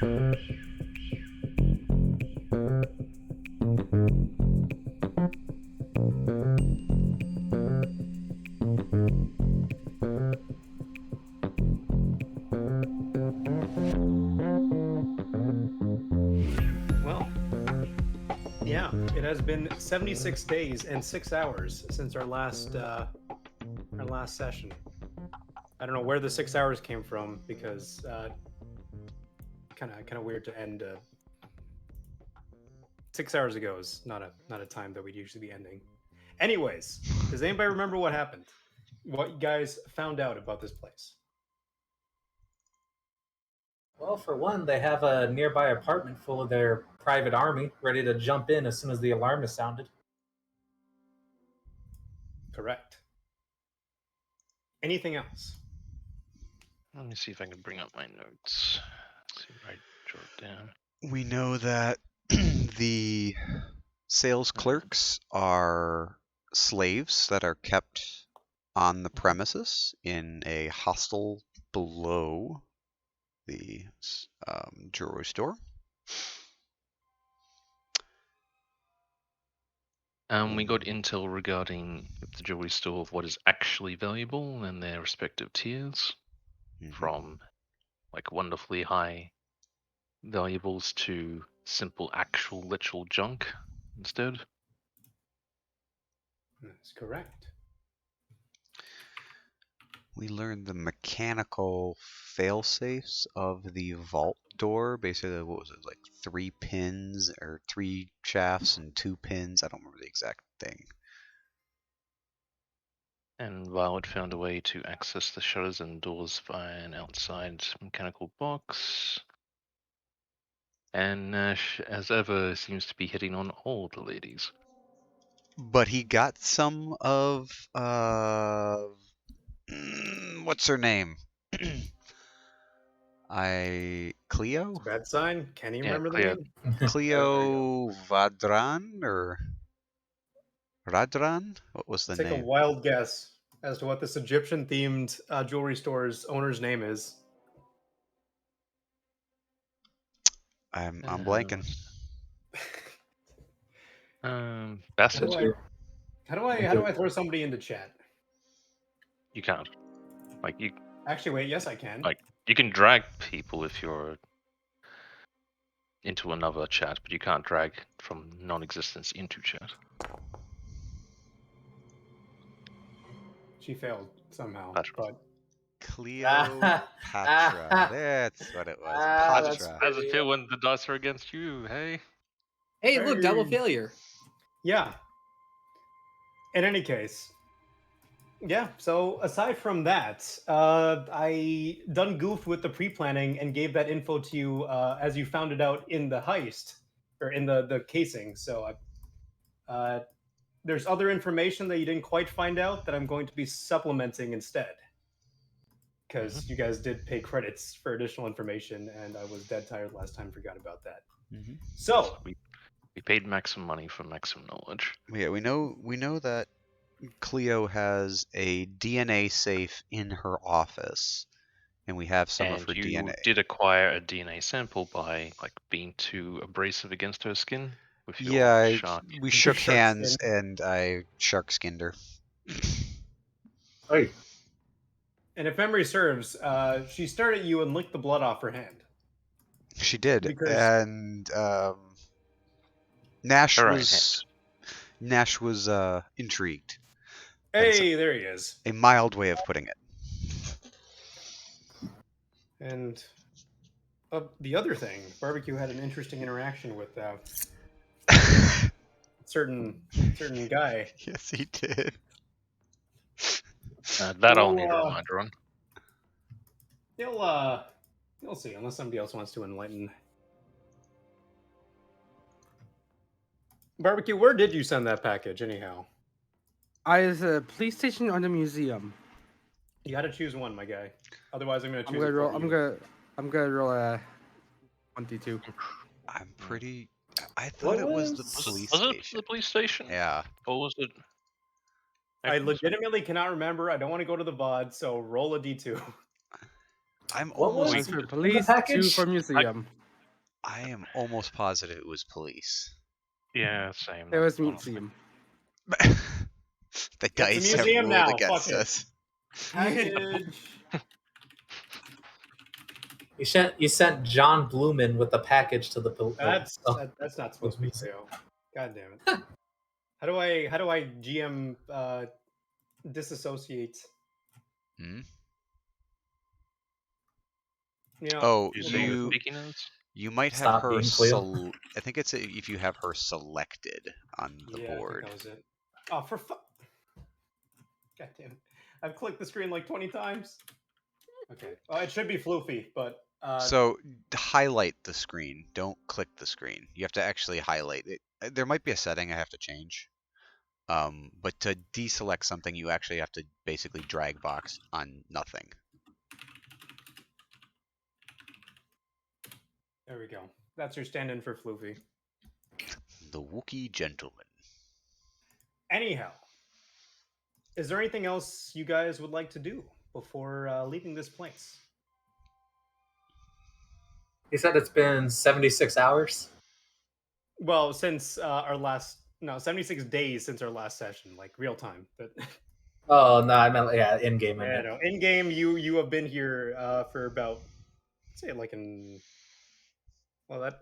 Well, yeah, it has been 76 days and 6 hours since our last session. I don't know where the 6 hours came from because kind of weird to end 6 hours ago is not a time that we'd usually be ending. Anyways, does anybody remember what happened? What you guys found out about this place? Well, for one, they have a nearby apartment full of their private army ready to jump in as soon as the alarm is sounded. Correct. Anything else? Let me see if I can bring up my notes. Let's see if I draw it down. We know that the sales clerks are slaves that are kept on the premises in a hostel below the jewelry store. We got intel regarding the jewelry store of what is actually valuable and their respective tiers, from like wonderfully high valuables to simple actual literal junk instead. That's correct. We learned the mechanical fail-safes of the vault door. Basically, what was it, like 3 pins or 3 shafts and 2 pins? I don't remember the exact thing. And Violet found a way to access the shutters and doors via an outside mechanical box. And Nash, as ever, seems to be hitting on all the ladies. But he got some of what's her name? Cleo? It's a bad sign. Can you remember Cleo. the name? Cleo Vadran or Radran? What was the Take name? a wild guess as to what this Egyptian-themed jewelry store's owner's name is. I'm blanking. Bassett? How do I throw somebody into chat? You can't. You Actually, wait. Yes, I can. you can drag people if you're into another chat, but you can't drag from non-existence into chat. She failed somehow. Patra. But Cleopatra. That's what it was. Patra. How's it feel when the dice are against you, hey? Hey, look, double failure. Yeah. In any case, yeah. So aside from that, I done goofed with the pre-planning and gave that info to you as you found it out in the heist or in the casing. So there's other information that you didn't quite find out that I'm going to be supplementing instead. Because you guys did pay credits for additional information, and I was dead tired last time. Forgot about that. So we paid maximum money for maximum knowledge. Yeah, we know that Cleo has a DNA safe in her office, and we have some of her DNA. You did acquire a DNA sample by being too abrasive against her skin with your shark. We shook hands, and I shark skinned her. Hey. And if memory serves, she stared at you and licked the blood off her hand. She did, and Nash was intrigued. Hey, there he is. A mild way of putting it. And the other thing, Barbecue had an interesting interaction with certain guy. Yes, he did. That I'll need a reminder on. You'll see, unless somebody else wants to enlighten. Barbecue, where did you send that package, anyhow? Either the police station or the museum. You got to choose one, my guy. Otherwise, I'm going to choose. I'm gonna roll a 22. I'm pretty. I thought it was the police station. Was it the police station? Yeah. Or was it? I legitimately cannot remember. I don't want to go to the VOD, so roll a d2. I'm What almost. was For police, the package? 2 for museum. I am almost positive it was police. Yeah, same. It was honestly. museum. The dice have museum ruled now, against fuck it. us. Package. You sent John Blueman with the package to the police. That's not supposed to be so. God damn it. How do I GM disassociate? Hmm? You know, Oh, You say you're speaking notes? you might have Stop her. being Cleo. I think it's if you have her selected on the yeah, board. I think that was it. Oh, for fuck! God damn it! I've clicked the screen like 20 times. Okay. Well, it should be Floofy, but So highlight the screen. Don't click the screen. You have to actually highlight it. There might be a setting I have to change. But to deselect something, you actually have to basically drag box on nothing. there we go. That's your stand-in for Floofy. The Wookiee gentleman. Anyhow, is there anything else you guys would like to do before leaving this place? He said it's been 76 hours. Well, since our last 76 days since our last session, like real time. But Oh no, I meant in game. yeah, no, in game you have been here for about say like that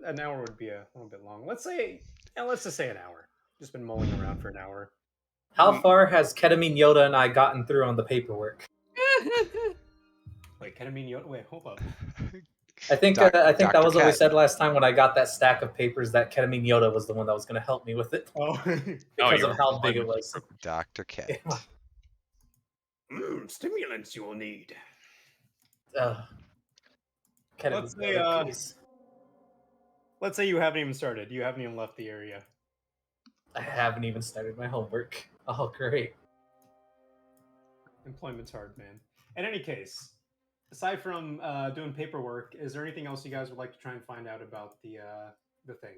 an hour would be a little bit long. Let's just say an hour. Just been mulling around for an hour. How far has Ketamine Yoda and I gotten through on the paperwork? Wait, ketamine Yoda. Wait, hold up. I think Doc- that Dr. was what we Cat. said last time when I got that stack of papers. That Ketamine Yoda was the one that was going to help me with it Oh, because you're of how big it right. was. Dr. Cat. stimulants you will need. Ketamine Let's say, Yoda, please. Let's say you haven't even started. You haven't even left the area. I haven't even started my homework. Oh, great. Employment's hard, man. In any case, aside from doing paperwork, is there anything else you guys would like to try and find out about the thing?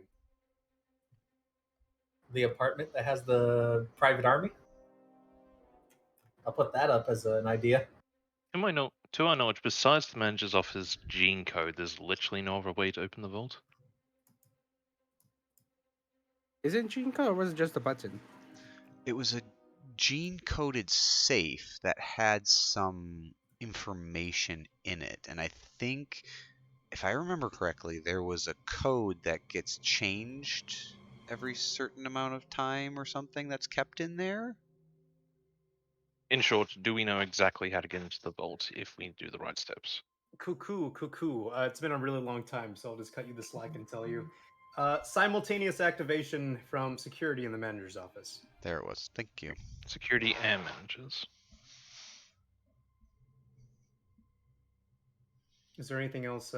The apartment that has the private army. I'll put that up as an idea. To our knowledge, besides the manager's office gene code, there's literally no other way to open the vault. Is it gene code or was it just a button? It was a gene-coded safe that had some information in it, and I think, if I remember correctly, there was a code that gets changed every certain amount of time or something that's kept in there. In short, do we know exactly how to get into the vault if we do the right steps? Cuckoo. It's been a really long time, so I'll just cut you the slack and tell you. Simultaneous activation from security in the manager's office. There it was. Thank you. Security and managers. Is there anything else?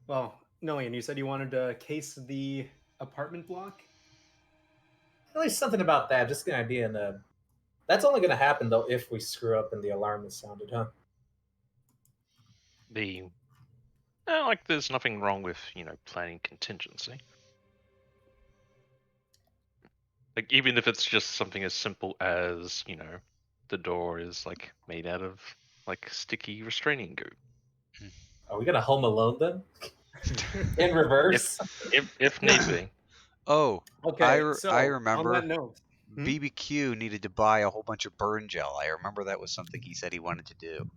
Well, Nillian, you said you wanted to case the apartment block? At least something about that. Just an idea. And that's only going to happen, though, if we screw up and the alarm is sounded, huh? There's nothing wrong with, planning contingency. Like, even if it's just something as simple as, the door is, made out of, sticky restraining goo. Are we going to Home Alone, then? In reverse? If need be. Oh, Okay, I remember. On that note, BBQ needed to buy a whole bunch of burn gel. I remember that was something he said he wanted to do.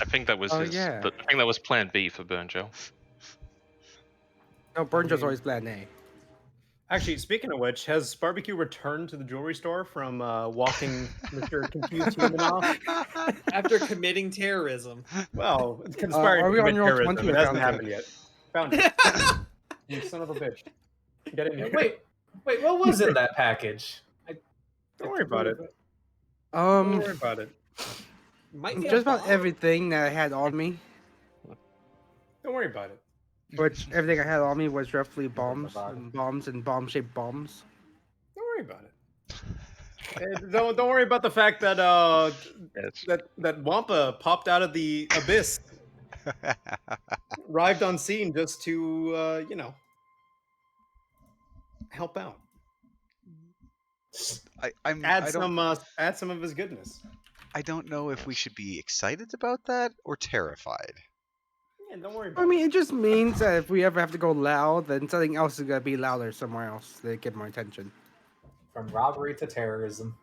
I think that was Oh, his. yeah. I think that was Plan B for burn gel. No, burn just always plan A. actually, speaking of which, has Barbecue returned to the jewelry store from walking Mr. Confused Human off? After committing terrorism. Well, it's conspiring are to we on commit roll terrorism. 20 It or hasn't found happened yet. Found it. You son of a bitch. Get in here. Wait, what was in that package? Don't worry about it. Don't Um, worry about it. Might be just a about bomb. everything that I had on me, Don't worry about it. which everything I had on me was roughly bombs bottom. and bombs and bomb-shaped bombs. Don't worry about it. Don't worry about the fact that Yes. that Wampa popped out of the abyss, arrived on scene just to help out, add some of his goodness. I don't know if we should be excited about that or terrified. Yeah, don't worry about I mean, it. it just means that if we ever have to go loud, then something else is gonna be louder somewhere else. They get more attention. From robbery to terrorism.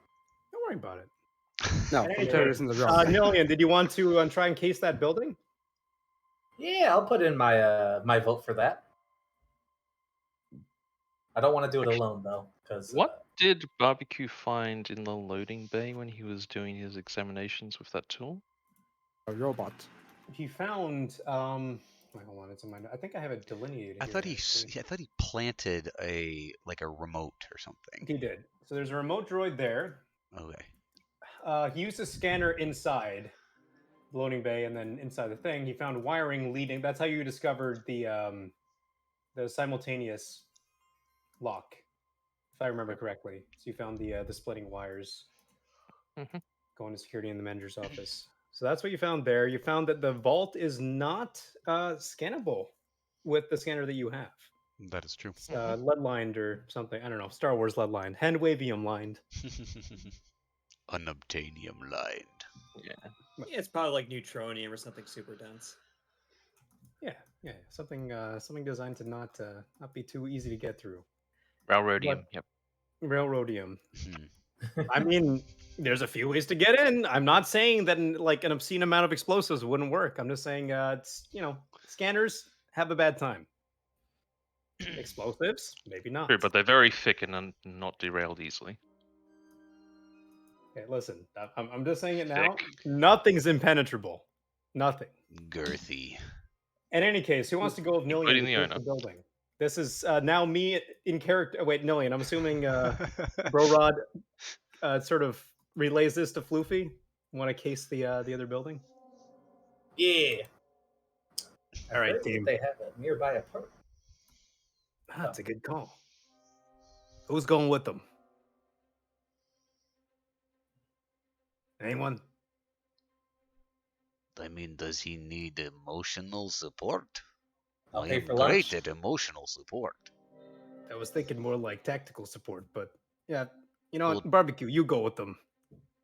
Don't worry about it. No, In from any case, terrorism to wrong. Nillian, did you want to try and case that building? Yeah, I'll put in my my vote for that. I don't want to do it alone though, because What did Barbecue find in the loading bay when he was doing his examinations with that tool? A robot. He found. Wait, hold on. It's in my. I think I have it delineated. I here, thought actually. I thought he planted a remote or something. He did. So there's a remote droid there. Okay. He used a scanner inside the loading bay, and then inside the thing, he found wiring leading. That's how you discovered the simultaneous lock, if I remember correctly. So you found the splitting wires going to security in the manager's office. So that's what you found there. You found that the vault is not scannable with the scanner that you have. That is true. It's lead lined or something. I don't know. Star Wars lead lined, hand wavium lined. Unobtainium lined. Yeah. Yeah, it's probably like neutronium or something super dense. Yeah, something designed to not be too easy to get through. Railroadium, yep. Railroadium. Hmm. I mean, there's a few ways to get in. I'm not saying that like an obscene amount of explosives wouldn't work. I'm just saying it's scanners have a bad time. Explosives, maybe not. True, but they're very thick and not derailed easily. Okay, listen, I'm just saying it now. Thick. Nothing's impenetrable. Nothing. Girthy. In any case, who wants to go with Nillian Including to the clear the owner. building? This is now me in character. Wait, Nillian, I'm assuming Brorod sort of relays this to Floofy. Want to case the other building? yeah. All right, Heard that team. they have a nearby apartment. That's a good call. Who's going with them? Anyone? I mean, does he need emotional support? I'll I pay am for great lunch. at emotional support. I was thinking more like tactical support, but yeah, you know what? Well- Barbecue, you go with them.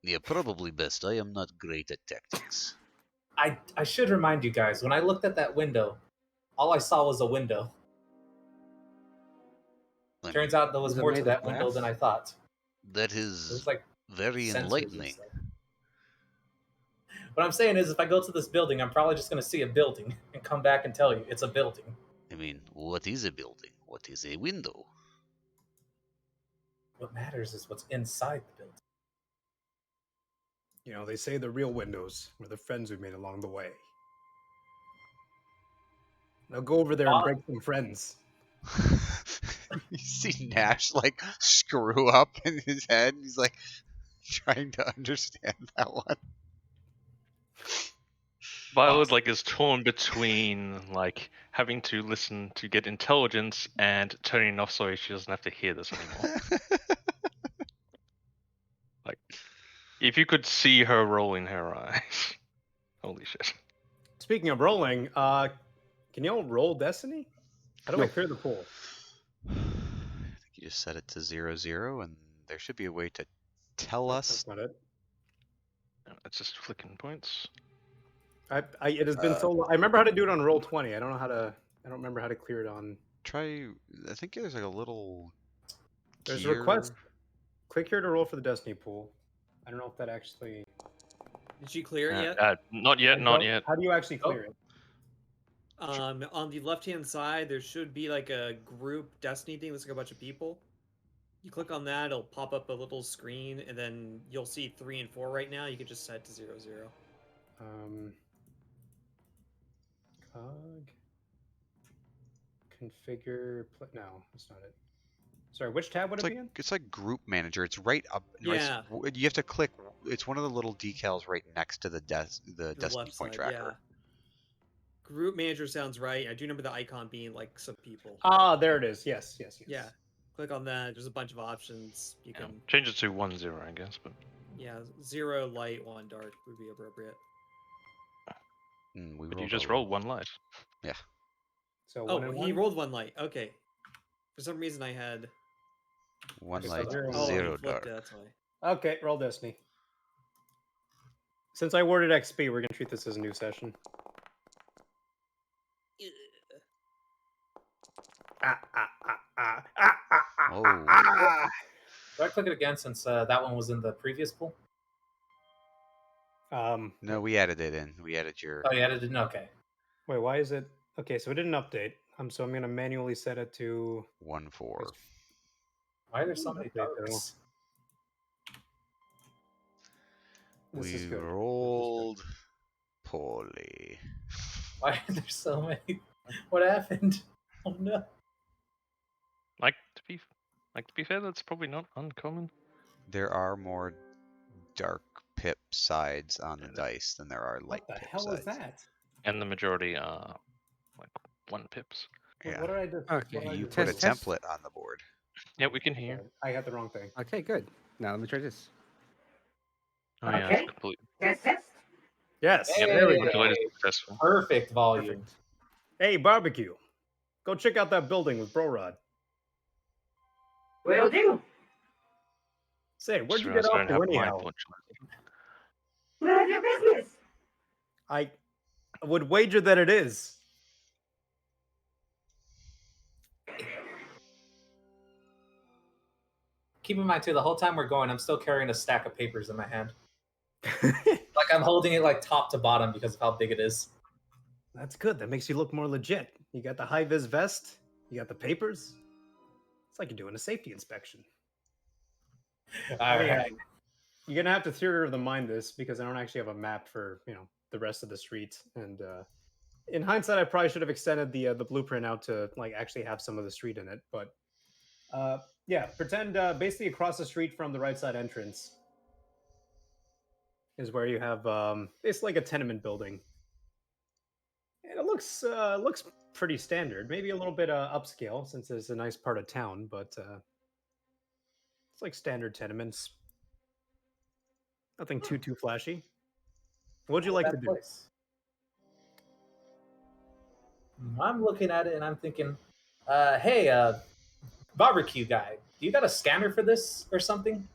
Yeah, probably best. I am not great at tactics. I should remind you guys, when I looked at that window, all I saw was a window. I Turns mean, out there was Was it more made to of that window glass? than I thought. that It was is like very sensors or enlightening. stuff. What I'm saying is, if I go to this building, I'm probably just going to see a building and come back and tell you it's a building. I mean, what is a building? What is a window? What matters is what's inside the building. You know, they say the real windows were the friends we made along the way. Now go over there and break some friends. You see Nash like screw up in his head. He's like trying to understand that one. Violet like is torn between like having to listen to get intelligence and turning off so she doesn't have to hear this anymore. Like, if you could see her rolling her eyes, holy shit! Speaking of rolling, can y'all roll Destiny? How do I clear the pool? I think you just set it to 0, and there should be a way to tell Nope, us. that's not it. It's just flicking points. It has been so long. I remember how to do it on roll 20. I don't remember how to clear it on. Try. I think there's like a little. There's a gear. request. Click here to roll for the Destiny pool. I don't know if that actually. Did you clear it yet? Not yet, not yet. How do you actually clear it? On the left-hand side, there should be like a group Destiny thing. Looks like a bunch of people. You click on that, it'll pop up a little screen, and then you'll see 3 and 4 right now. You can just set it to 0, 0. Cog. Configure. No, that's not it. Sorry, which tab would it be in? It's like group manager. It's right up. Yeah. You have to click. It's one of the little decals right next to the Destiny left point side, tracker. yeah. Group manager sounds right. I do remember the icon being like some people. Ah, there it is. Yes. Yeah. Click on that. There's a bunch of options. You can Change it to 1, 0, I guess. But 0 light, 1 dark would be appropriate. but you just rolled 1 light. Yeah. So Oh, 1 and he 1? rolled 1 light. Okay. For some reason, I had 1 Okay, so light, 0, he 0 flipped dark. it, that's why. Okay, roll Destiny. Since I awarded XP, we're gonna treat this as a new session. Oh. Do I click it again since that one was in the previous pool? No, we added it in. We added your. Oh, yeah, it didn't. Okay. Wait, why is it? Okay, so it didn't update. So I'm gonna manually set it to 1-4. Why are there so many Update, though. darks? This is We good. rolled poorly. Why are there so many? What happened? Oh no. Like to be fair, that's probably not uncommon. There are more dark pip sides on the dice than there are light What the pip hell sides. is that? And the majority are like 1 pips. Yeah. What did I do? Okay, What did I You just put a do? test. template on the board. Yeah, we can hear. I had the wrong thing. Okay, good. Now let me try this. Oh yeah, Okay. it's completely. Yes, Hey. there we go. Calculated successful. Perfect volume. Perfect. Hey, barbecue. Go check out that building with Bro Rod. Will do. Say, where'd you Just get realized off I to don't have mine, anyhow? fortunately. None of your business. I would wager that it is. Keep in mind too, the whole time we're going, I'm still carrying a stack of papers in my hand. Like I'm holding it like top to bottom because of how big it is. That's good. That makes you look more legit. You got the high vis vest. You got the papers. It's like you're doing a safety inspection. All Anyhow, right. you're gonna have to theater of the mind this because I don't actually have a map for the rest of the street. And in hindsight, I probably should have extended the blueprint out to like actually have some of the street in it. But yeah, pretend basically across the street from the right side entrance is where you have it's like a tenement building. And it looks pretty standard. Maybe a little bit upscale since it's a nice part of town, but it's like standard tenements. Nothing too flashy. What'd you like to do? Place. I'm looking at it and I'm thinking, hey, barbecue guy, you got a scanner for this or something?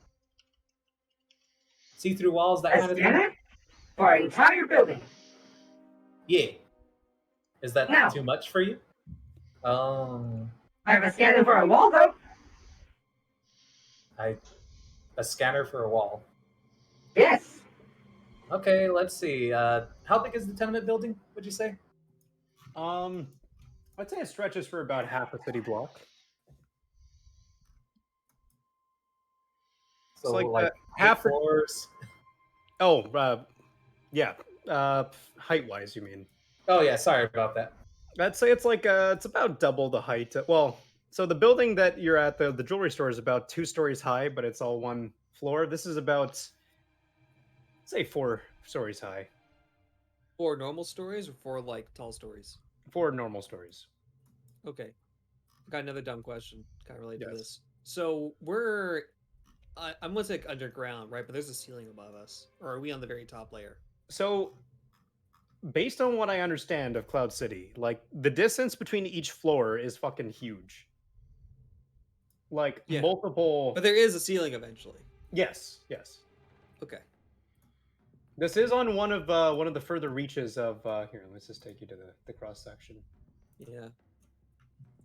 See-through walls, that A kind of thing? scanner for an entire building. Yeah. Is that No. too much for you? Oh, I have a scanner for a wall, though. a scanner for a wall. Yes. Okay, let's see. How big is the tenement building, would you say? I'd say it stretches for about half a city block. So like like half half floors. Oh, yeah. Height-wise, you mean? Oh yeah, sorry about that. I'd say it's like it's about double the height. Well, so the building that you're at, the jewelry store, is about 2 stories high, but it's all one floor. This is about, say, 4 stories high. 4 normal stories or 4 like tall stories? 4 normal stories. Okay. I got another dumb question kind of related to Yes. this. So I'm gonna say underground, right? But there's a ceiling above us, or are we on the very top layer? So, based on what I understand of Cloud City, like the distance between each floor is fucking huge. Like Yeah. multiple. But there is a ceiling eventually. Yes. Okay. This is on one of the further reaches of here. Let's just take you to the cross section. Yeah.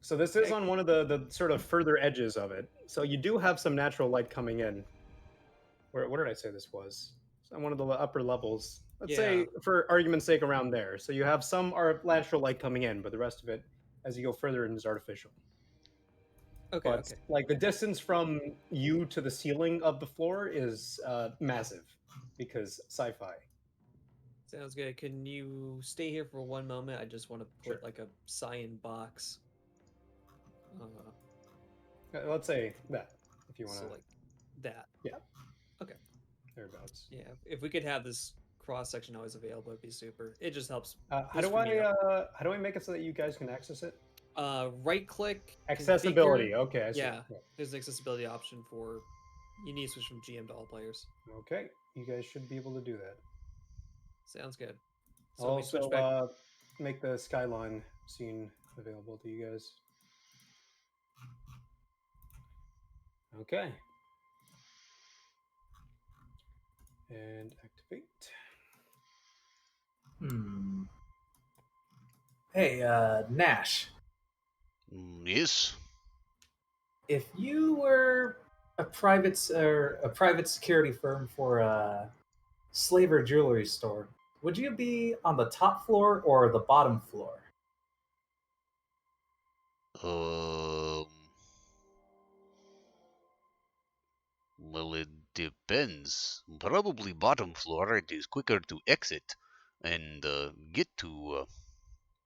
So this is on one of the sort of further edges of it. So you do have some natural light coming in. What did I say this was? It's on one of the upper levels. Let's say, for argument's sake, around there. So you have some natural light coming in, but the rest of it, as you go further in, is artificial. Okay. But Okay. like the distance from you to the ceiling of the floor is massive because sci-fi. Sounds good. Can you stay here for one moment? I just want to put Sure. like a cyan box. Let's say that if you want to. So like that. Yeah. Okay. Thereabouts. Yeah. If we could have this cross section always available, it'd be super. It just helps. How do I make it so that you guys can access it? Right click. Accessibility. configure. Okay. I see. Yeah. There's an accessibility option for. You need to switch from GM to all players. Okay. You guys should be able to do that. Sounds good. So I'll switch back. Make the skyline scene available to you guys. Okay. And activate. Hey, Nash. Yes. If you were a private security firm for a slaver jewelry store, would you be on the top floor or the bottom floor? Um. Well, it depends. Probably bottom floor. It is quicker to exit and get to,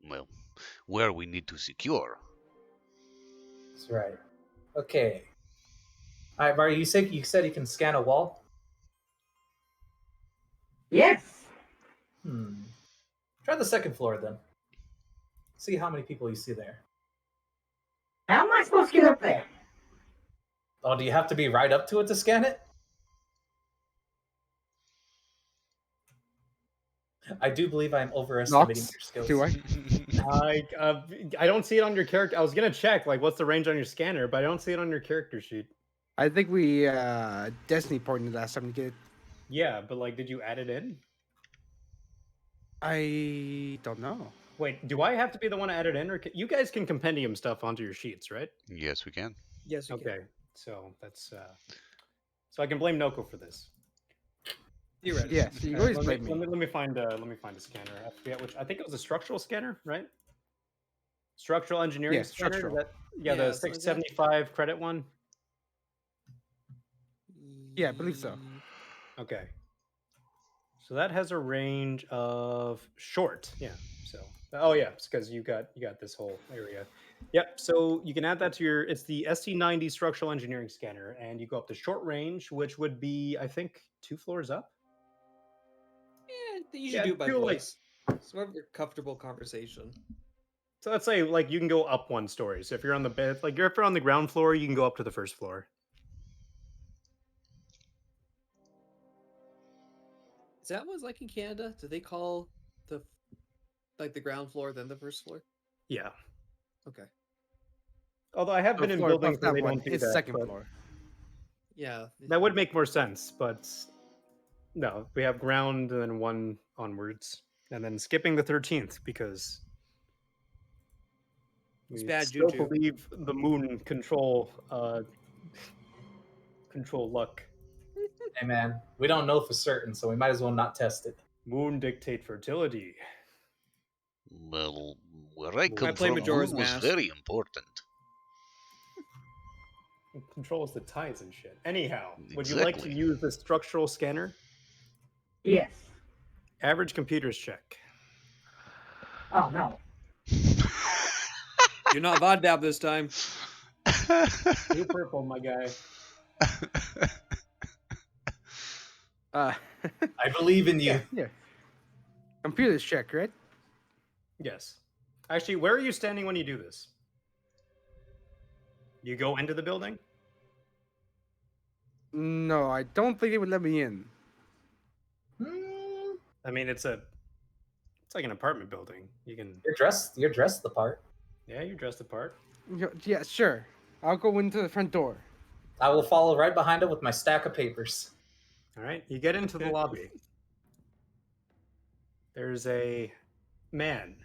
well, where we need to secure. That's right. Okay. All right, Mario. You said you can scan a wall. Yes. Try the second floor then. See how many people you see there. How am I supposed to get up there? Oh, do you have to be right up to it to scan it? I do believe I'm overestimating Nox, your skills. do I? I don't see it on your character. I was gonna check like what's the range on your scanner, but I don't see it on your character sheet. I think we Destiny pointed last time to get it. Yeah, but like, did you add it in? I don't know. Wait, do I have to be the one to add it in, or you guys can compendium stuff onto your sheets, right? Yes, we can. Yes, you can. Okay, so that's so I can blame Noko for this. Theoretically. Yes, you All always right, blame me. let me find a scanner. I forget which. I think it was a structural scanner, right? Structural engineering Yeah, scanner. structural. The Yeah, something like that. 675 credit one. Yeah, I believe so. Okay. So that has a range of short. Yeah. So oh yeah, it's because you got this whole area. Yep. So you can add that to your. It's the ST90 structural engineering scanner, and you go up to short range, which would be I think 2 floors up. Yeah, they usually Yeah, do it by feel like- voice. So whatever comfortable conversation. So let's say like you can go up 1 story. So if you're on the bed, like if you're on the ground floor, you can go up to the first floor. Is that what's like in Canada? Do they call the ground floor then the first floor? Yeah. Okay. Although I have So been in floor buildings above where that they one, don't do it's that. second but floor. Yeah. That would make more sense, but no, we have ground and then 1 onwards, and then skipping the 13th because It's we bad still juju. believe the moon control luck. Hey man, we don't know for certain, so we might as well not test it. Moon dictate fertility. Well, where I come play from, Majora's moon was Mask. very important. It controls the tides and shit. Anyhow, would you like to Exactly. use the structural scanner? Yes. Average computers check. Oh no. You're not Voddab this time. Blue purple, my guy. Uh, I believe in you. yeah. Computers check, right? Yes. Actually, where are you standing when you do this? You go into the building? No, I don't think they would let me in. I mean, it's like an apartment building. You can, You're dressed the part. yeah, you're dressed apart. Yeah, sure. I'll go into the front door. I will follow right behind it with my stack of papers. All right, you get into the lobby. There's a man.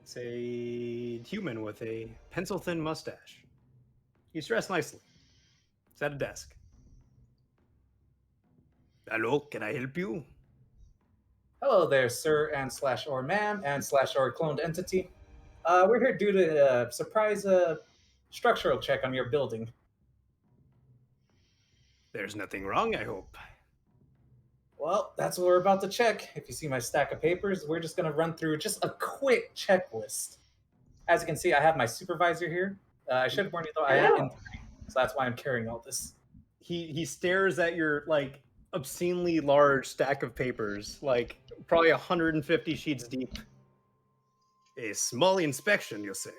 It's a human with a pencil-thin mustache. He's dressed nicely. He's at a desk. Hello, can I help you? Hello there, sir and slash or ma'am and slash or cloned entity. We're here due to surprise structural check on your building. There's nothing wrong, I hope. Well, that's what we're about to check. If you see my stack of papers, we're just going to run through just a quick checklist. As you can see, I have my supervisor here. I should warn you though, I am in three, so that's why I'm carrying all this. He stares at your like obscenely large stack of papers, like probably 150 sheets deep. A small inspection, you say?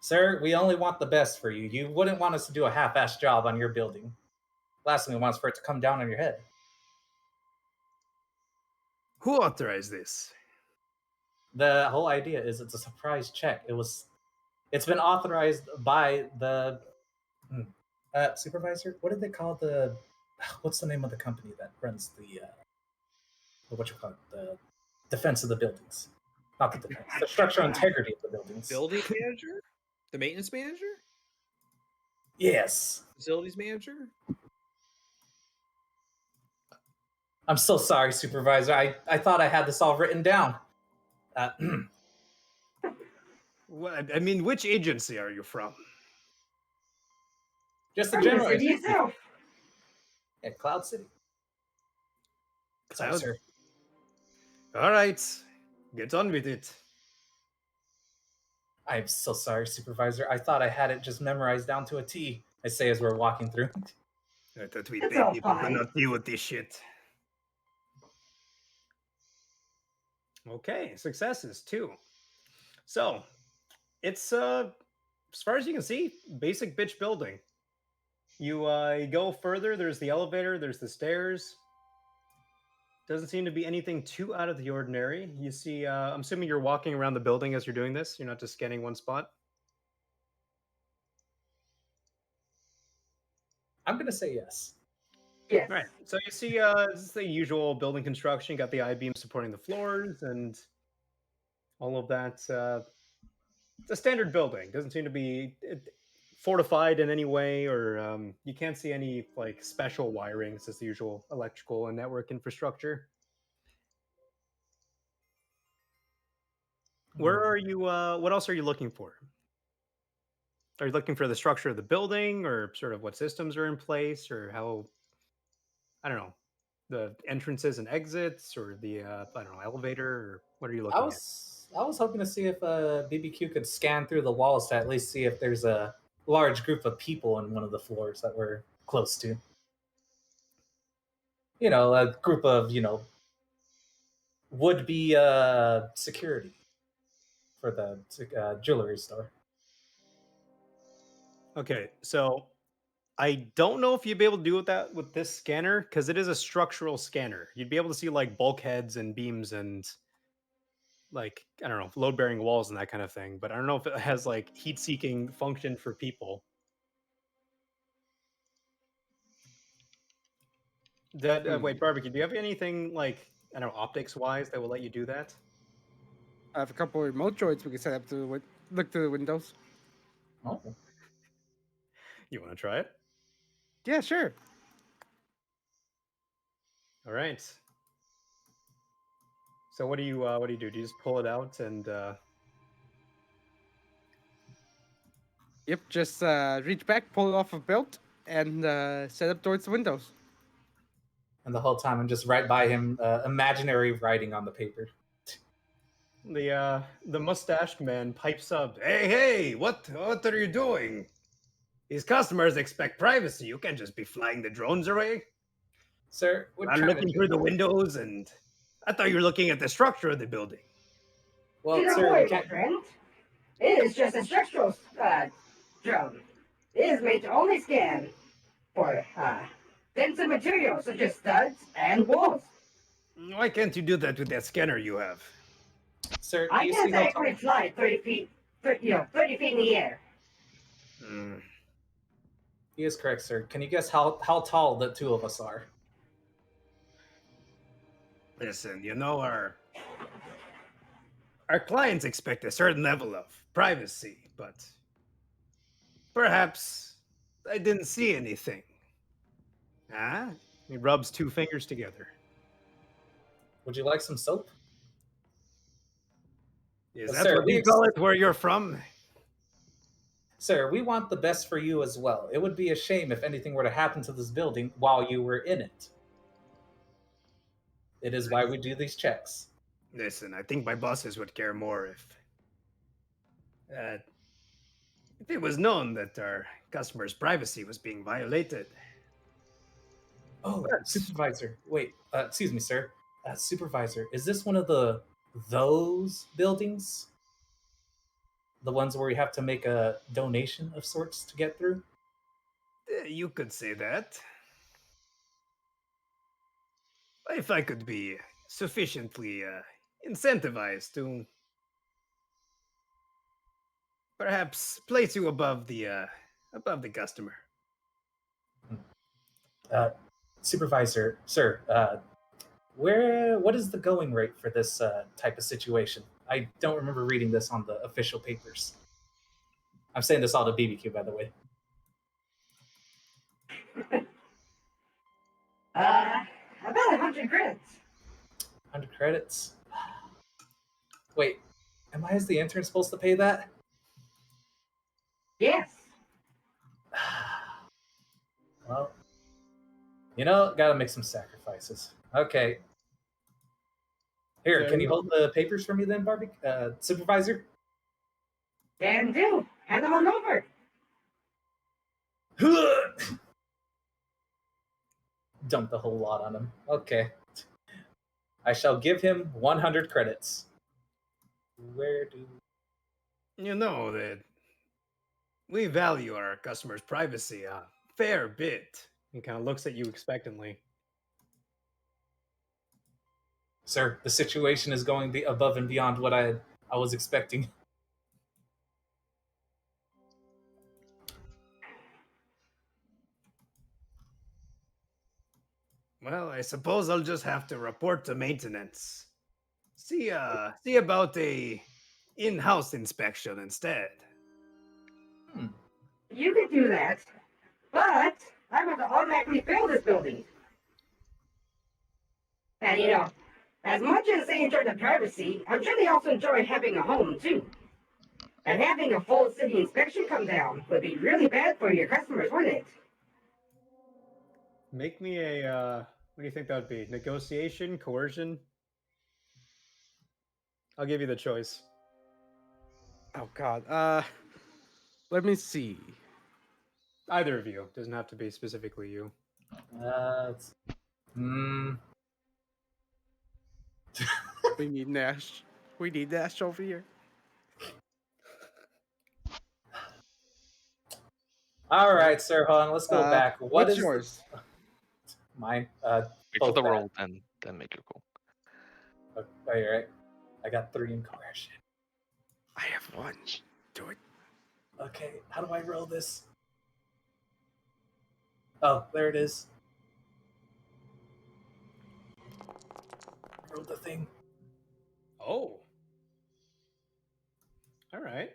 Sir, we only want the best for you. You wouldn't want us to do a half-assed job on your building. Last thing we want is for it to come down on your head. Who authorized this? The whole idea is it's a surprise check. It's been authorized by the supervisor. What did they call the? What's the name of the company that runs the what you call it, the defense of the buildings? Not the defense. The structural integrity of the buildings. Building manager? The maintenance manager? Yes. Facilities manager? I'm so sorry, Supervisor. I thought I had this all written down. Well, I mean, which agency are you from? Just the From the general. city itself. At Cloud City. Sorry, Cloud- sir. All right, get on with it. I'm so sorry, Supervisor. I thought I had it just memorized down to a T. I say as we're walking through. I thought we It's pay all people to fine. not deal with this shit. Okay, successes too. So, it's as far as you can see, basic bitch building. You go further. There's the elevator. There's the stairs. Doesn't seem to be anything too out of the ordinary. You see, I'm assuming you're walking around the building as you're doing this. You're not just scanning one spot. I'm going to say yes. Yes. Right. So you see, this is the usual building construction. You got the I-beam supporting the floors and all of that. It's a standard building. Doesn't seem to be fortified in any way, or you can't see any like special wiring. It's just the usual electrical and network infrastructure. Where are you? What else are you looking for? Are you looking for the structure of the building, or sort of what systems are in place, or how? I don't know, the entrances and exits, or the I don't know, elevator, or what are you I looking at? was hoping to see if BBQ could scan through the walls to at least see if there's a large group of people in one of the floors that we're close to. You know, a group of, would-be security for the jewelry store. Okay, so I don't know if you'd be able to do that with this scanner because it is a structural scanner. You'd be able to see like bulkheads and beams and like I don't know, load-bearing walls and that kind of thing. But I don't know if it has like heat-seeking function for people. That wait, barbecue. Do you have anything like I don't know, optics-wise that will let you do that? I have a couple of remote droids we can set up to look through the windows. Oh, You want to try it? Yeah, sure. All right. So what do you do? Do you just pull it out and Yep, just reach back, pull it off a belt, and set up towards the windows. and the whole time I'm just right by him, imaginary writing on the paper. the mustached man pipes up? Hey, what are you doing? These customers expect privacy. You can't just be flying the drones away. Sir, we're I'm trying to looking do- through the windows, and I thought you were looking at the structure of the building. Well, Do not sir, worry, we my can't. friend. It is just a structural drone. It is made to only scan for denser materials such as studs and walls. Why can't you do that with that scanner you have? Sir, do I you see can't how actually fly 30 feet, 30 feet in the air. Hmm. He is correct, sir. Can you guess how tall the two of us are? Listen, our clients expect a certain level of privacy, but perhaps I didn't see anything. Ah? He rubs two fingers together. Would you like some soap? Is Yes, that sir, what you call it where you're from? Sir, we want the best for you as well. It would be a shame if anything were to happen to this building while you were in it. It is why we do these checks. Listen, I think my bosses would care more if it was known that our customers' privacy was being violated. Oh, Yes. supervisor. Wait, excuse me, sir. Supervisor, is this one of those buildings? The ones where you have to make a donation of sorts to get through? You could say that. If I could be sufficiently incentivized to perhaps place you above the customer. Supervisor, sir, what is the going rate for this type of situation? I don't remember reading this on the official papers. I'm saying this all to BBQ, by the way. About 100 credits. 100 credits. Wait, am I as the intern supposed to pay that? Yes. Well, gotta make some sacrifices. Okay. Here, can you hold the papers for me then, Supervisor? Can do. Hand them on over. Dump the whole lot on him. Okay. I shall give him 100 credits. Where do... You know that we value our customers' privacy a fair bit. He kind of looks at you expectantly. Sir, the situation is going above and beyond what I was expecting. Well, I suppose I'll just have to report to maintenance. See about a in-house inspection instead. You could do that. But I'm going to automatically fail this building. And as much as they enjoy the privacy, I'm sure they also enjoy having a home too. And having a full city inspection come down would be really bad for your customers, wouldn't it? Make me a, what do you think that would be? Negotiation? Coercion? I'll give you the choice. Oh God. Let me see. Either of you. Doesn't have to be specifically you. We need Nash. We need Nash over here. All right, sir. Hold on. Let's go back. What's yours? Mine. Make for the roll, then make your call. Oh, you're right. I got 3 in coercion. I have 1. Do it. Okay, how do I roll this? Oh, there it is. Roll the thing. Oh. All right.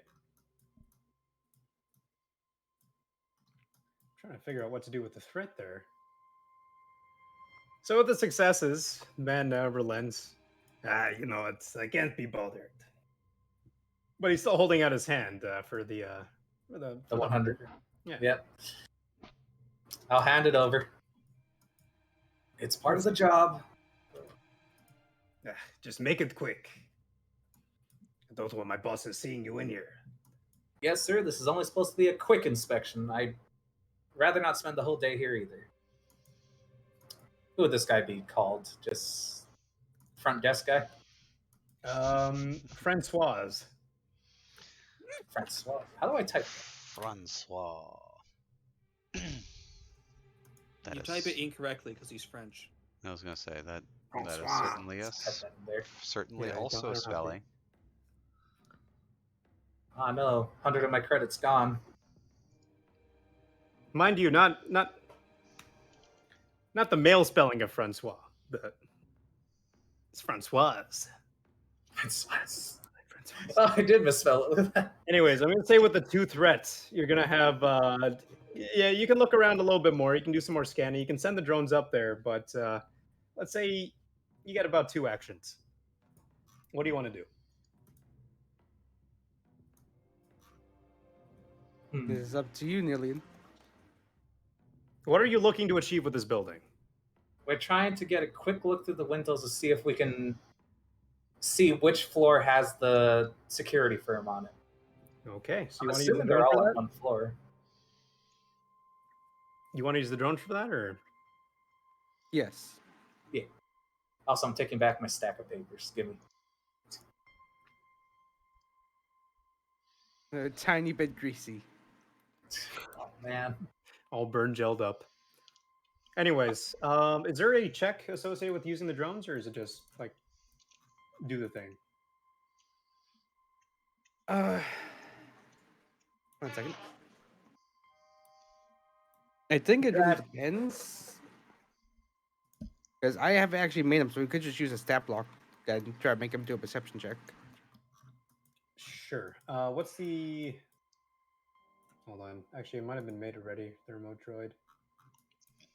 Trying to figure out what to do with the threat there. So with the successes, man relents. I can't be bothered. But he's still holding out his hand for the 100. Yeah. Yep. I'll hand it over. It's part of the job. Just make it quick. I don't want my bosses seeing you in here. Yes, sir. This is only supposed to be a quick inspection. I'd rather not spend the whole day here either. Who would this guy be called? Just front desk guy? Francois. Francois. How do I type? Francois. You type it incorrectly because he's French. I was gonna say that is Francois. certainly certainly Yeah, also a spelling. Ah, no. 100 of my credits gone. Mind you, not the male spelling of Francois. It's Francois. Oh, I did misspell it. Look at that. Anyways, I'm gonna say with the 2 threats, you're gonna have you can look around a little bit more. You can do some more scanning. You can send the drones up there, but let's say you get about 2 actions. What do you want to do? This is up to you, Nillian. What are you looking to achieve with this building? We're trying to get a quick look through the windows to see if we can see which floor has the security firm on it. Okay, so I'm you want to use the assuming drone they're all for on that? one floor. You want to use the drone for that, or Yes. Also, I'm taking back my stack of papers. Give me. A tiny bit greasy. Oh, man. all burn gelled up? Anyways, is there a check associated with using the drones, or is it just like do the thing? 1 second. I think it really depends. Because I have actually made him, so we could just use a stat block and try to make him do a perception check. Sure. What's the? Hold on. Actually, it might have been made already. The remote droid,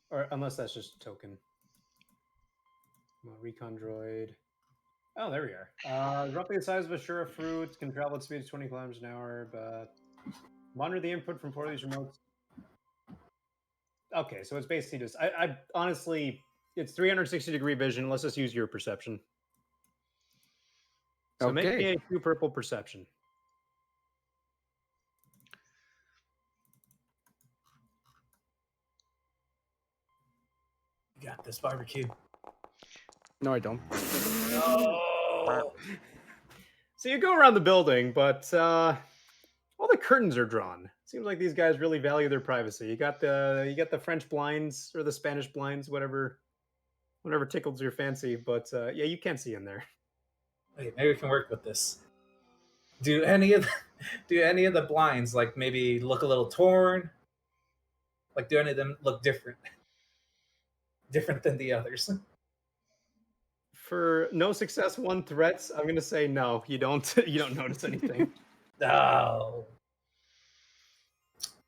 or unless that's just a token. Recon droid. Oh, there we are. Roughly the size of a Shura fruit, can travel at speeds 20 kilometers an hour, but monitor the input from 4 of these remotes. Okay, so it's basically just I honestly it's 360-degree vision. Let's just use your perception. So make me Okay. a 2 purple perception. You got this, barbecue. No, I don't. No. So you go around the building, but all the curtains are drawn. Seems like these guys really value their privacy. You got the French blinds or the Spanish blinds, whatever tickles your fancy. But yeah, you can't see in there. Wait, maybe we can work with this. Do any of the blinds like maybe look a little torn? Like, do any of them look different? Different than the others? For no success, 1 threats, I'm gonna say no. You don't you don't notice anything. No.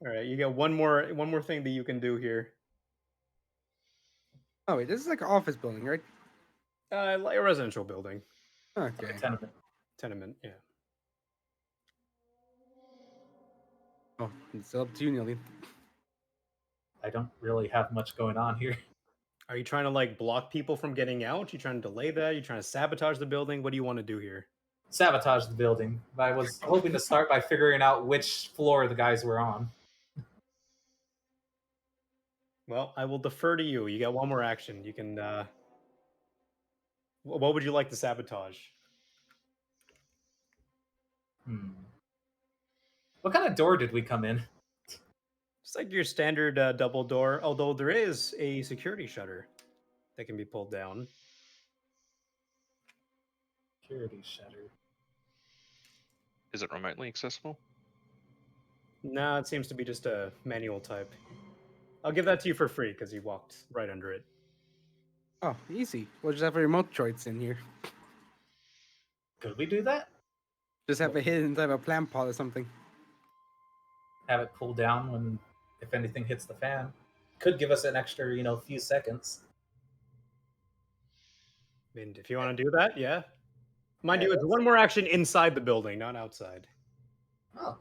All right, you got one more thing that you can do here. Oh wait, this is like an office building, right? Like a residential building, Okay. tenement. Yeah. Oh, it's up to you, Neely. I don't really have much going on here. Are you trying to like block people from getting out? You trying to delay that? You trying to sabotage the building? What do you want to do here? Sabotage the building. I was hoping to start by figuring out which floor the guys were on. Well, I will defer to you. You got one more action. You can. What would you like to sabotage? What kind of door did we come in? It's like your standard double door, although there is a security shutter that can be pulled down. Security shutter. Is it remotely accessible? No, it seems to be just a manual type. I'll give that to you for free because you walked right under it. Oh, easy. We'll just have a remote droids in here. Could we do that? Just have it hidden inside a plant pot or something. Have it pull down when, if anything hits the fan. Could give us an extra, few seconds. I mean, if you want to do that, yeah. Mind Yeah, you, it's one more action inside the building, not outside. Oh.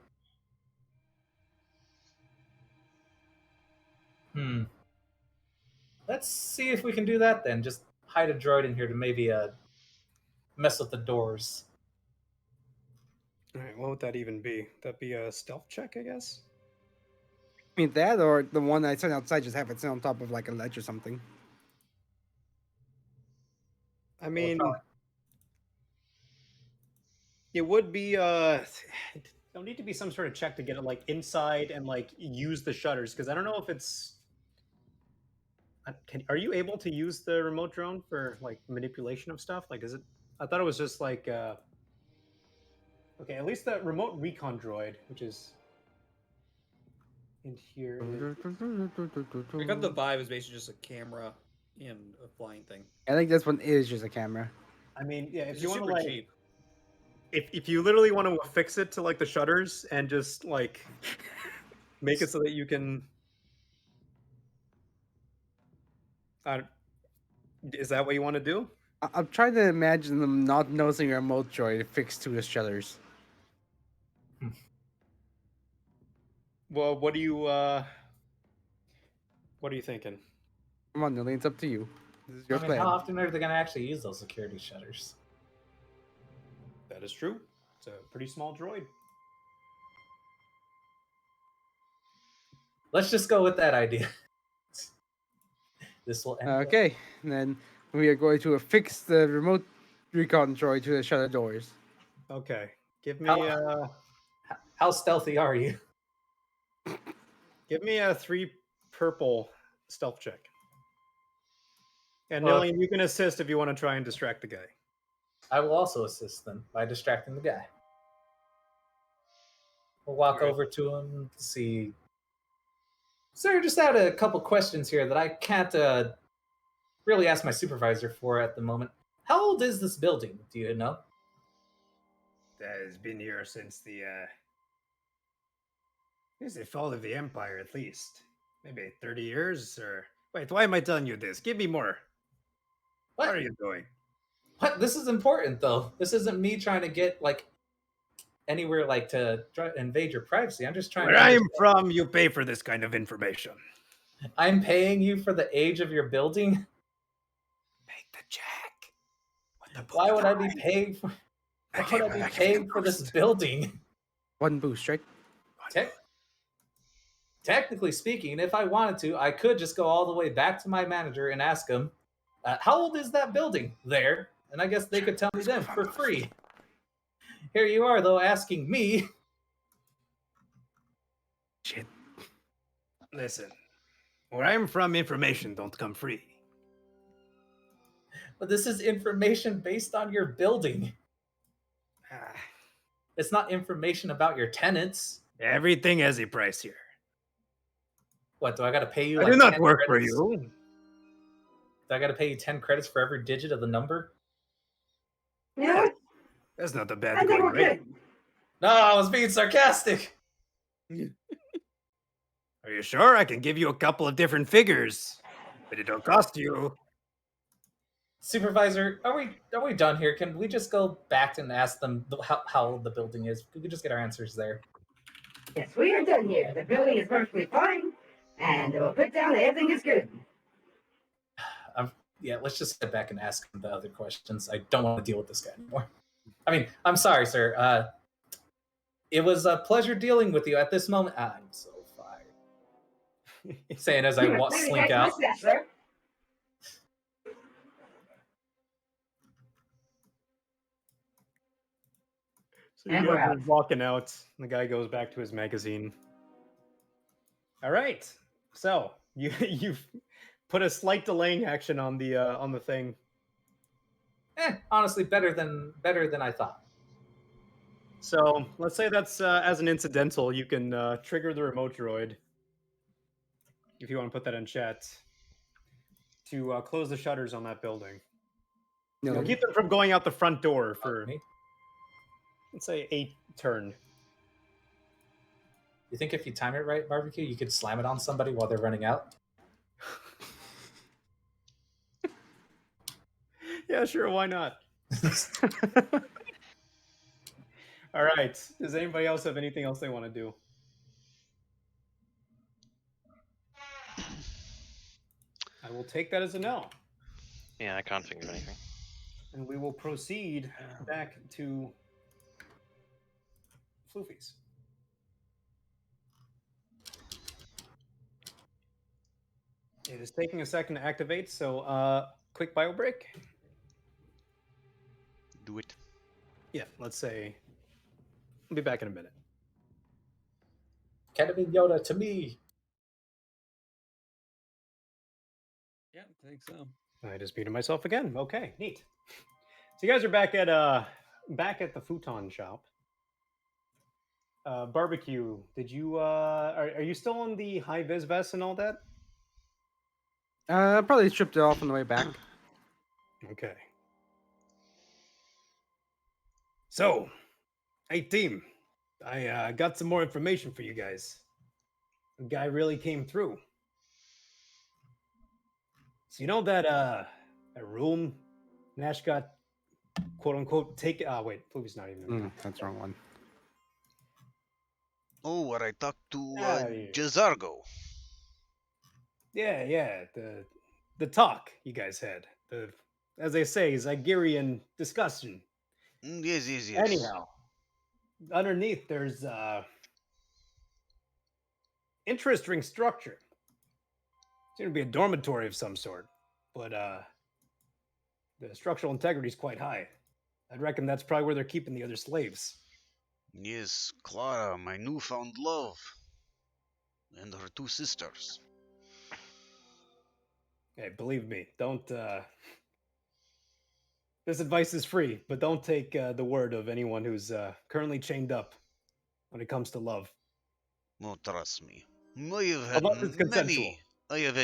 Let's see if we can do that then. Just hide a droid in here to maybe mess with the doors. All right, what would that even be? That'd be a stealth check, I guess? I mean, that or the one I sent outside, just have it sit on top of like a ledge or something. I mean, it would be there'll need to be some sort of check to get it like inside and like use the shutters because I don't know if it's. Are you able to use the remote drone for like manipulation of stuff? Like, is it? I thought it was just like. Okay, at least the remote recon droid, which is in here. I got the vibe is basically just a camera and a flying thing. I think this one is just a camera. I mean, yeah, if It's you want to super like, cheap. if you literally want to affix it to like the shutters and just like make it so that you can. Is that what you want to do? I'm trying to imagine them not noticing a remote droid fixed to the shutters. Well, what are you thinking? Come on, Neely, it's up to you. This is your plan. How often are they going to actually use those security shutters? That is true. It's a pretty small droid. Let's just go with that idea. This will end. Okay, and then we are going to affix the remote recon droid to the shutter doors. Okay, give me how stealthy are you? Give me a 3 purple stealth check. And Well, Nillian, you can assist if you want to try and distract the guy. I will also assist them by distracting the guy. We'll walk over to him, see. Sir, just had a couple questions here that I can't really ask my supervisor for at the moment. How old is this building? Do you know? has been here since the fall of the Empire, at least. Maybe 30 years, or... Wait, why am I telling you this? Give me more. What are you doing? What? This is important, though. This isn't me trying to get, like, anywhere, like, to try to invade your privacy. I'm just trying Where to... I'm from, you pay for this kind of information. I'm paying you for the age of your building? Make the check. Why would I be paying for... Why would I be paying for this building? One boost, right? Technically speaking, if I wanted to, I could just go all the way back to my manager and ask him, how old is that building there? And I guess they could tell me then for free. Here you are, though, asking me. Shit. Listen, where I'm from, information don't come free. But this is information based on your building. It's not information about your tenants. Everything has a price here. What, do I gotta pay you I like do not 10 work credits? for you. Do I gotta pay you 10 credits for every digit of the number? You know what? That's not the I bad think going we're rate. good. No, I was being sarcastic. Are you sure? I can give you a couple of different figures, but it don't cost you. Supervisor, are we done here? Can we just go back and ask them how old the building is? We could just get our answers there. Yes, we are done here. The building is perfectly fine, and we'll put down that everything is good. Yeah, let's just get back and ask him the other questions. I don't want to deal with this guy anymore. I mean, I'm sorry, sir. It was a pleasure dealing with you at this moment. I'm so fired. Saying as I slink out. That, sir. So And you we're guys are out. walking out. The guy goes back to his magazine. All right. So you've put a slight delaying action on the thing. Honestly, better than I thought. So let's say that's as an incidental, you can trigger the remote droid, if you want to put that in chat, to close the shutters on that building. No. Keep them from going out the front door for, Me? let's say, a turn. You think if you time it right, Barbecue, you could slam it on somebody while they're running out? Yeah, sure. Why not? All right. Does anybody else have anything else they want to do? I will take that as a no. Yeah, I can't think of anything. And we will proceed back to Floofy's. It is taking a second to activate, so quick bio break. Do it. Yeah, let's say I'll be back in a minute. Ketamine Yoda to me. Yeah, I think so. I just muted myself again. Okay, neat. So you guys are back at the futon shop. Barbecue. Did you are you still on the high vis vest and all that? Probably stripped it off on the way back. Okay. So, hey team, I got some more information for you guys. The guy really came through. So you know that room Nash got quote unquote taken. Wait, Floofy's not even. That's the wrong one. Oh, where I talked to Yeah. Jazargo. Yeah, the talk you guys had. The, as they say, Zygerian discussion. Yes. Anyhow, underneath there's interesting structure. Seems to be a dormitory of some sort, but the structural integrity is quite high. I'd reckon that's probably where they're keeping the other slaves. Yes, Clara, my newfound love. And her two sisters. Hey, believe me, don't. This advice is free, but don't take the word of anyone who's currently chained up when it comes to love. Oh, trust me. I have had Unless it's consensual.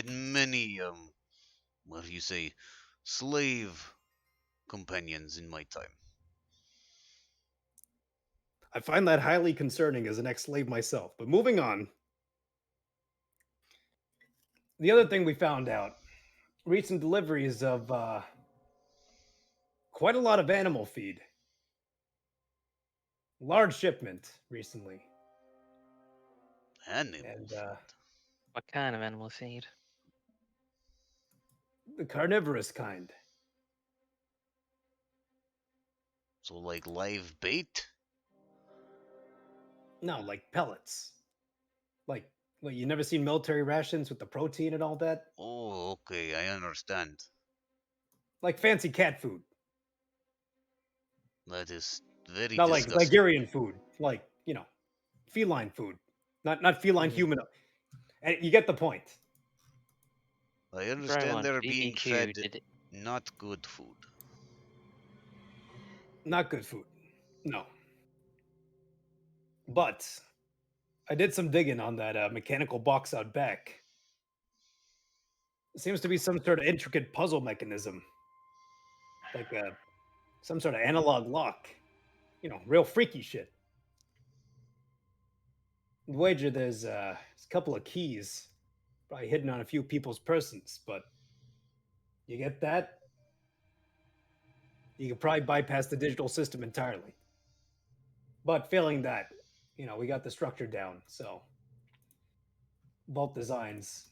many, what do you say, slave companions in my time. I find that highly concerning as an ex-slave myself. But moving on. The other thing we found out, recent deliveries of quite a lot of animal feed. Large shipment recently. Animal And feed. What kind of animal feed? the carnivorous kind. So like live bait? No, like pellets. Like, what, you never seen military rations with the protein and all that? Oh, okay, I understand. Like fancy cat food. That is very Not like disgusting. Ligurian food. Like, feline food. Not feline human. And you get the point. I Very understand much. they're being BBQ fed did it. not good food. Not good food. No. But I did some digging on that mechanical box out back. It seems to be some sort of intricate puzzle mechanism. Like some sort of analog lock. Real freaky shit. Wager there's a couple of keys, probably hidden on a few people's persons, but you get that, you could probably bypass the digital system entirely. But failing that, we got the structure down, so vault designs.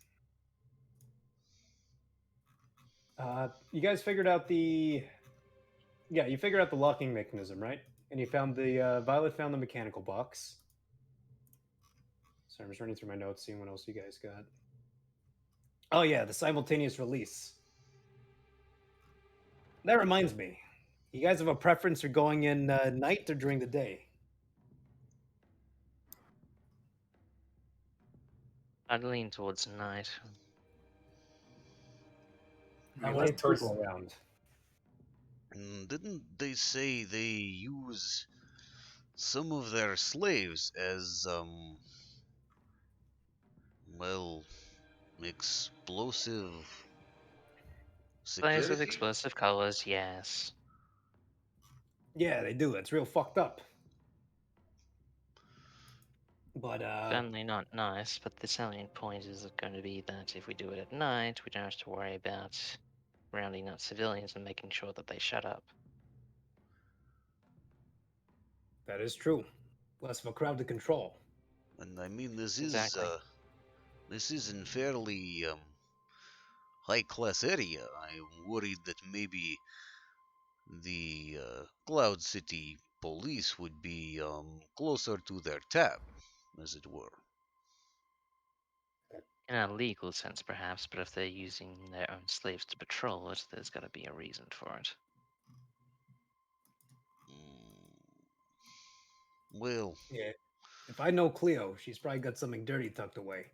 You guys figured out you figured out the locking mechanism, right? And you found Violet found the mechanical box. Sorry, I'm just running through my notes, seeing what else you guys got. Oh yeah, the simultaneous release. That reminds me. You guys have a preference for going in night or during the day? I'd lean towards night. I Less lean towards. people around. Didn't they say they use some of their slaves as, well, explosive Players with security? explosive colors, yes. Yeah, they do. It's real fucked up. But Certainly not nice, but the salient point is going to be that if we do it at night, we don't have to worry about rounding up civilians and making sure that they shut up. that is true. Less of a crowd to control. And I mean, Exactly. this is in fairly high class area. I'm worried that maybe the Cloud City police would be closer to their tab, as it were. In a legal sense, perhaps, but if they're using their own slaves to patrol it, there's got to be a reason for it. Well, Yeah. If I know Cleo, she's probably got something dirty tucked away.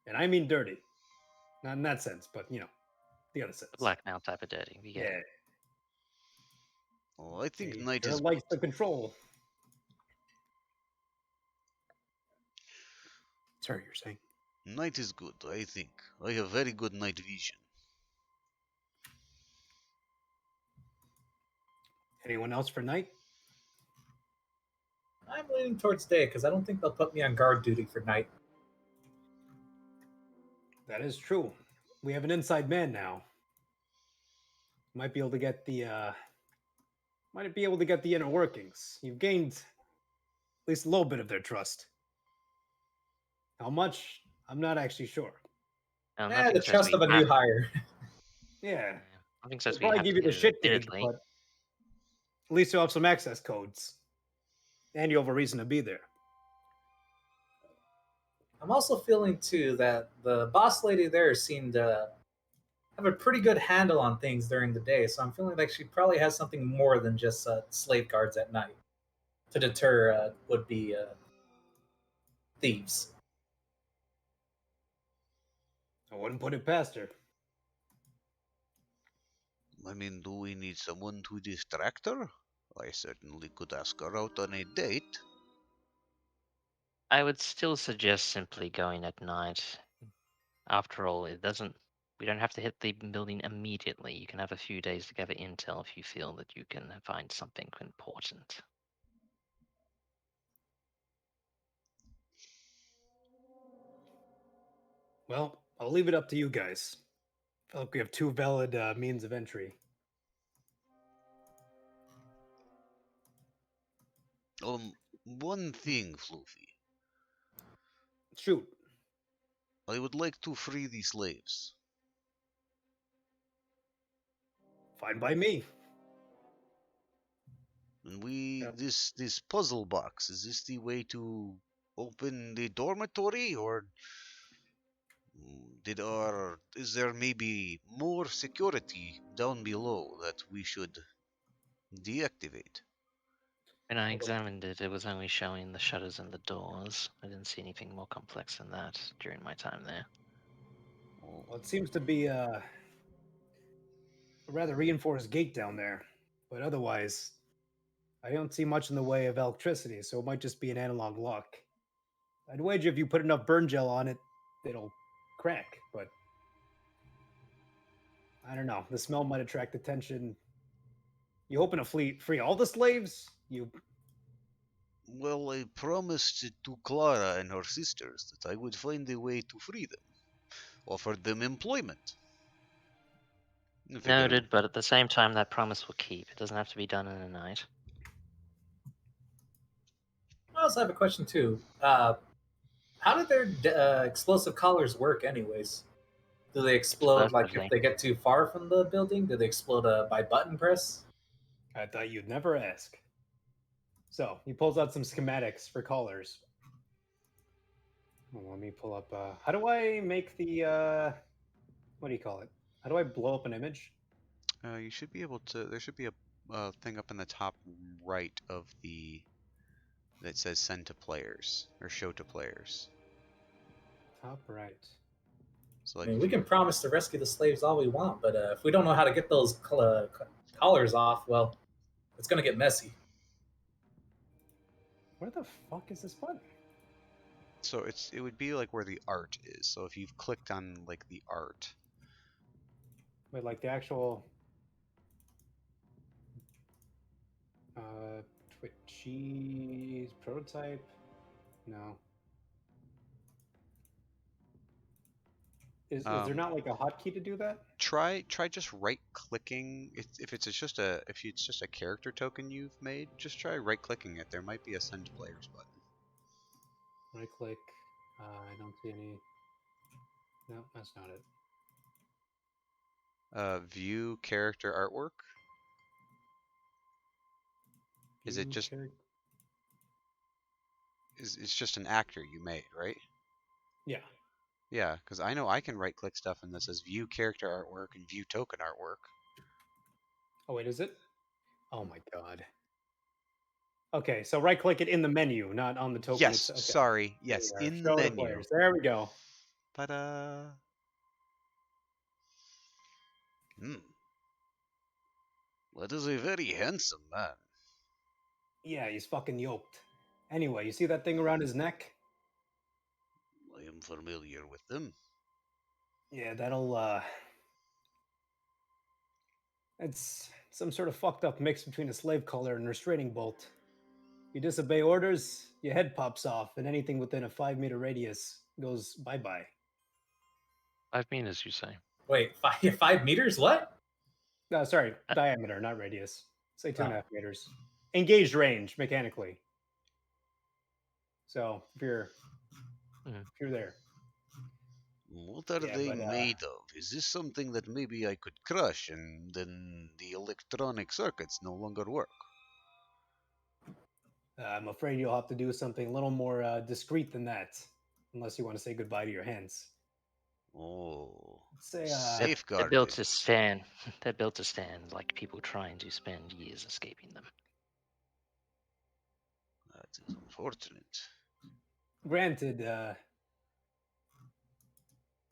And I mean dirty. Not in that sense, but the other sense. Blackmail type of dirty. We get Yeah. it. well, I think She night sure is likes good. the control. Sorry, you're saying? Night is good, I think. I have very good night vision. Anyone else for night? I'm leaning towards day because I don't think they'll put me on guard duty for night. That is true. We have an inside man now. Might be able to get the inner workings. You've gained at least a little bit of their trust. How much? I'm not actually sure. No, The nothing says trust we of a have new hire. Yeah. Nothing They'll says we probably have give to you the do it shit gig, immediately. but at least you'll have some access codes. And you'll have a reason to be there. I'm also feeling too that the boss lady there seemed to have a pretty good handle on things during the day, so I'm feeling like she probably has something more than just slave guards at night to deter would-be thieves. I wouldn't put it past her. I mean, do we need someone to distract her? I certainly could ask her out on a date. I would still suggest simply going at night. After all, we don't have to hit the building immediately. You can have a few days to gather intel if you feel that you can find something important. Well, I'll leave it up to you guys. I feel like we have two valid means of entry. One thing, Floofy. Shoot. I would like to free the slaves. Fine by me. And Yeah. this puzzle box, is this the way to open the dormitory, or is there maybe more security down below that we should deactivate? When I Hold on. examined it, it was only showing the shutters and the doors. I didn't see anything more complex than that during my time there. Well, it seems to be a rather reinforced gate down there, but otherwise, I don't see much in the way of electricity, so it might just be an analog lock. I'd wager if you put enough burn gel on it, it'll crack, but I don't know. The smell might attract attention. You hoping to free all the slaves? You Well, I promised to Clara and her sisters that I would find a way to free them, offered them employment. I figure- Noted, but at the same time, that promise will keep. It doesn't have to be done in a night. I also have a question too. How do their explosive collars work, anyways? Do they explode like if Explosively. they get too far from the building? Do they explode by button press? I thought you'd never ask. So he pulls out some schematics for collars. Let me pull up. How do I make the? What do you call it? How do I blow up an image? You should be able to. There should be a thing up in the top right of the that says "Send to players" or "Show to players." Top right. So I like, mean, if we you, can promise to rescue the slaves all we want, but if we don't know how to get those collars off, well, it's going to get messy. Where the fuck is this button? so it would be like where the art is. So if you've clicked on like the art, Wait, like the actual uh Twitchy prototype? No. Is there not like a hotkey to do that? try just right clicking. If it's just a character token you've made, just try right clicking it. There might be a "Send to players" button. Right click. I don't see any. No, that's not it. View character artwork. Is it View just charac- it's just an actor you made, right? Yeah. Yeah, because I know I can right click stuff and that says view character artwork and view token artwork. Oh wait, is it? Oh my god. Okay, so right click it in the menu, not on the token. Yes, Okay. sorry. There Yes, we are. in the Show to menu. players. There we go. Ta-da! That is a very handsome man. Yeah, he's fucking yoked. Anyway, you see that thing around his neck? I am familiar with them. Yeah, that'll it's some sort of fucked up mix between a slave collar and a restraining bolt. You disobey orders, your head pops off, and anything within a 5-meter radius goes bye-bye. 5 meters, you say? Wait, 5 meters? What? Sorry, diameter, not radius. Say 2.5 Oh. meters. Engaged range mechanically. So if you're there. What are Yeah, they but, made of? Is this something that maybe I could crush and then the electronic circuits no longer work? I'm afraid you'll have to do something a little more discreet than that, unless you want to say goodbye to your hands. Oh, Say, They're safeguarded. built to stand. They're built to stand like people trying to spend years escaping them. That is unfortunate. Granted, a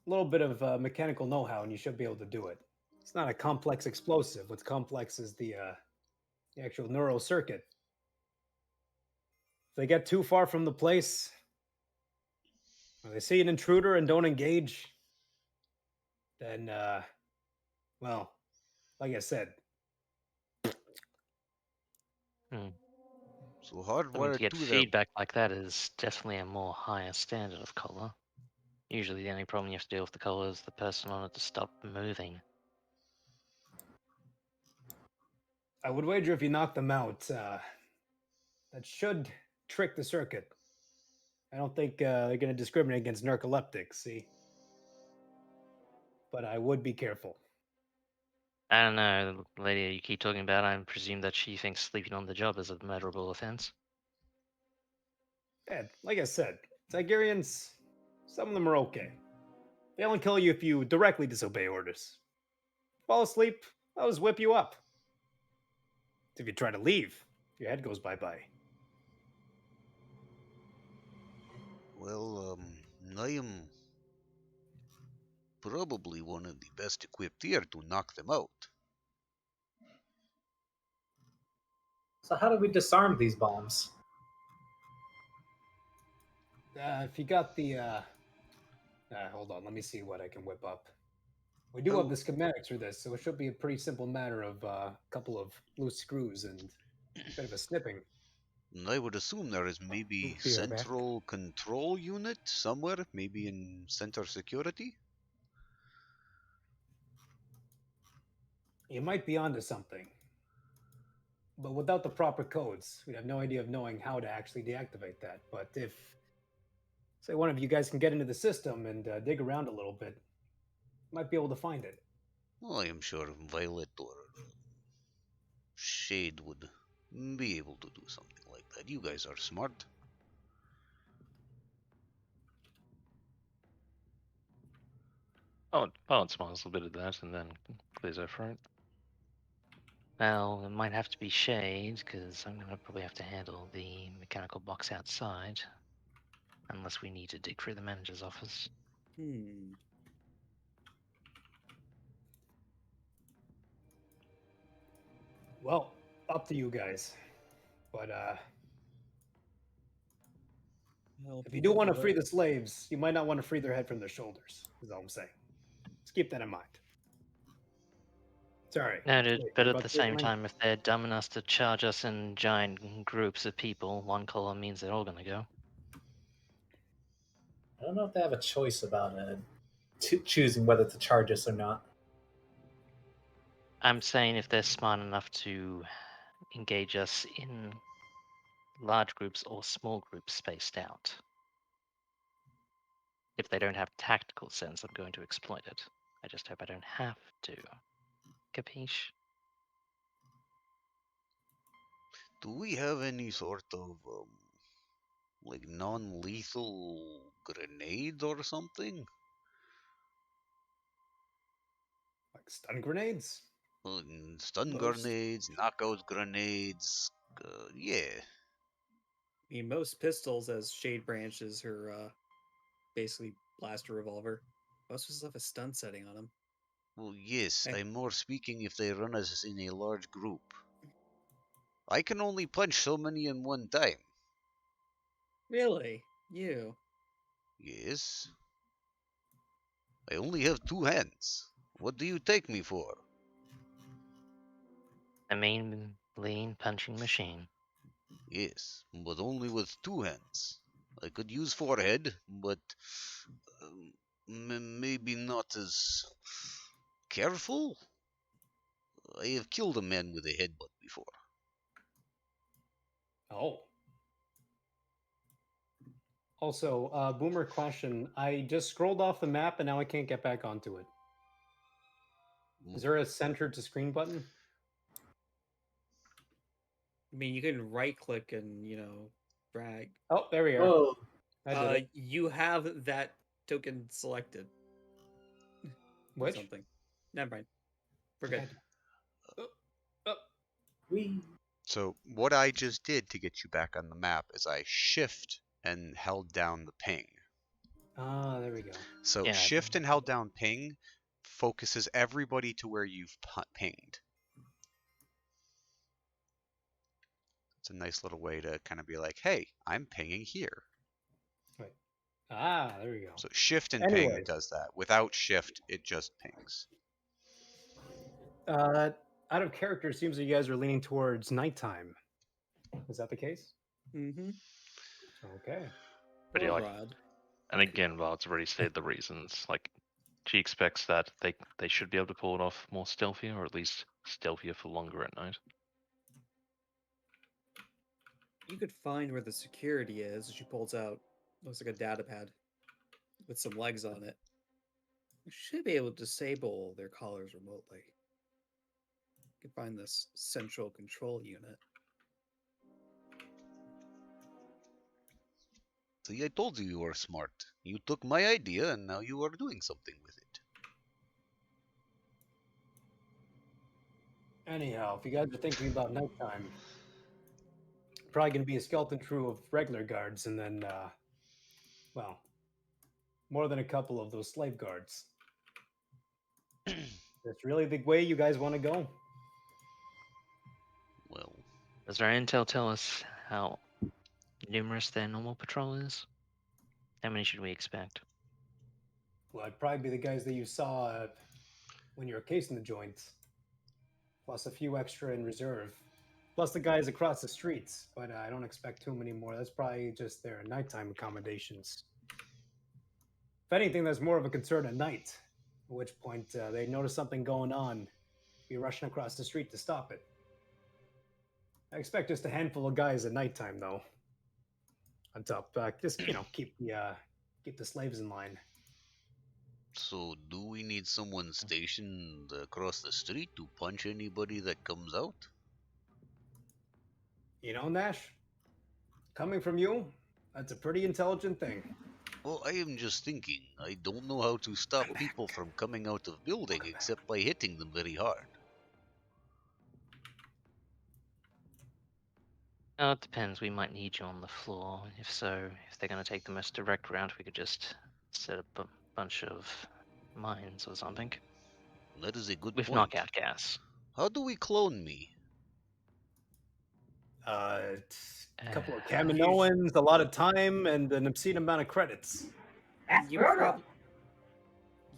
little bit of mechanical know-how, and you should be able to do it. It's not a complex explosive. What's complex is the actual neural circuit. If they get too far from the place, or they see an intruder and don't engage, then, well, like I said. So I mean, to hardwired get to their... feedback like that is definitely a more higher standard of color. Usually the only problem you have to deal with the color is the person on it to stop moving. I would wager if you knock them out, that should trick the circuit. I don't think they're going to discriminate against narcoleptics, see? But I would be careful. I don't know, the lady you keep talking about, I presume that she thinks sleeping on the job is a murderable offense. Yeah, like I said, Tigerians, some of them are okay. They only kill you if you directly disobey orders. Fall asleep, I'll just whip you up. If you try to leave, your head goes bye-bye. Well, I am probably one of the best equipped here to knock them out. So how do we disarm these bombs? If you got the, hold on, let me see what I can whip up. We do have the schematics for this, so it should be a pretty simple matter of a couple of loose screws and a bit of a snipping. I would assume there is maybe Be right back. central control unit somewhere, maybe in center security. You might be onto something. But without the proper codes, we'd have no idea of knowing how to actually deactivate that. But if, say, one of you guys can get into the system and dig around a little bit, might be able to find it. Well, I am sure Violet or Shade would be able to do something like that. You guys are smart. Pilot smiles a bit at that and then clears her throat. Well, it might have to be Shade, because I'm going to probably have to handle the mechanical box outside. Unless we need to dig through the manager's office. Well, up to you guys. But if you do want to free the slaves, you might not want to free their head from their shoulders, is all I'm saying. Just keep that in mind. Sorry. Noted, Wait, but you're at about the to say same something? time, if they're dumb enough to charge us in giant groups of people, one column means they're all going to go. I don't know if they have a choice about choosing whether to charge us or not. I'm saying if they're smart enough to engage us in large groups or small groups spaced out. If they don't have tactical sense, I'm going to exploit it. I just hope I don't have to. Capiche? Do we have any sort of like non-lethal grenade or something? Like stun grenades? Stun grenades, knockout grenades. Yeah. I mean, most pistols, as Shade branches her basically blaster revolver, most of them have a stun setting on them. Well, yes, Hey. I'm more speaking if they run us in a large group. I can only punch so many in one time. Really? You? Yes. I only have 2 hands. What do you take me for? A main lean punching machine. Yes, but only with 2 hands. I could use forehead, but maybe not as careful. I have killed a man with a headbutt before. Oh. Also, Boomer question. I just scrolled off the map and now I can't get back onto it. Is there a center to screen button? I mean, you can right click and, drag. Oh, there we are. Oh, I did it. You have that token selected. Which? Something. Never mind. We're good. So what I just did to get you back on the map is I shift and held down the ping. Ah, there we go. So Yeah. shift and held down ping focuses everybody to where you've pinged. It's a nice little way to kind of be like, hey, I'm pinging here. Right. Ah, there we go. So shift and Anyways. ping does that. Without shift, it just pings. Out of character, it seems that you guys are leaning towards nighttime. Is that the case? Mm-hmm. Okay. Pretty Or like Rod. And again, Vard's already stated the reasons. Like, she expects that they should be able to pull it off more stealthier, or at least stealthier for longer at night. You could find where the security is. She pulls out, looks like a data pad with some legs on it. You should be able to disable their collars remotely. You can find this central control unit. See, I told you were smart. You took my idea and now you are doing something with it. Anyhow, if you guys are thinking about nighttime, probably going to be a skeleton crew of regular guards and then, well, more than a couple of those slave guards. That's really the way you guys want to go? Well, Does our intel tell us how numerous their normal patrol is? How many should we expect? Well, it'd probably be the guys that you saw when you were casing the joints, plus a few extra in reserve, plus the guys across the streets. But I don't expect too many more. That's probably just their nighttime accommodations. If anything, there's more of a concern at night, at which point they notice something going on, be rushing across the street to stop it. I expect just a handful of guys at nighttime, though. On top, just keep the slaves in line. so do we need someone stationed across the street to punch anybody that comes out? You know, Nash, coming from you, that's a pretty intelligent thing. Well, I am just thinking. I don't know how to stop people from coming out of building except by hitting them very hard. Oh, it depends. We might need you on the floor. If so, if they're going to take the most direct route, we could just set up a bunch of mines or something. That is a good With point. knockout gas. How do we clone me? A couple of Kaminoans, a lot of time, and an obscene amount of credits. That's You, brutal.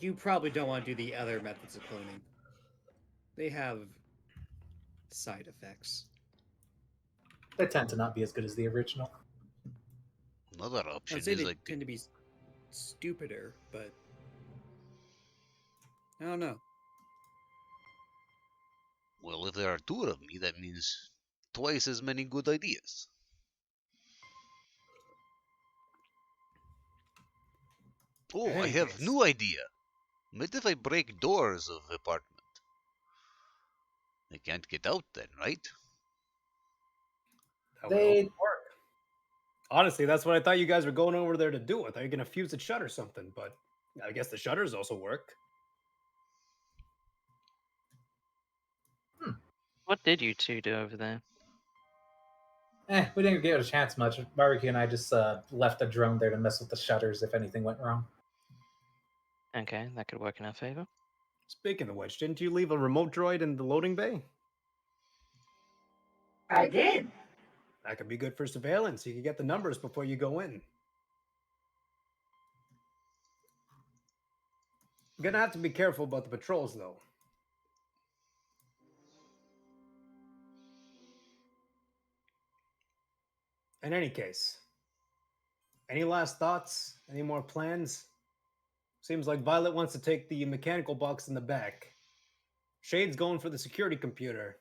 you probably don't want to do the other methods of cloning. They have side effects. They tend to not be as good as the original. Another I'd option say is they like tend to be stupider, but I don't know. well, if there are two of me, that means twice as many good ideas. Oh, I have Anyways. new idea. What if I break doors of apartment? They can't get out then, right? That would They also work. Honestly, that's what I thought you guys were going over there to do. I thought you were going to fuse the shutter or something, but I guess the shutters also work. What did you two do over there? we didn't get a chance much. Barbecue and I just left a drone there to mess with the shutters if anything went wrong. Okay, that could work in our favor. Speaking of which, didn't you leave a remote droid in the loading bay? I did. That could be good for surveillance. You can get the numbers before you go in. You're gonna have to be careful about the patrols, though. In any case, any last thoughts? Any more plans? Seems like Violet wants to take the mechanical box in the back. Shade's going for the security computer.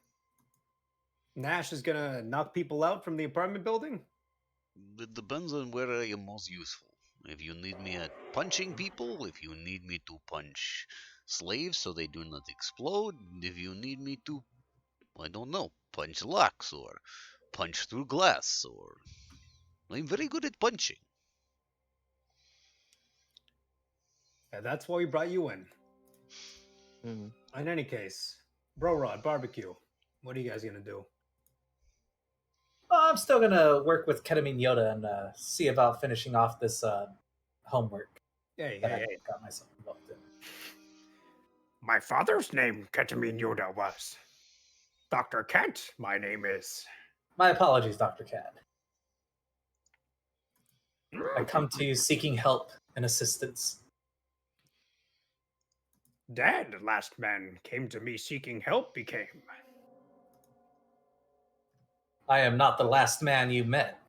Nash is gonna knock people out from the apartment building? It depends on where I am most useful. If you need me at punching people, if you need me to punch slaves so they do not explode, if you need me to, I don't know, punch locks or punch through glass, or I'm very good at punching. Yeah, that's why we brought you in. In any case, Bro Rod, barbecue. What are you guys gonna do? I'm still gonna work with Ketamine Yoda and see about finishing off this homework Hey, that hey, I hey. got myself involved in. My father's name, Ketamine Yoda, was. Dr. Kent, my name is. My apologies, Dr. Cad. I come to you seeking help and assistance. Dad, last man came to me seeking help, became. I am not the last man you met.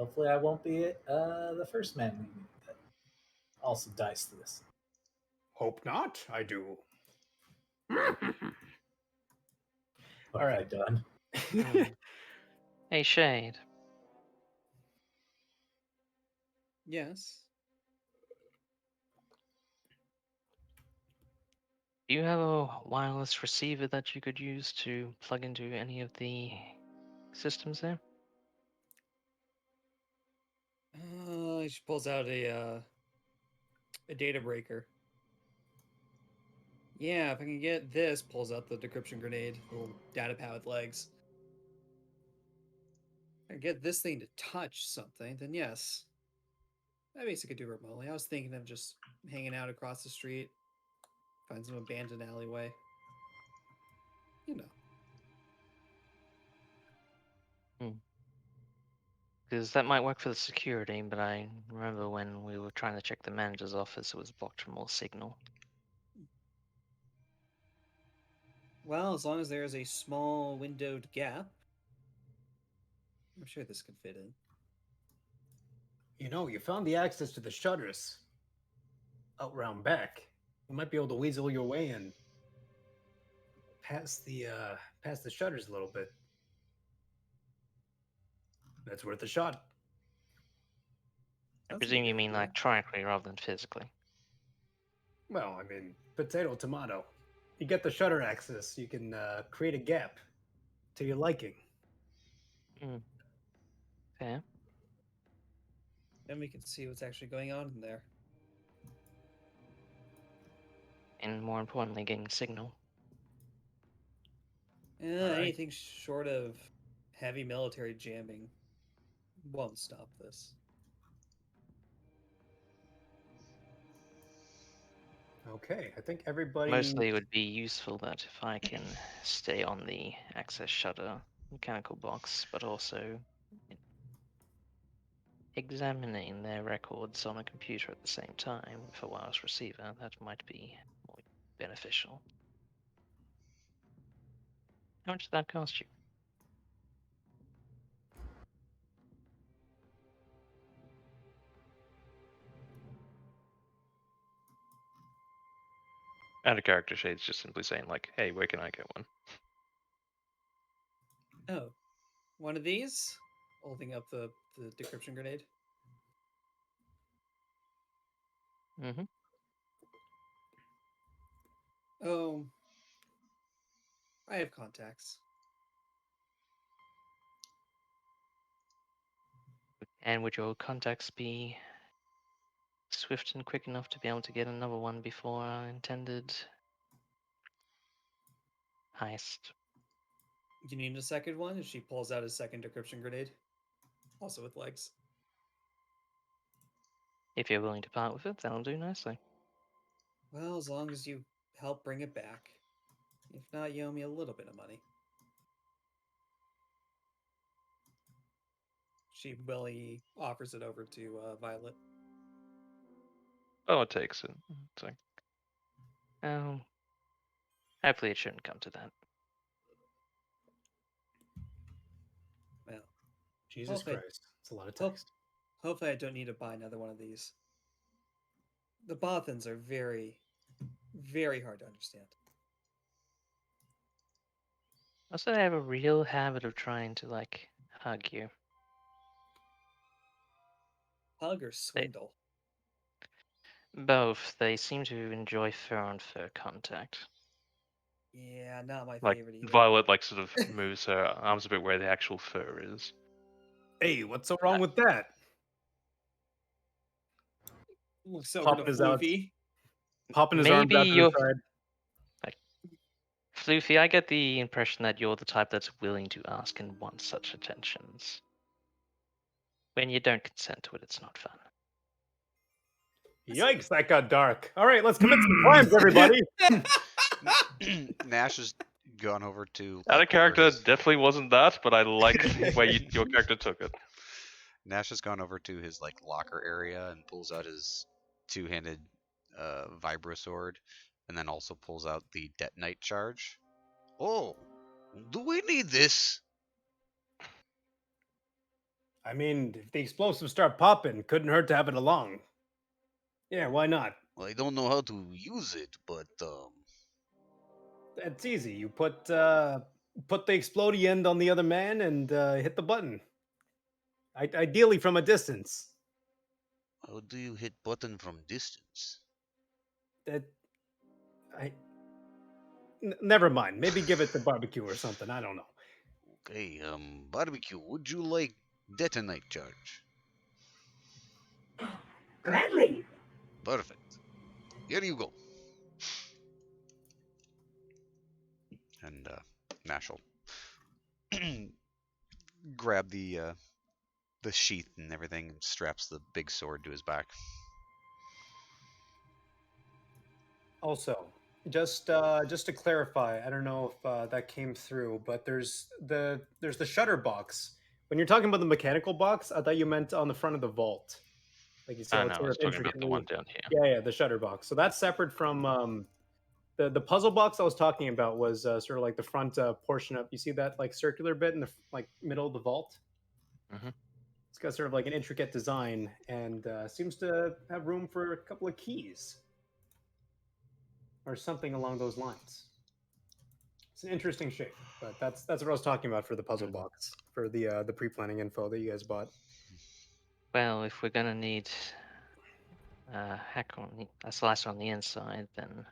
Hopefully, I won't be the first man we meet that also dies to this. Hope not, I do. What All have I right. done? Hey, Shade. Yes. Do you have a wireless receiver that you could use to plug into any of the systems there? She pulls out a data breaker. Yeah, if I can get this, pulls out the decryption grenade, little data pad with legs. If I can get this thing to touch something, then yes. I basically do remotely. I was thinking of just hanging out across the street, find some abandoned alleyway. You know. Because that might work for the security, but I remember when we were trying to check the manager's office, it was blocked from all signal. Well, as long as there's a small windowed gap, I'm sure this could fit in. You know, you found the access to the shutters out round back. You might be able to weasel your way in past the shutters a little bit. That's worth a shot. I Sounds like a presume you good mean idea. electronically rather than physically. Well, I mean, potato, tomato. You get the shutter access, you can create a gap to your liking. Okay. Then we can see what's actually going on in there. And more importantly, getting signal. Alright. Anything short of heavy military jamming won't stop this. Okay, I think everybody. Mostly it would be useful that if I can stay on the access shutter mechanical box, but also examining their records on a computer at the same time with a wireless receiver, that might be more beneficial. How much did that cost you? Out of character, Shade's just simply saying like, "Hey, where can I get one?" Oh, one of these? Holding up the decryption grenade. Mm-hmm. Oh, I have contacts. And would your contacts be swift and quick enough to be able to get another one before our intended heist? You need a second one? And she pulls out a second decryption grenade, also with legs. If you're willing to part with it, that'll do nicely. Well, as long as you help bring it back. If not, you owe me a little bit of money. She willingly offers it over to Violet. Oh, it takes it. It's like, Hopefully it shouldn't come to that. Well, Jesus hopefully- Christ, it's a lot of text. Hopefully I don't need to buy another one of these. The Bothans are very, very hard to understand. Also, they have a real habit of trying to, hug you. Hug or swindle? Both. They seem to enjoy fur-on-fur contact. Yeah, not my like favorite either. Violet sort of moves her arms a bit where the actual fur is. Hey, what's so wrong with that? Looks over to Floofy. Popping his arms out to the side. Floofy, I get the impression that you're the type that's willing to ask and want such attentions. When you don't consent to it, it's not fun. Yikes, that got dark. All right, let's commit some crimes, everybody. Nash has gone over to. Out of character, his- definitely wasn't that, but I like the way your character took it. Nash has gone over to his locker area and pulls out his two-handed vibro sword, and then also pulls out the detonite charge. Oh, do we need this? I mean, if the explosives start popping, couldn't hurt to have it along. Yeah, why not? I don't know how to use it, but It's easy. You put the explodey end on the other man and hit the button. Ideally from a distance. how do you hit button from distance? That never mind. Maybe give it to barbecue or something. I don't know. Okay, barbecue, would you like detonate charge? Gladly. Perfect. Here you go. And Nash will grab the sheath and everything and straps the big sword to his back. Also, just to clarify, I don't know if that came through, but there's the shutter box. When you're talking about the mechanical box, I thought you meant on the front of the vault. Like you see how No, it's I sort was of talking about the intricately. one down here. Yeah, the shutter box. So that's separate from the puzzle box I was talking about was sort of like the front portion of. You see that like circular bit in the like middle of the vault. Mm-hmm. It's got sort of like an intricate design and seems to have room for a couple of keys or something along those lines. It's an interesting shape, but that's what I was talking about for the puzzle box for the pre-planning info that you guys bought. Well, if we're gonna need a slicer on the inside, then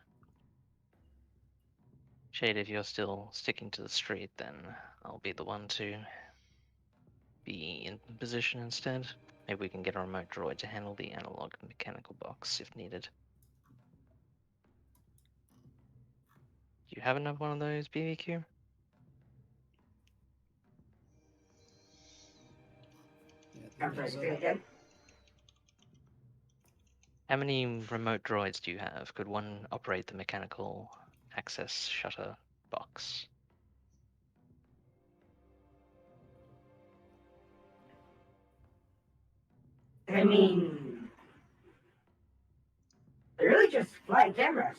Shade, if you're still sticking to the street, then I'll be the one to be in position instead. Maybe we can get a remote droid to handle the analog and mechanical box if needed. Do you have another one of those, BBQ? I'm sorry, say it again. How many remote droids do you have? Could one operate the mechanical access shutter box? I mean, they're really just flying cameras.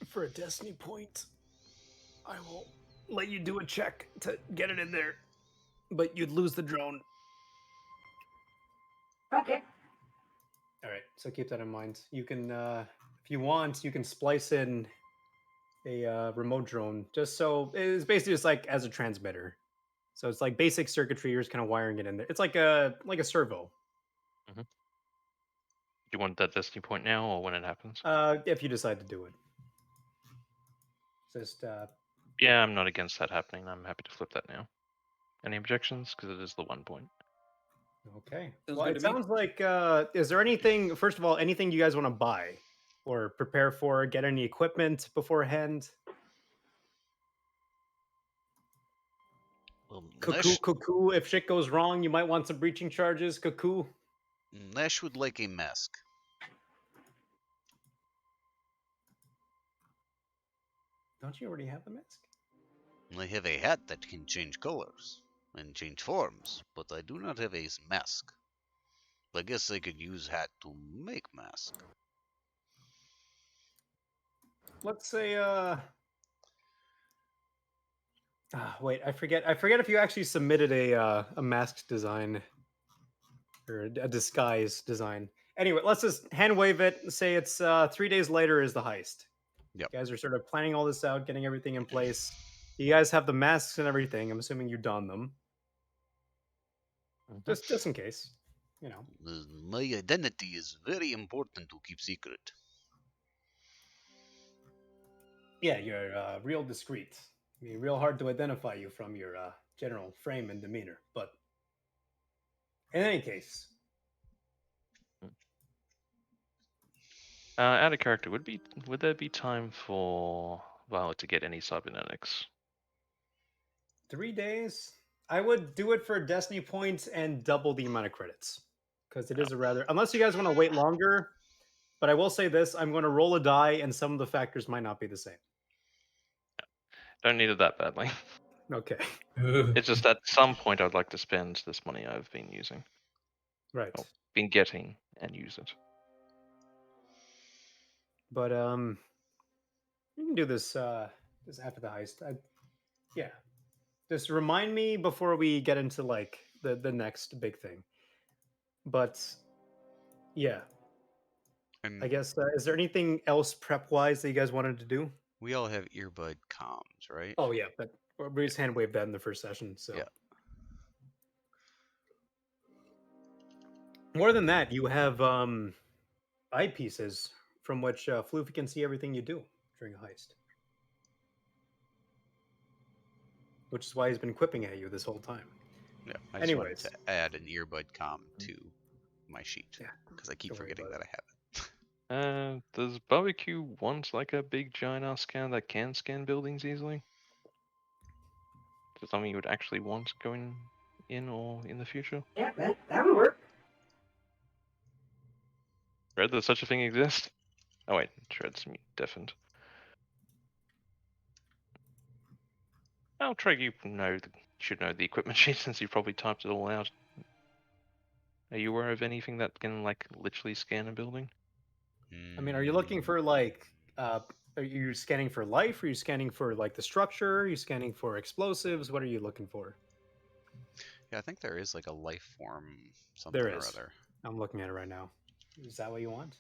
For a destiny point, I will let you do a check to get it in there, but you'd lose the drone. Okay. All right, so keep that in mind. You can, if you want, you can splice in a remote drone. Just so it's basically just like as a transmitter. So it's like basic circuitry. You're just kind of wiring it in there. It's like a servo. Mm-hmm. Do you want that destiny point now or when it happens? If you decide to do it, just Yeah, I'm not against that happening. I'm happy to flip that now. Any objections? Because it is the 1 point. Okay. Sounds Well, good it to me. sounds like. Is there anything? First of all, anything you guys want to buy or prepare for? Get any equipment beforehand? Nash, Cuckoo. If shit goes wrong, you might want some breaching charges. Cuckoo. Nash would like a mask. Don't you already have the mask? I have a hat that can change colors and change forms, but I do not have a mask. I guess I could use hat to make mask. Let's say. Wait, I forget. I forget if you actually submitted a mask design or a disguise design. Anyway, let's just hand wave it. Say it's 3 days later is the heist. Yep. You guys are sort of planning all this out, getting everything in place. You guys have the masks and everything. I'm assuming you don them, just in case. You know. My identity is very important to keep secret. Yeah, you're real discreet. I mean, real hard to identify you from your general frame and demeanor. But in any case, Out of character, would there be time for Violet to get any cybernetics? 3 days. I would do it for Destiny points and double the amount of credits because it is a rather. Unless you guys want to wait longer, but I will say this: I'm going to roll a die, and some of the factors might not be the same. Don't need it that badly. Okay. It's just at some point I'd like to spend this money I've been using. Right. Or been getting and use it. But you can do this this after the heist. Yeah. Just remind me before we get into like the next big thing. But yeah, I And guess is there anything else prep wise that you guys wanted to do? we all have earbud comms, right? Oh yeah, but we just hand waved that in the first session. So Yeah. more than that, you have eyepieces from which Floofy can see everything you do during a heist. Which is why he's been quipping at you this whole time. Yeah. I just wanted Anyways, to add an earbud comm to my sheet yeah, because I keep don't worry forgetting about that I have it. Does barbecue want like a big giant ass scanner that can scan buildings easily? Is it something you would actually want going in or in the future? Yeah, that would work. Read that such a thing exists? Oh wait, Shred's deafened. I'll try you should know the equipment sheet since you probably typed it all out. Are you aware of anything that can like literally scan a building? I mean, are you looking for like are you scanning for life? Are you scanning for like the structure? Are you scanning for explosives? What are you looking for? Yeah, I think there is like a life form something There or is. other. I'm looking at it right now. Is that what you want?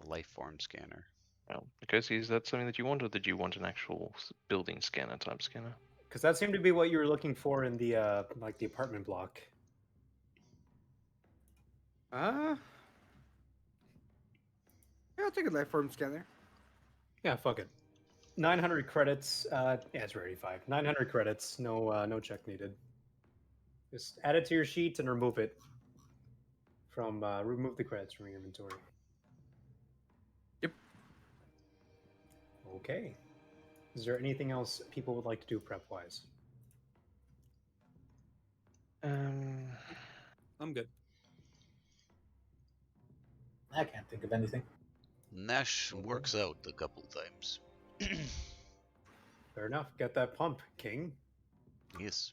The life form scanner. Well, okay, so is that something that you want, or did you want an actual building scanner type scanner? Because that seemed to be what you were looking for in the like the apartment block. Yeah, I'll take a life form scanner. Yeah, fuck it. 900 credits. Yeah, it's already 5. 900 credits. No check needed. Just add it to your sheet and remove it from remove the credits from your inventory. Yep. Okay. Is there anything else people would like to do prep wise? I'm good. I can't think of anything. Nash works out a couple times. Fair enough. Get that pump, King. Yes.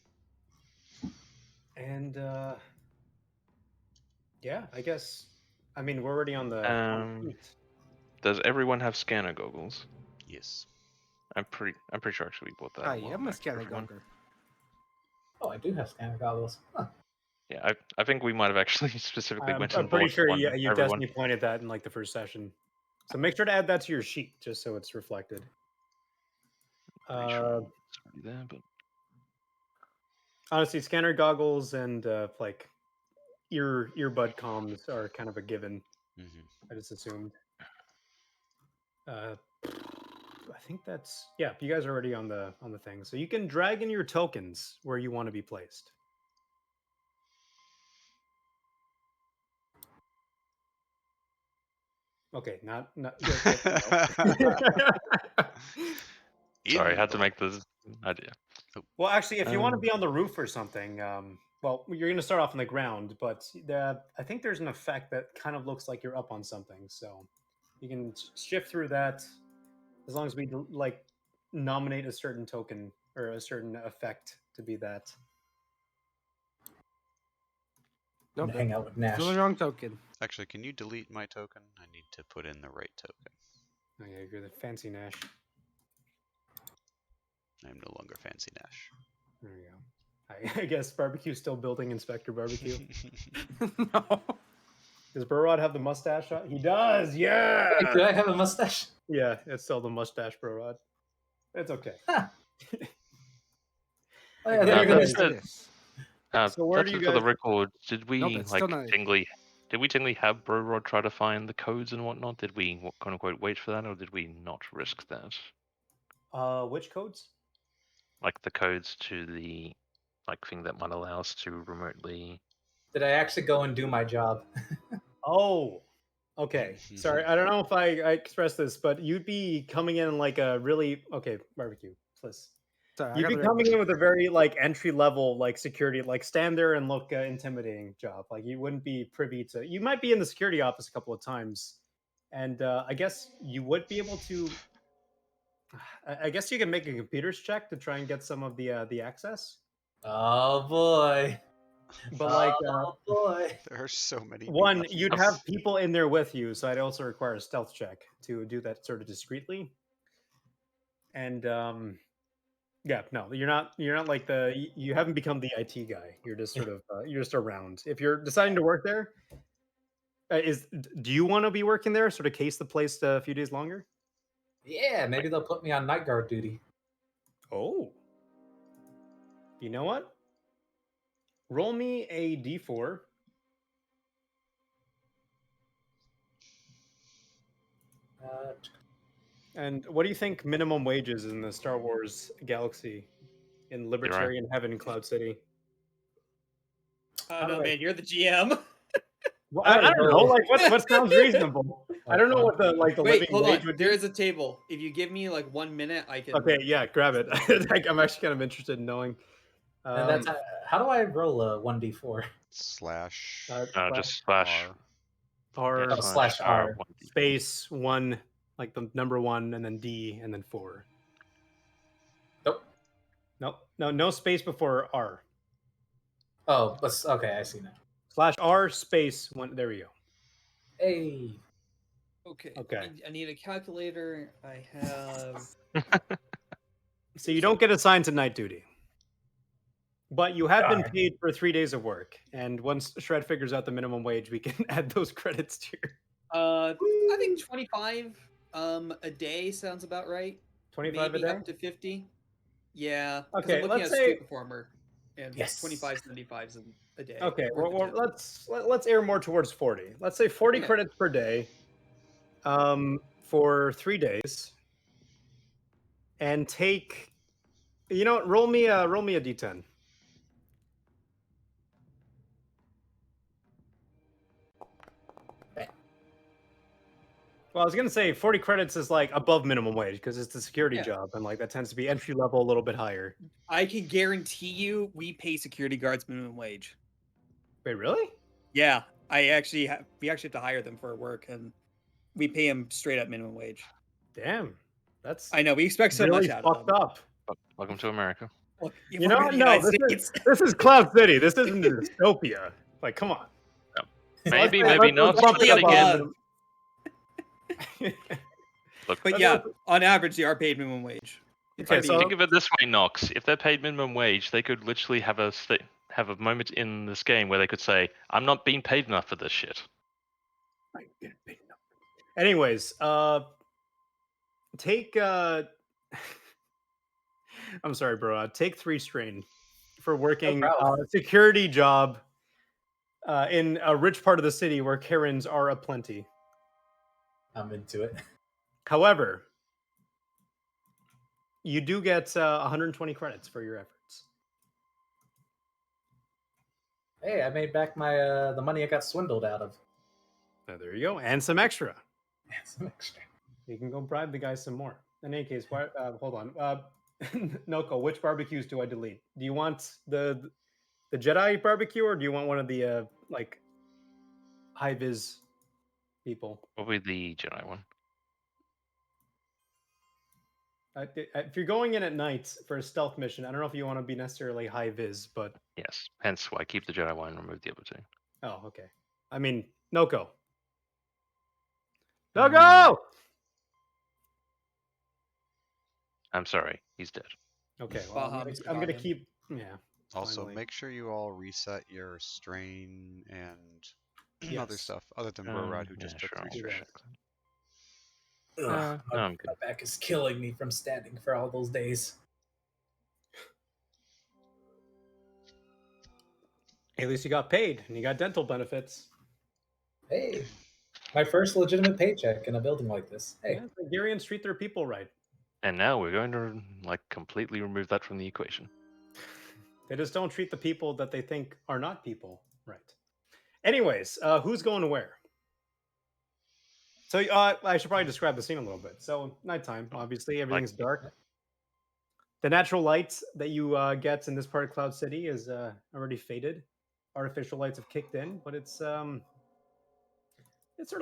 And yeah, I guess. I mean, we're already on the. Does everyone have scanner goggles? Yes. I'm pretty sure actually we bought that. I a while am a back for scanner everyone. goggle. Oh, I do have scanner goggles. Huh. Yeah, I think we might have actually specifically I'm went and pretty bought sure one you for everyone. definitely pointed that in like the first session. So make sure to add that to your sheet just so it's reflected. Pretty sure it's already there, but honestly, scanner goggles and like earbud comms are kind of a given. I just assumed. I think that's yeah. You guys are already on the thing, so you can drag in your tokens where you want to be placed. Okay, not. Sorry, I had to make this idea. Well, actually, if you want to be on the roof or something, well, you're going to start off on the ground, but I think there's an effect that kind of looks like you're up on something, so you can shift through that as long as we like nominate a certain token or a certain effect to be that. Nope, hang out with Nash. Still the wrong token. Actually, can you delete my token? I need to put in the right token. Oh yeah, you're the fancy Nash. I am no longer fancy Nash. There you go. I guess Barbecue's still building Inspector Barbecue. No. Does Burrod have the mustache on? He does, yeah! Wait, do I have a mustache? Yeah, it's still the mustache Burrod. It's okay. Huh. Oh, yeah, there you go. So where do you for guys... the record, did we Nope, it's still not- technically have Bro Rod try to find the codes and whatnot? Did we quote unquote wait for that, or did we not risk that? Which codes? Like the codes to the thing that might allow us to remotely. Did I actually go and do my job? Oh, okay. Sorry, I don't know if I expressed this, but you'd be coming in like a really Barbecue, please. Sorry, You'd be coming in with a very like entry level like security, like stand there and look intimidating job. Like you wouldn't be privy to. You might be in the security office a couple of times, and I guess you would be able to. I guess you can make a computers check to try and get some of the access. Oh boy! But like, oh boy! There are so many. One, you'd have people in there with you, so I'd also require a stealth check to do that sort of discreetly. And Yeah, no, you're not. You're not like you haven't become the IT guy. You're just sort of you're just around. If you're deciding to work there, do you want to be working there? Sort of case the place a few days longer. Yeah, maybe they'll put me on night guard duty. Oh, you know what? Roll me a d4. And what do you think minimum wage is in the Star Wars galaxy, in Libertarian Heaven, Cloud City? I don't know, man. You're the GM. Well, I don't know. Like, what sounds reasonable? I don't know what the Wait, living hold wage on. would There be. is a table. If you give me like 1 minute, I can. Okay, yeah, grab it. I'm actually kind of interested in knowing. And that's how do I roll a 1d4? Slash. Just slash R. Oh, slash R. Space 1, like the number 1, and then D, and then 4. Nope. No space before R. Oh, okay, I see now. Slash R space 1. There we go. Hey. Okay. I need a calculator. I have. So you don't get assigned to night duty. But you have been paid for 3 days of work. And once Shred figures out the minimum wage, we can add those credits to your. I think 25 a day sounds about right. 25 Maybe a day? up to 50. Yeah. Okay, I'm looking let's at say- Street Performer. And Yes. 25, 75s a day. Okay, worth well, of tips. let's air more towards 40. Let's say 40 Okay. credits per day for 3 days. And take, roll me a d10. Well, I was gonna say 40 credits is like above minimum wage because it's a security job, and like that tends to be entry level a little bit higher. I can guarantee you we pay security guards minimum wage. Wait, really? Yeah, we actually have to hire them for work, and we pay them straight up minimum wage. Damn, that's I know we expect so really much out of fucked them. up. Welcome to America. Look, You know, no, this is Cloud City. This isn't a dystopia. Like, come on. Maybe, Let's- maybe let's not. bump But it then above again, minimum- look, But yeah, on average, they are paid minimum wage. Okay, so think of it this way, Knox. If they're paid minimum wage, they could literally have a moment in this game where they could say, "I'm not being paid enough for this shit." anyways, take I'm sorry, bro. Take 3 strain for working a security job in a rich part of the city where Karens are aplenty. I'm into it. However, you do get 120 credits for your efforts. Hey, I made back my the money I got swindled out of. There you go, and some extra. Some extra. You can go bribe the guy some more. In any case, hold on. Noko, which barbecues do I delete? Do you want the Jedi barbecue, or do you want one of the like high vis people? Probably the Jedi one. If you're going in at night for a stealth mission, I don't know if you want to be necessarily high vis, but Yes. Hence why I keep the Jedi one and remove the other 2. oh, okay. I mean, Noko. Noko! I'm sorry, he's dead. Okay, well, I'm gonna keep. Yeah. Also, finally. make sure you all reset your strain and other Yes. stuff, other than Rorad, who just took sure, 3 strain. Ugh, my back is killing me from standing for all those days. At least you got paid and you got dental benefits. Hey, my first legitimate paycheck in a building like this. Hey, Yeah, Hungarians treat their people right. And now we're going to completely remove that from the equation. They just don't treat the people that they think are not people right. Anyways, who's going to where? So I should probably describe the scene a little bit. So nighttime, obviously, everything's dark. The natural light that you get in this part of Cloud City is already faded. Artificial lights have kicked in, but it's sort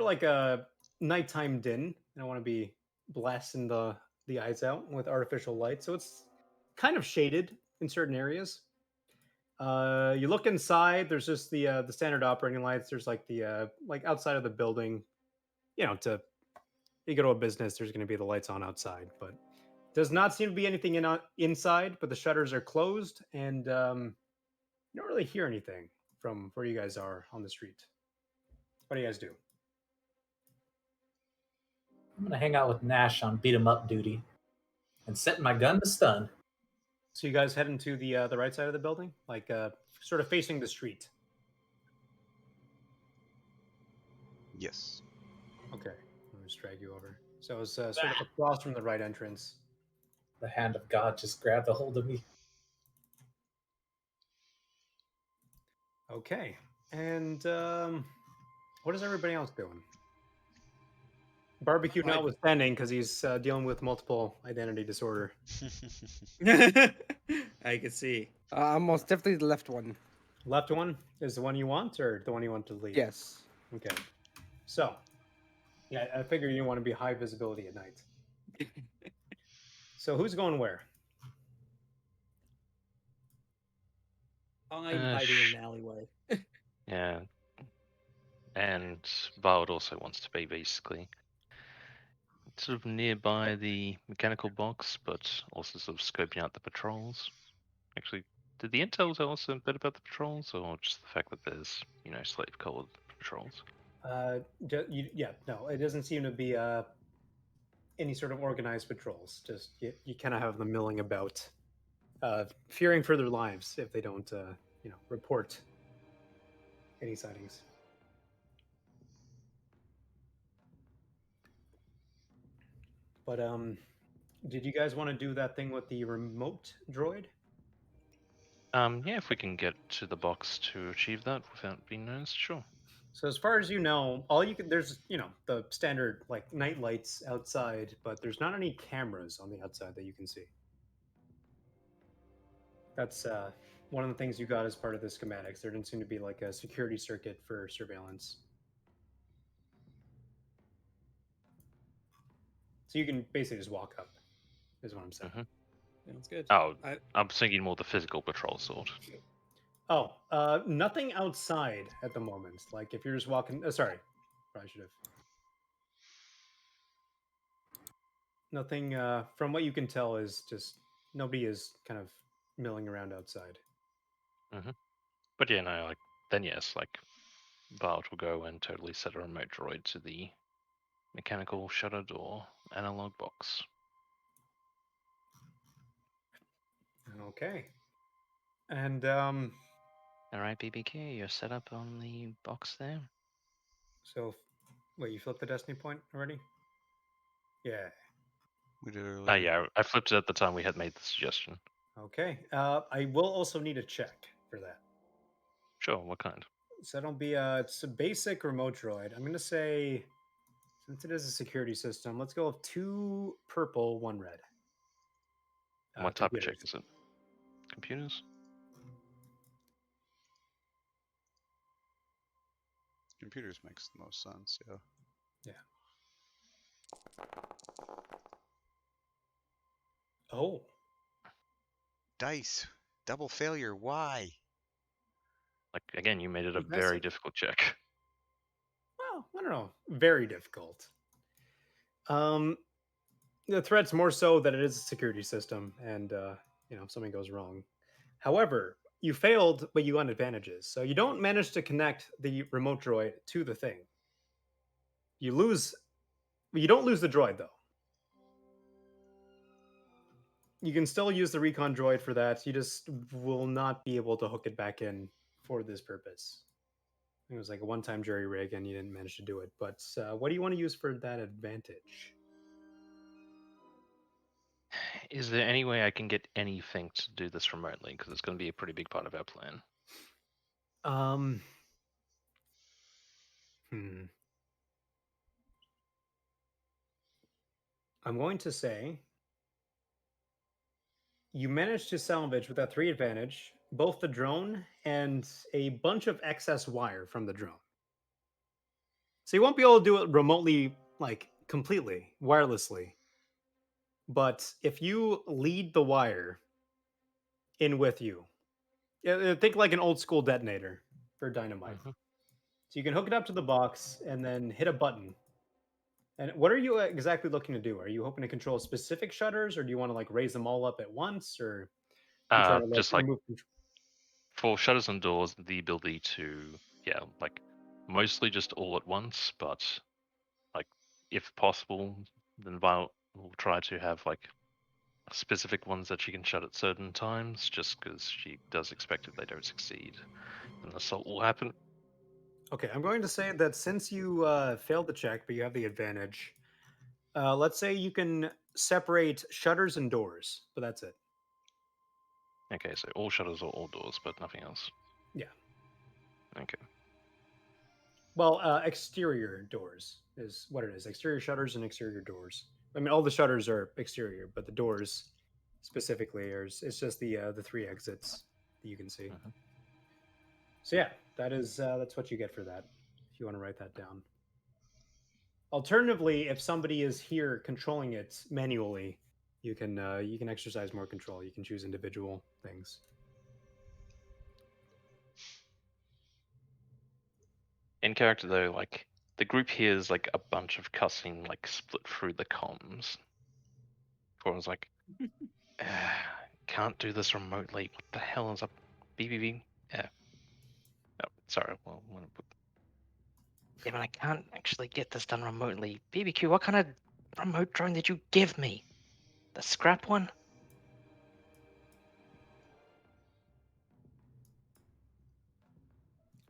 of like a nighttime din. I don't want to be blasting the eyes out with artificial light, so it's kind of shaded in certain areas. You look inside. There's just the standard operating lights. There's like the like outside of the building. You go to a business, there's going to be the lights on outside, but Does not seem to be anything inside, but the shutters are closed, and you don't really hear anything from where you guys are on the street. What do you guys do? I'm gonna hang out with Nash on beat 'em up duty, and set my gun to stun. So you guys head into the right side of the building, like sort of facing the street. Yes. Okay, let me just drag you over. So it's sort of across from the right entrance. The hand of God just grabbed a hold of me. Okay, and what is everybody else doing? Barbecue notwithstanding, because he's dealing with multiple identity disorder. I can see. Most definitely the left one. Left one is the one you want, or the one you want to leave? Yes. Okay. So, yeah, I figure you want to be high visibility at night. So who's going where? I'm hiding in an alleyway. Yeah. And Bard also wants to be basically sort of nearby the mechanical box, but also sort of scoping out the patrols. Actually, did the intel tell us a bit about the patrols, or just the fact that there's, slave-colored patrols? Yeah, no, it doesn't seem to be any sort of organized patrols. Just you kind of have them milling about, fearing for their lives if they don't, report any sightings. But did you guys want to do that thing with the remote droid? Yeah, if we can get to the box to achieve that without being noticed, sure. So as far as you know, there's the standard like night lights outside, but there's not any cameras on the outside that you can see. That's one of the things you got as part of the schematics. There didn't seem to be like a security circuit for surveillance. So you can basically just walk up, is what I'm saying. Sounds good. Oh, I'm thinking more the physical patrol sort. Oh, nothing outside at the moment. Like if you're just walking, sorry, probably should have. Nothing, from what you can tell, is just nobody is kind of milling around outside. But yeah, no, then yes, Bart will go and totally set a remote droid to the mechanical shutter door analog box. Okay. And All right, BBQ, you're set up on the box there. so, wait, you flipped the destiny point already? Yeah. We did earlier. Oh yeah, I flipped it at the time we had made the suggestion. Okay. I will also need a check for that. Sure, what kind? So it'll be it's a basic remote droid. I'm gonna say, since it is a security system, let's go with 2 purple, 1 red. What type of check computers. is it? Computers? Computers makes the most sense, yeah. Yeah. Oh. Dice. Double failure. Why? Again, you made it a Impressive. very difficult check. Well, I don't know. Very difficult. The threat's more so that it is a security system, and if something goes wrong. However, you failed, but you got advantages. So you don't manage to connect the remote droid to the thing. You don't lose the droid though. You can still use the recon droid for that. You just will not be able to hook it back in for this purpose. It was like a one-time jury rig, and you didn't manage to do it. But what do you want to use for that advantage? Is there any way I can get anything to do this remotely? Because it's going to be a pretty big part of our plan. I'm going to say you managed to salvage with that 3 advantage both the drone and a bunch of excess wire from the drone. So you won't be able to do it remotely, like completely, wirelessly. But if you lead the wire in with you, think like an old school detonator for dynamite. So you can hook it up to the box and then hit a button. And what are you exactly looking to do? Are you hoping to control specific shutters, or do you want to like raise them all up at once, or you try to like Just like remove control? for shutters and doors, the ability to like mostly just all at once, but like if possible, then Violet will try to have like specific ones that she can shut at certain times, just because she does expect if they don't succeed, an assault will happen. Okay, I'm going to say that since you failed the check, but you have the advantage, let's say you can separate shutters and doors, but that's it. Okay, so all shutters or all doors, but nothing else. Yeah. Okay. Well, exterior doors is what it is. Exterior shutters and exterior doors. I mean, all the shutters are exterior, but the doors specifically it's just the three exits that you can see. Mhm. So yeah, that's what you get for that. If you want to write that down. Alternatively, if somebody is here controlling it manually, you can exercise more control. You can choose individual things. In character though, like the group hears like a bunch of cussing like split through the comms. I was like, can't do this remotely. What the hell is up? BBB? Yeah. Oh, sorry. Well, Yeah, but I can't actually get this done remotely. BBQ, what kind of remote drone did you give me? The scrap one?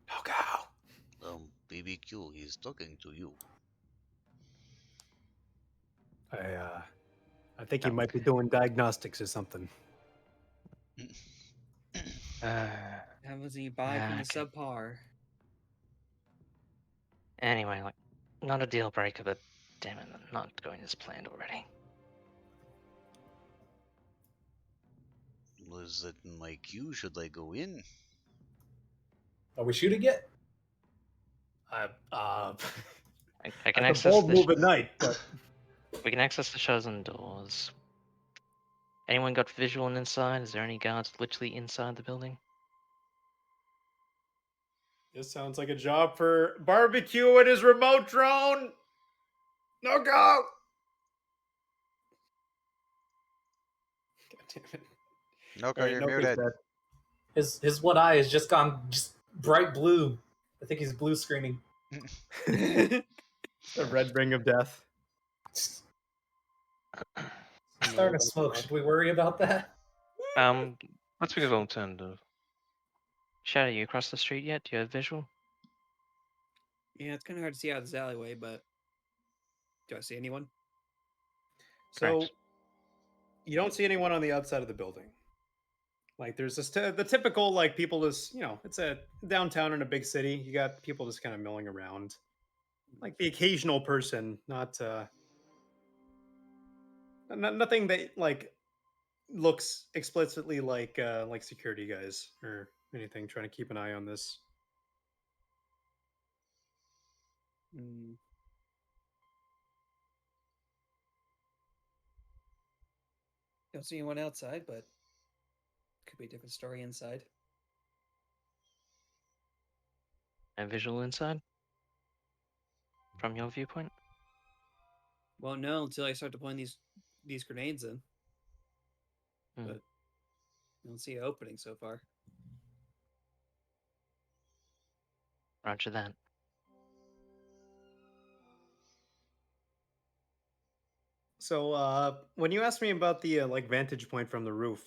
No go. BBQ, he's talking to you. I think he might be doing diagnostics or something. That was he buy from the Okay. subpar. Anyway, like, not a deal breaker, but damn it, I'm not going as planned already. Was it my cue? Should I go in? Are we shooting yet? I can That's a access bold the move at night, but we can access the shutters and doors. Anyone got visual on inside? Is there any guards literally inside the building? this sounds like a job for barbecue and his remote drone. No go. God damn it. Noko, All right, you're no go's muted. dead. His one eye has just gone just bright blue. I think he's blue screening. The red ring of death. Starting to smoke. Should we worry about that? Let's make an alternative. Shadow, you across the street yet? Do you have visual? Yeah, it's kind of hard to see out of this alleyway, but do I see anyone? So Correct. you don't see anyone on the outside of the building. Like there's this the typical like people just it's a downtown in a big city. You got people just kind of milling around, like the occasional person, not nothing that like looks explicitly like security guys or anything trying to keep an eye on this. Mm. Don't see anyone outside, but could be a different story inside. And visual inside? From your viewpoint? Won't know until I start deploying these grenades in. But I don't see an opening so far. Roger that. So when you asked me about the like vantage point from the roof,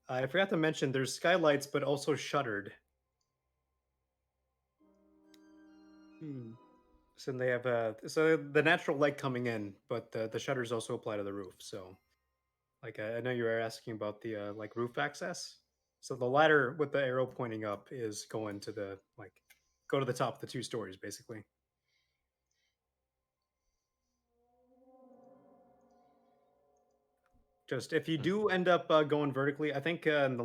I forgot to mention there's skylights, but also shuttered. So they have so the natural light coming in, but the shutters also apply to the roof. So, like I know you were asking about the like roof access. So the ladder with the arrow pointing up is going to the go to the top of the 2 stories, basically. Just if you do end up going vertically, I think in the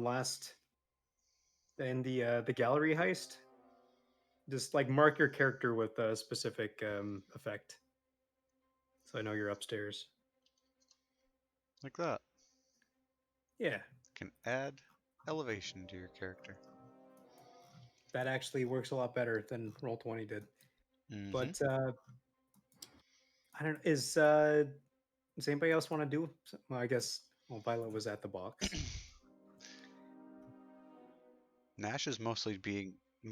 gallery heist, just like mark your character with a specific effect. So I know you're upstairs. Like that. Yeah, Can add elevation to your character. that actually works a lot better than Roll20 did. Mm-hmm. But I don't. Does anybody else want to do? Well, I guess. Well, Violet was at the box. Nash is mostly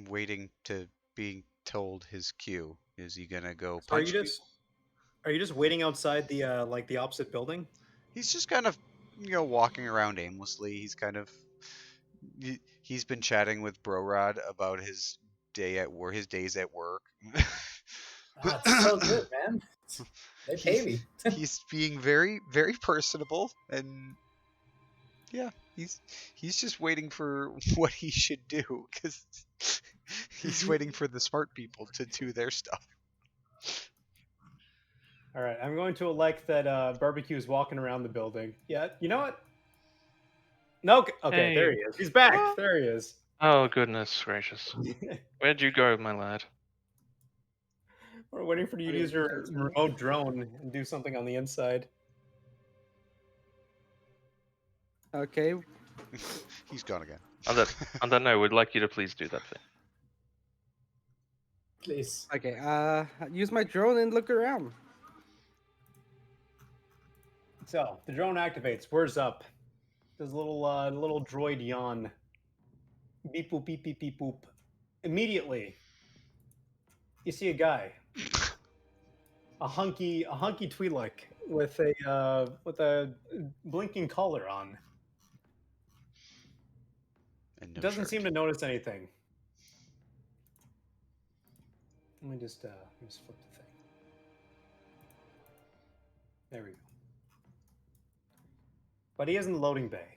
waiting to being told his cue. Is he gonna go So are punch you just waiting outside the like the opposite building? He's just kind of, walking around aimlessly. He's kind of he's been chatting with Brorod about his his days at work. It's so good, man. They pay me. He's being very, very personable, and yeah, he's just waiting for what he should do because he's waiting for the smart people to do their stuff. All right, I'm going to elect that Barbecue is walking around the building. Yeah, you know what? No, okay, there he is. He's back. There he is. Oh, goodness gracious. Where'd you go, my lad? We're waiting for you to use your remote drone and do something on the inside. Okay. He's gone again. On that note, we'd like you to please do that thing. Please. Okay. Use my drone and look around. So the drone activates. Where's up? Does a little droid yawn. Beep boop beep beep beep boop. Immediately, you see a guy, a hunky Twi'lek with a blinking collar on. And no Doesn't shirt. seem to notice anything. Let me just flip the thing. There we go. But he is in the loading bay.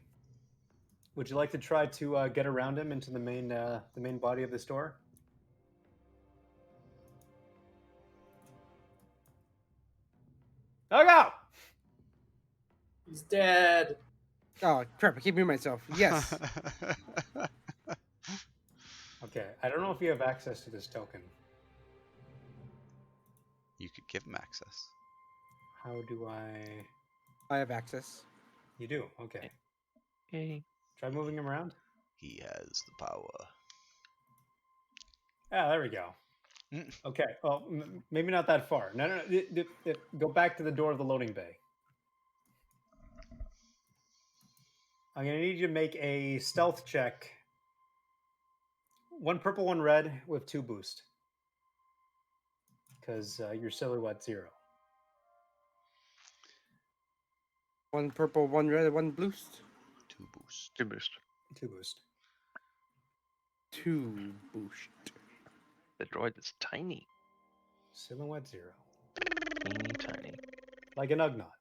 Would you like to try to get around him into the main body of the store? Oh go! He's dead. Oh crap! I keep muting myself. Yes. Okay, I don't know if you have access to this token. You could give him access. How do I? I have access. You do. Okay. Yay. Try moving him around. He has the power. Ah, there we go. Okay. Well, maybe not that far. No. Go back to the door of the loading bay. I'm gonna need you to make a stealth check. 1 purple, 1 red with 2 boost. Because you're silhouette 0. 1 purple, 1 red, 1 boost. 2 boost. 2 boost. 2 boost. 2 boost. The droid is tiny. Silhouette 0. Tiny. Like an Ugnaught.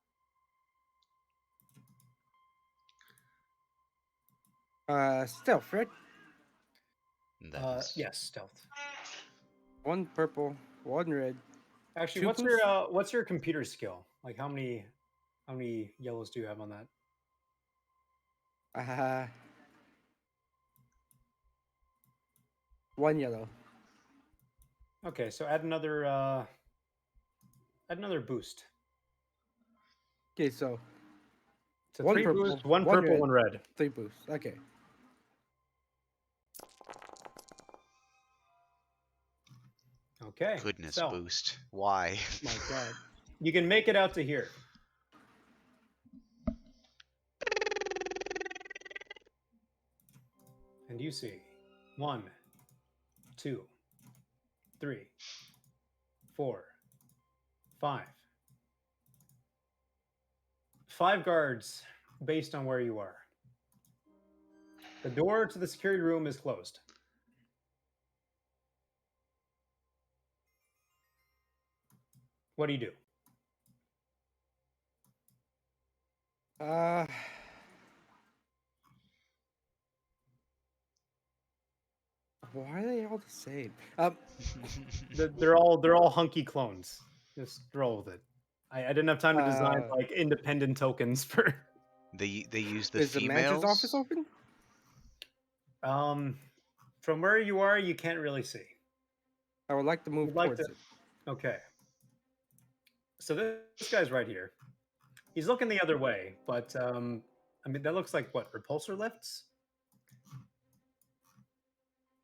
Stealth, right? Yes, stealth. 1 purple, 1 red. Actually, 2 what's your computer skill? Like how many yellows do you have on that? 1 yellow. Okay, so add another boost. Okay, so So 1 3 purple, boost, 1 purple, 1 red. 3 boosts. Okay. Okay. Goodness so, boost. Why? My God. You can make it out to here. And you see 1, 2, 3, 4, 5. 5 guards based on where you are. The door to the security room is closed. What do you do? Why are they all the same? They're all hunky clones. Just roll with it. I didn't have time to design like independent tokens for. They use the Is the manager's females. office open? From where you are, you can't really see. I would like to move towards it. Okay. So this guy's right here. He's looking the other way, but I mean that looks like what, repulsor lifts?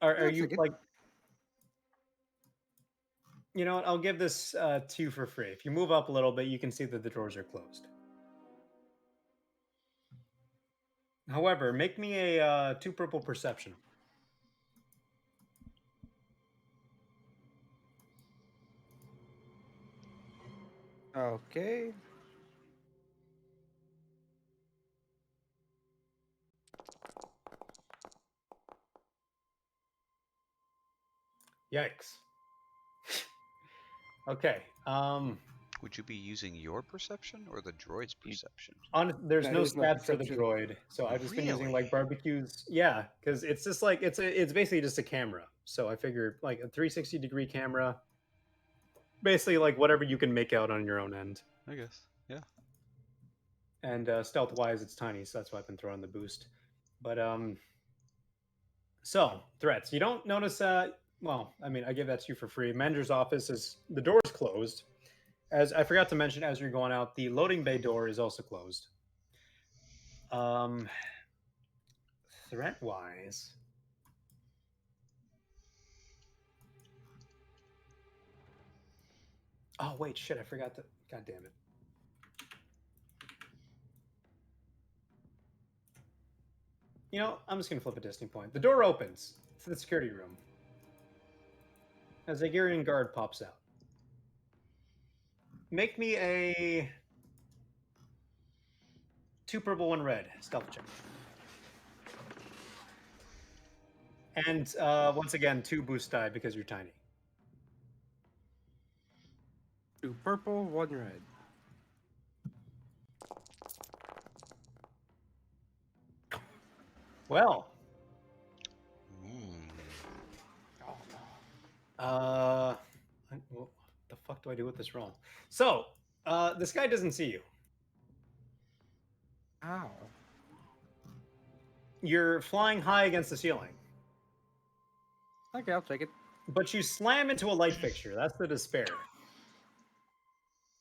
Are you like? You know what? I'll give this to you for free. If you move up a little bit, you can see that the doors are closed. However, make me a 2 purple perception. Okay. Yikes. Okay. Would you be using your perception or the droid's perception? There's That no is my stats for the perception. droid, so I've just been using like Really? barbecues. Yeah, because it's just like it's basically just a camera. So I figure like a 360-degree camera, basically like whatever you can make out on your own end. I guess. Yeah. And stealth wise, it's tiny, so that's why I've been throwing the boost. But so threats. You don't notice. Well, I mean, I give that to you for free. Manager's office is the door's closed. As I forgot to mention, as you're going out, the loading bay door is also closed. Threat wise. Oh wait, shit! I forgot to. God damn it. You know, I'm just gonna flip a Disney point. The door opens to the security room. A Zagirian guard pops out. Make me a 2 purple, 1 red stealth check. And once again, 2 boost die because you're tiny. 2 purple, 1 red. Well. Mm. What the fuck do I do with this roll? So, this guy doesn't see you. Ow. You're flying high against the ceiling. Okay, I'll take it. But you slam into a light fixture. That's the despair.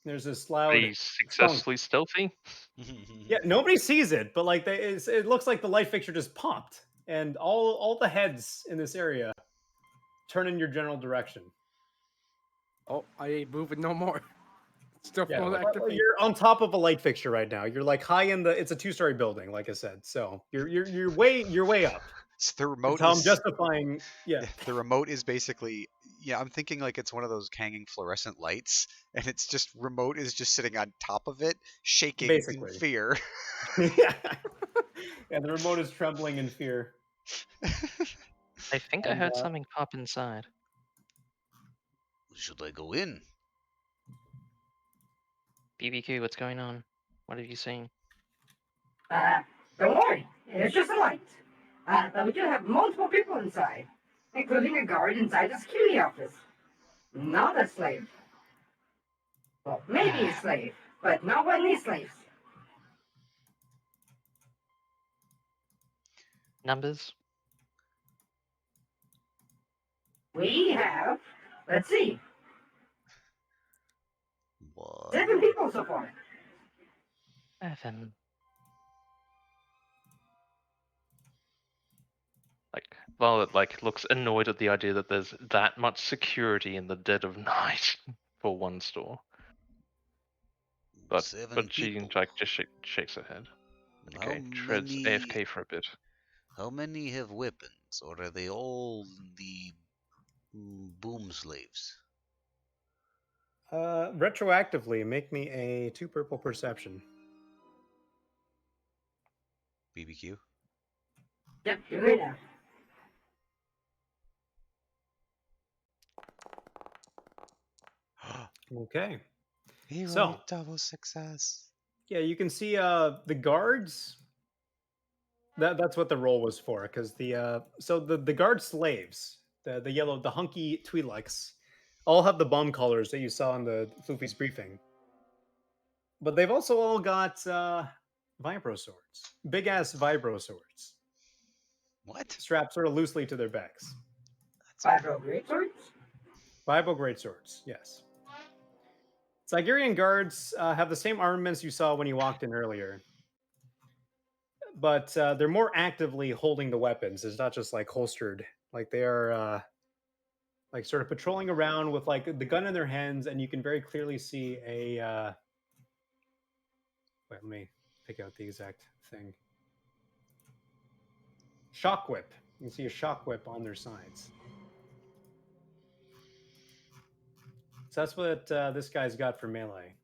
There's this loud. Are you successfully stealthy? Yeah, nobody sees it, but like it looks like the light fixture just popped, and all the heads in this area turn in your general direction. Oh, I ain't moving no more. Still Yeah, full well, activate. you're on top of a light fixture right now. You're like high in the. It's a 2-story building, like I said. So you're way up. So the remote That's how I'm is justifying. Yeah. the remote is basically, yeah, I'm thinking like it's one of those hanging fluorescent lights, and it's just remote is just sitting on top of it, shaking Basically. in fear. Yeah. Yeah, the remote is trembling in fear. I think I And, heard something pop inside. Should I go in? BBQ, what's going on? What have you seen? Don't worry, it's just a light. But we do have multiple people inside, including a guard inside the security office. Not a slave. Well, maybe a slave, but not one of these slaves. Numbers? We have, let's see, What? 7 people so far. 7. Violet looks annoyed at the idea that there's that much security in the dead of night for one store. But 7 she people. just shakes her head. How Okay, treads many? AFK for a bit. How many have weapons, or are they all the boom slaves? Retroactively, make me a 2 purple perception. BBQ. Yep, do it now. Okay. Hero So- double success. Yeah, you can see the guards. That's what the roll was for, because the guard slaves, the hunky Twi'leks, all have the bomb collars that you saw in the Floofy's briefing. But they've also all got vibro swords, big ass vibro swords, What? strapped sort of loosely to their backs. Vibro greatswords? Vibro great swords, yes. Zygerian guards have the same armaments you saw when you walked in earlier, but they're more actively holding the weapons. It's not just like holstered. Like they are like sort of patrolling around with like the gun in their hands, and you can very clearly see a. Wait, let me pick out the exact thing. Shock whip. You can see a shock whip on their sides. So that's what this guy's got for melee.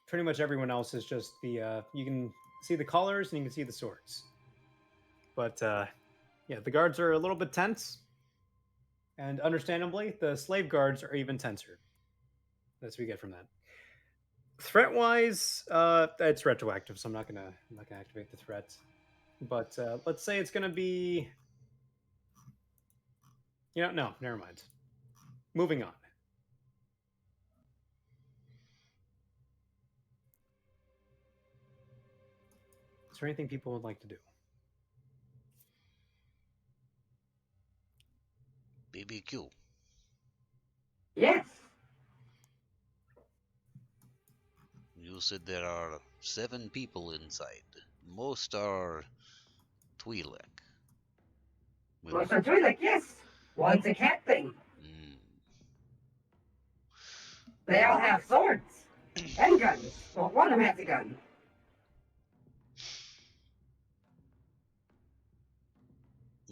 Pretty much everyone else is just the. You can see the collars and you can see the swords. But yeah, the guards are a little bit tense. And understandably, the slave guards are even tenser. That's what we get from that. Threat-wise, it's retroactive, so I'm not gonna activate the threat. But let's say it's gonna be. No, never mind. Moving on. Is there anything people would like to do? BBQ. Yes. You said there are 7 people inside. Most are Twi'lek. Most are Twi'lek, yes. One's a cat thing. They all have swords and guns. Well, one of them has a gun.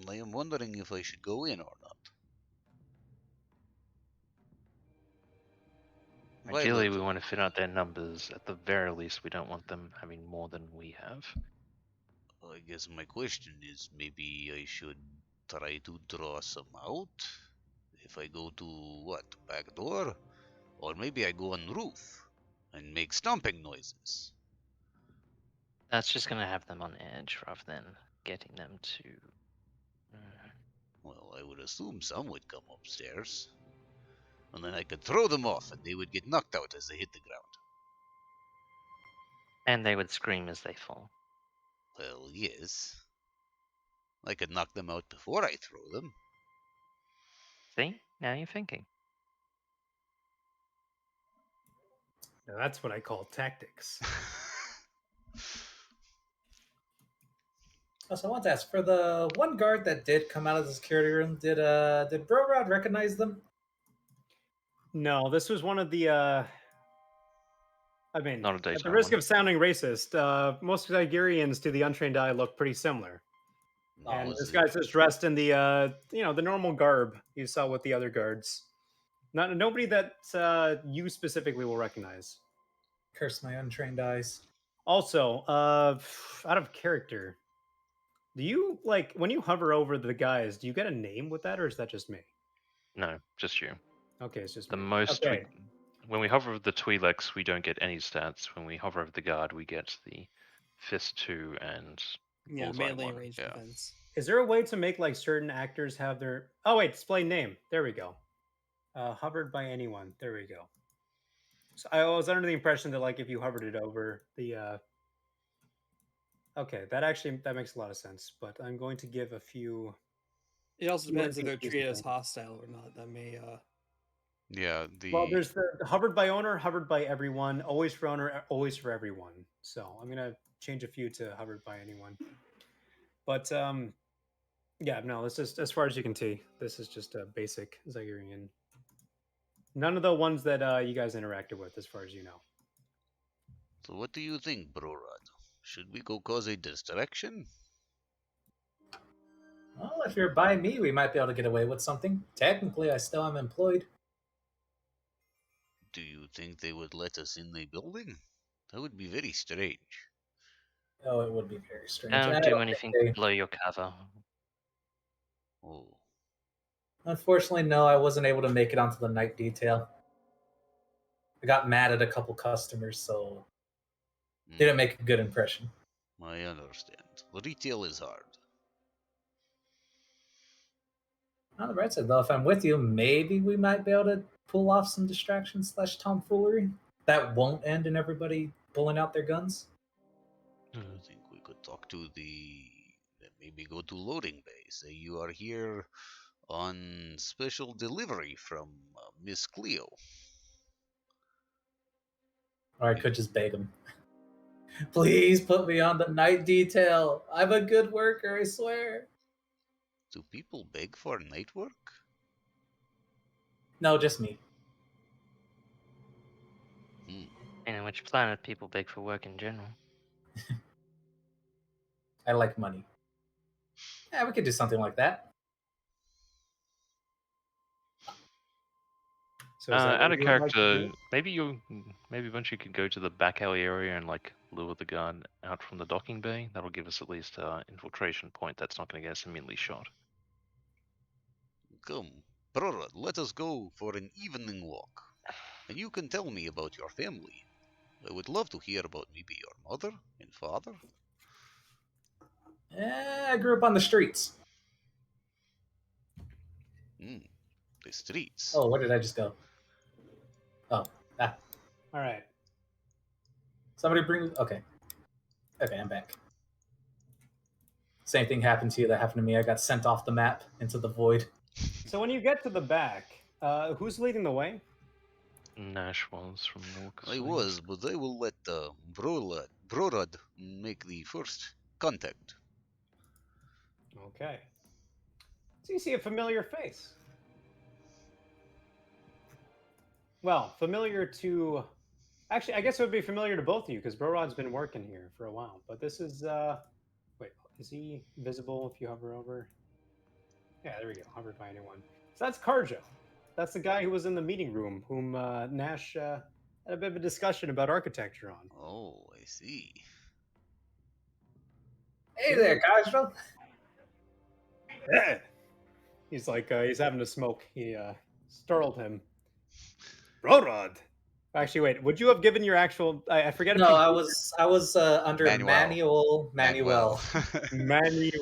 I am wondering if I should go in or not. Ideally, we want to fit out their numbers. At the very least, we don't want them having more than we have. I guess my question is maybe I should try to draw some out. If I go to what, back door? Or maybe I go on roof and make stomping noises. That's just going to have them on edge rather than getting them to... Well, I would assume some would come upstairs. And then I could throw them off and they would get knocked out as they hit the ground. And they would scream as they fall. Well, yes. I could knock them out before I throw them. See? Now you're thinking. Now that's what I call tactics. Also, I want to ask, for the one guard that did come out of the security room, did Bro Rod recognize them? No, this was one of the. I mean, Not a at the daytime risk one. of sounding racist, most Tigerians to the untrained eye look pretty similar. And this guy's just dressed in the the normal garb you saw with the other guards. Nobody that you specifically will recognize. Curse my untrained eyes. Also, out of character, do you like when you hover over the guys? Do you get a name with that, or is that just me? No, just you. Okay, it's just the me. most. Okay. When we hover over the Twi'leks, we don't get any stats. When we hover over the guard, we get the Fist 2 and Yeah, Bullseye melee 1. range Yeah. defense. Is there a way to make like certain actors have their? Oh wait, display name. There we go. Hovered by anyone. There we go. So I was under the impression that like if you hovered it over the. Okay, that makes a lot of sense. But I'm going to give a few. It also depends if they're things treated as thing. hostile or not. That may Yeah, Well, there's the hovered by owner, hovered by everyone, always for owner, always for everyone. So I'm gonna change a few to hovered by anyone. But yeah, no, this is as far as you can see. This is just a basic Zagirian. None of the ones that you guys interacted with, as far as you know. So what do you think, Bro Rod? Should we go cause a distraction? Well, if you're by me, we might be able to get away with something. Technically, I still am employed. Do you think they would let us in the building? That would be very strange. Oh, it would be very strange. Don't I do don't anything think to blow your cover. Oh. Unfortunately, no, I wasn't able to make it onto the night detail. I got mad at a couple customers, so didn't make a good impression. I understand. Retail is hard. On the bright side, though, if I'm with you, maybe we might be able to pull off some distractions / tomfoolery that won't end in everybody pulling out their guns. I think we could talk to maybe go to loading bay. Say you are here on special delivery from Miss Cleo. Or I could just bait them. Please put me on the night detail. I'm a good worker, I swear. Do people beg for night work? No, just me. And on which planet people beg for work in general. I like money. Yeah, we could do something like that. So is that Out what of you would like to character, do? maybe once you could go to the back alley area and like lure the guard out from the docking bay. That'll give us at least an infiltration point. That's not going to get us immediately shot. Come, brother, let us go for an evening walk. And you can tell me about your family. I would love to hear about maybe your mother and father. I grew up on the streets. The streets. Oh, where did I just go? Oh, All right. Somebody bring. Okay, I'm back. Same thing happened to you that happened to me. I got sent off the map into the void. So when you get to the back, who's leading the way? Nash was from Norcus. I was, but I will let Brorad make the first contact. Okay. So you see a familiar face. Well, familiar to... Actually, I guess it would be familiar to both of you, because Brorod's been working here for a while. But this is... Wait, is he visible if you hover over? Yeah, there we go. Hovered by anyone. So that's Karjo. That's the guy who was in the meeting room, whom Nash had a bit of a discussion about architecture on. Oh, I see. Hey there, Karjo. Yeah. He's like, he's having a smoke. He startled him. Brorod. Actually, wait. Would you have given your actual? I forget. No, I was under Manuel. Manuel. Manny.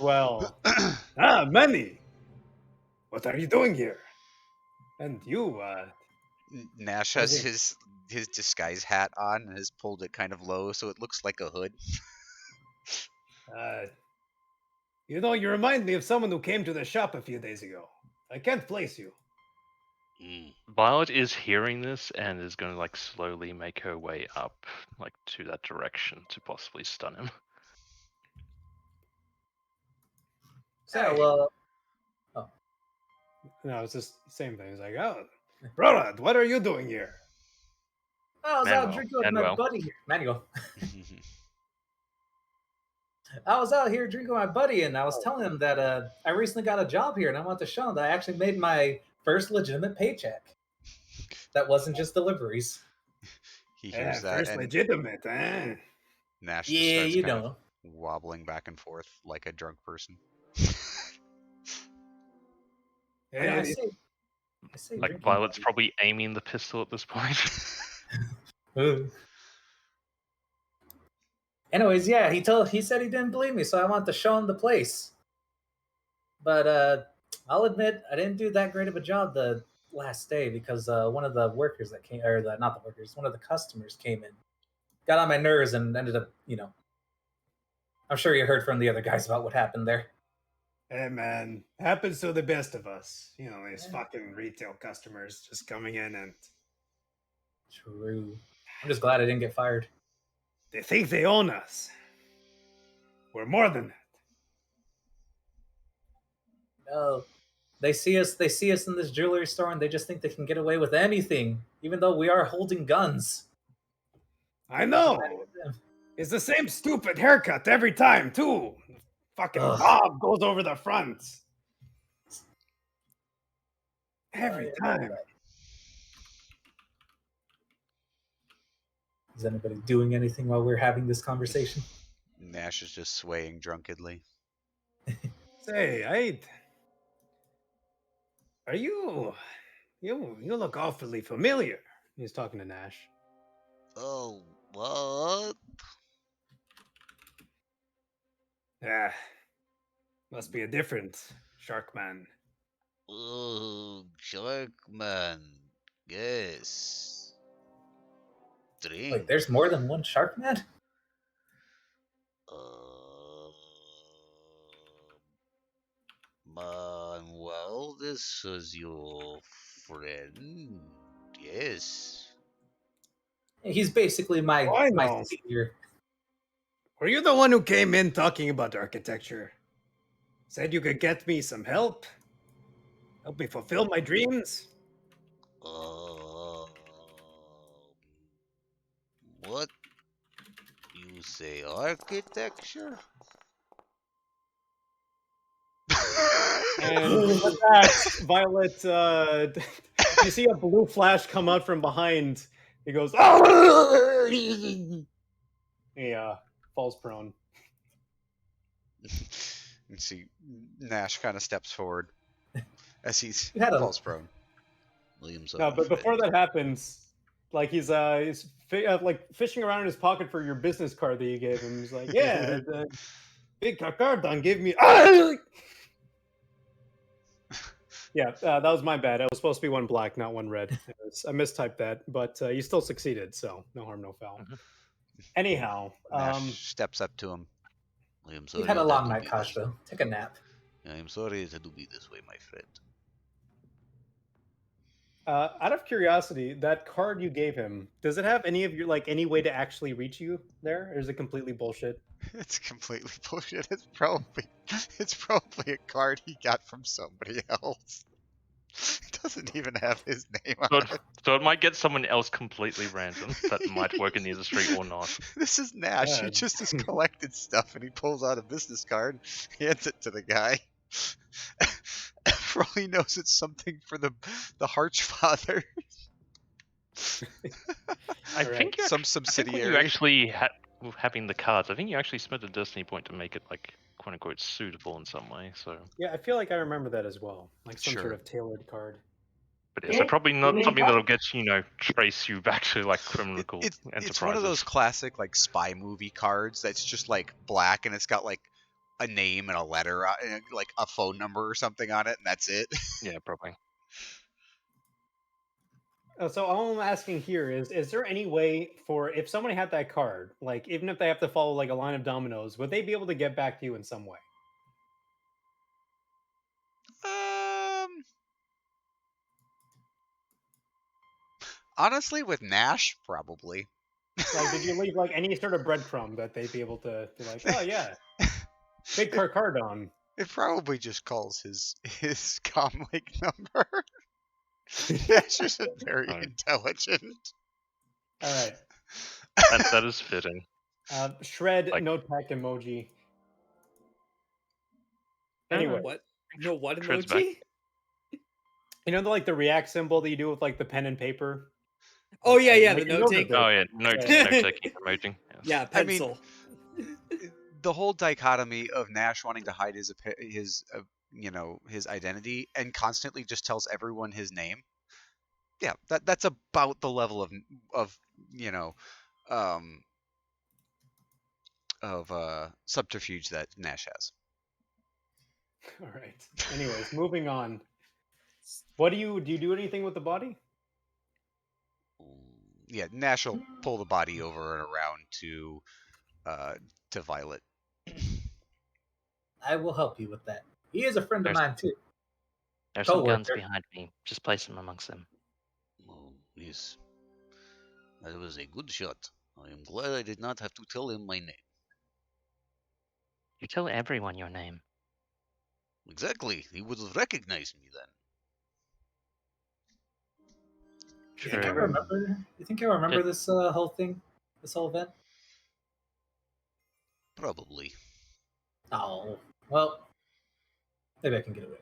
What are you doing here? And you, Nash has his disguise hat on and has pulled it kind of low so it looks like a hood. You know, you remind me of someone who came to the shop a few days ago. I can't place you. Violet is hearing this and is going to like slowly make her way up, like to that direction to possibly stun him. So, No, it's just the same thing. It's like, oh, Brorod, what are you doing here? I was out drinking with my buddy here. Manuel. I was out here drinking with my buddy, and I was telling him that I recently got a job here, and I want to show him that I actually made my first legitimate paycheck. That wasn't just deliveries. He hears that. First and legitimate, eh? Nash Yeah, just starts you kind know. of wobbling back and forth like a drunk person. Yeah, I see Like Violet's probably aiming the pistol at this point. Anyways, yeah, he said he didn't believe me, so I wanted to show him the place. But I'll admit I didn't do that great of a job the last day because one of the workers that came, or not the workers, one of the customers came in, got on my nerves, and ended up, I'm sure you heard from the other guys about what happened there. Hey man, happens to the best of us. You know, these fucking retail customers just coming in and... True. I'm just glad I didn't get fired. They think they own us. We're more than that. No. They see us in this jewelry store and they just think they can get away with anything, even though we are holding guns. I know. It's the same stupid haircut every time, too. Fucking bob goes over the front. Every time. Is anybody doing anything while we're having this conversation? Nash is just swaying drunkenly. Say, are you look awfully familiar. He's talking to Nash. Oh, what? Must be a different Sharkman. Oh, Sharkman. Yes. Drink. Wait, there's more than one Sharkman? Well, this is your friend. Yes. He's basically my senior. Were you the one who came in talking about architecture? Said you could get me some help? Help me fulfill my dreams? What? You say architecture? And with that, Violet, you see a blue flash come out from behind. He goes, he falls prone. You see Nash kind of steps forward as he You had a- falls prone. William, No, but before that happens, like he's like fishing around in his pocket for your business card that you gave him. He's like, yeah, the big Cardan gave me. Yeah, that was my bad. I was supposed to be one black, not one red. I mistyped that, but you still succeeded, so no harm, no foul. Anyhow, Nash steps up to him. I am You sorry had a it long to night, be Kosh, this- though. Take a nap. I am sorry it had to be this way, my friend. out of curiosity, that card you gave him, does it have any of your any way to actually reach you there, or is it completely bullshit? It's completely bullshit. It's probably a card he got from somebody else. It doesn't even have his name on it. So it might get someone else completely random that might work in the industry or not. This is Nash. He God. just has collected stuff and he pulls out a business card, hands it to the guy. For all he knows, it's something for the Harchfather. I think you Some I think when subsidiary. you actually having the cards, I think you actually spent a destiny point to make it like quote unquote suitable in some way. So, Yeah, I feel like I remember that as well, like some Sure. sort of tailored card. but yeah, so probably not something that'll get trace you back to like criminal enterprises. It's one of those classic like spy movie cards that's just like black and it's got like a name and a letter, and like a phone number or something on it, and that's it. Yeah, probably. So all I'm asking here is there any way for if somebody had that card, like even if they have to follow like a line of dominoes, would they be able to get back to you in some way? Honestly, with Nash, probably. Like, did you leave like any sort of breadcrumb that they'd be able to be like, oh yeah, big Carcardon? It probably just calls his comlink number. Nash isn't very intelligent. All right. That is fitting. Shred notepad emoji. Anyway, What? No, what Shred's emoji? you know the react symbol that you do with like the pen and paper. Oh yeah, yeah, Like, the you note know taking. Oh yeah, note taking emoji. Yes. Yeah, pencil. The whole dichotomy of Nash wanting to hide his identity and constantly just tells everyone his name. Yeah, that's about the level of subterfuge that Nash has. All right. Anyways, moving on. What do you do anything with the body? Yeah, Nash will pull the body over and around to Violet. I will help you with that. He is a friend of mine too. There's some guns Coworker. behind me. Just place them amongst them. Oh, yes. That was a good shot. I am glad I did not have to tell him my name. You tell everyone your name. Exactly. He would have recognized me then. You think I remember? You think I remember this whole thing, this whole event? Probably. Oh, well, maybe I can get away.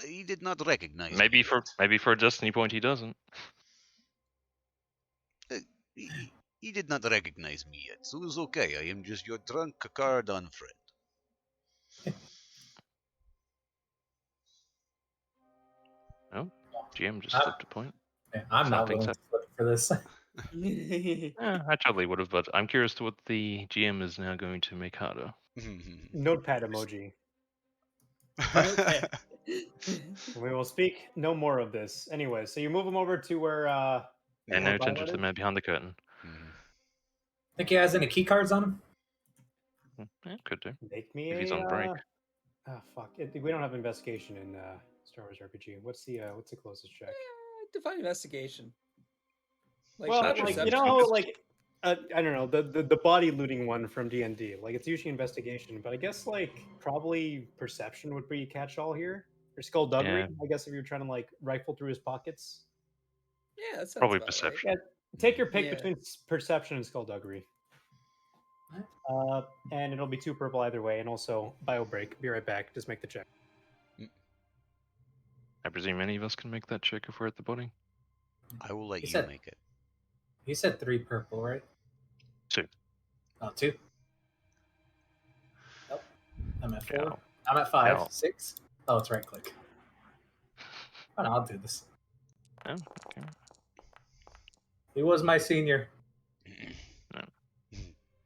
He did not recognize Maybe me. for a destiny point he doesn't. He did not recognize me yet, so it's okay. I am just your drunk Cardan friend. Oh, GM just flipped a point. Yeah, I'm not Something's willing to flip for this. I totally would have, but I'm curious to what the GM is now going to make harder. Notepad emoji. Okay. We will speak no more of this. Anyway, so you move him over to where And no attention to the man behind the curtain. Think he has any key cards on him? Yeah, could do. Make me If he's on break. Oh fuck! We don't have investigation in Star Wars RPG. What's the closest check? Define investigation. Like, Well, not like, you perception. know, like I don't know, the body looting one from D&D. Like, it's usually investigation, but I guess, like, probably perception would be catch-all here. Or skullduggery, Yeah. I guess, if you're trying to, like, rifle through his pockets. Yeah, that sounds Probably about perception. Yeah, take your pick Yeah. between perception and skullduggery. Alright. And it'll be 2 purple either way, and also bio break. Be right back. Just make the check. I presume any of us can make that check if we're at the body. I will let He you said- make it. You said 3 purple, right? 2. Oh, 2. Oh, I'm at 4. Yeah. I'm at 5. Yeah. 6. Oh, it's right click. Oh, no, I'll do this. Oh, okay. He was my senior.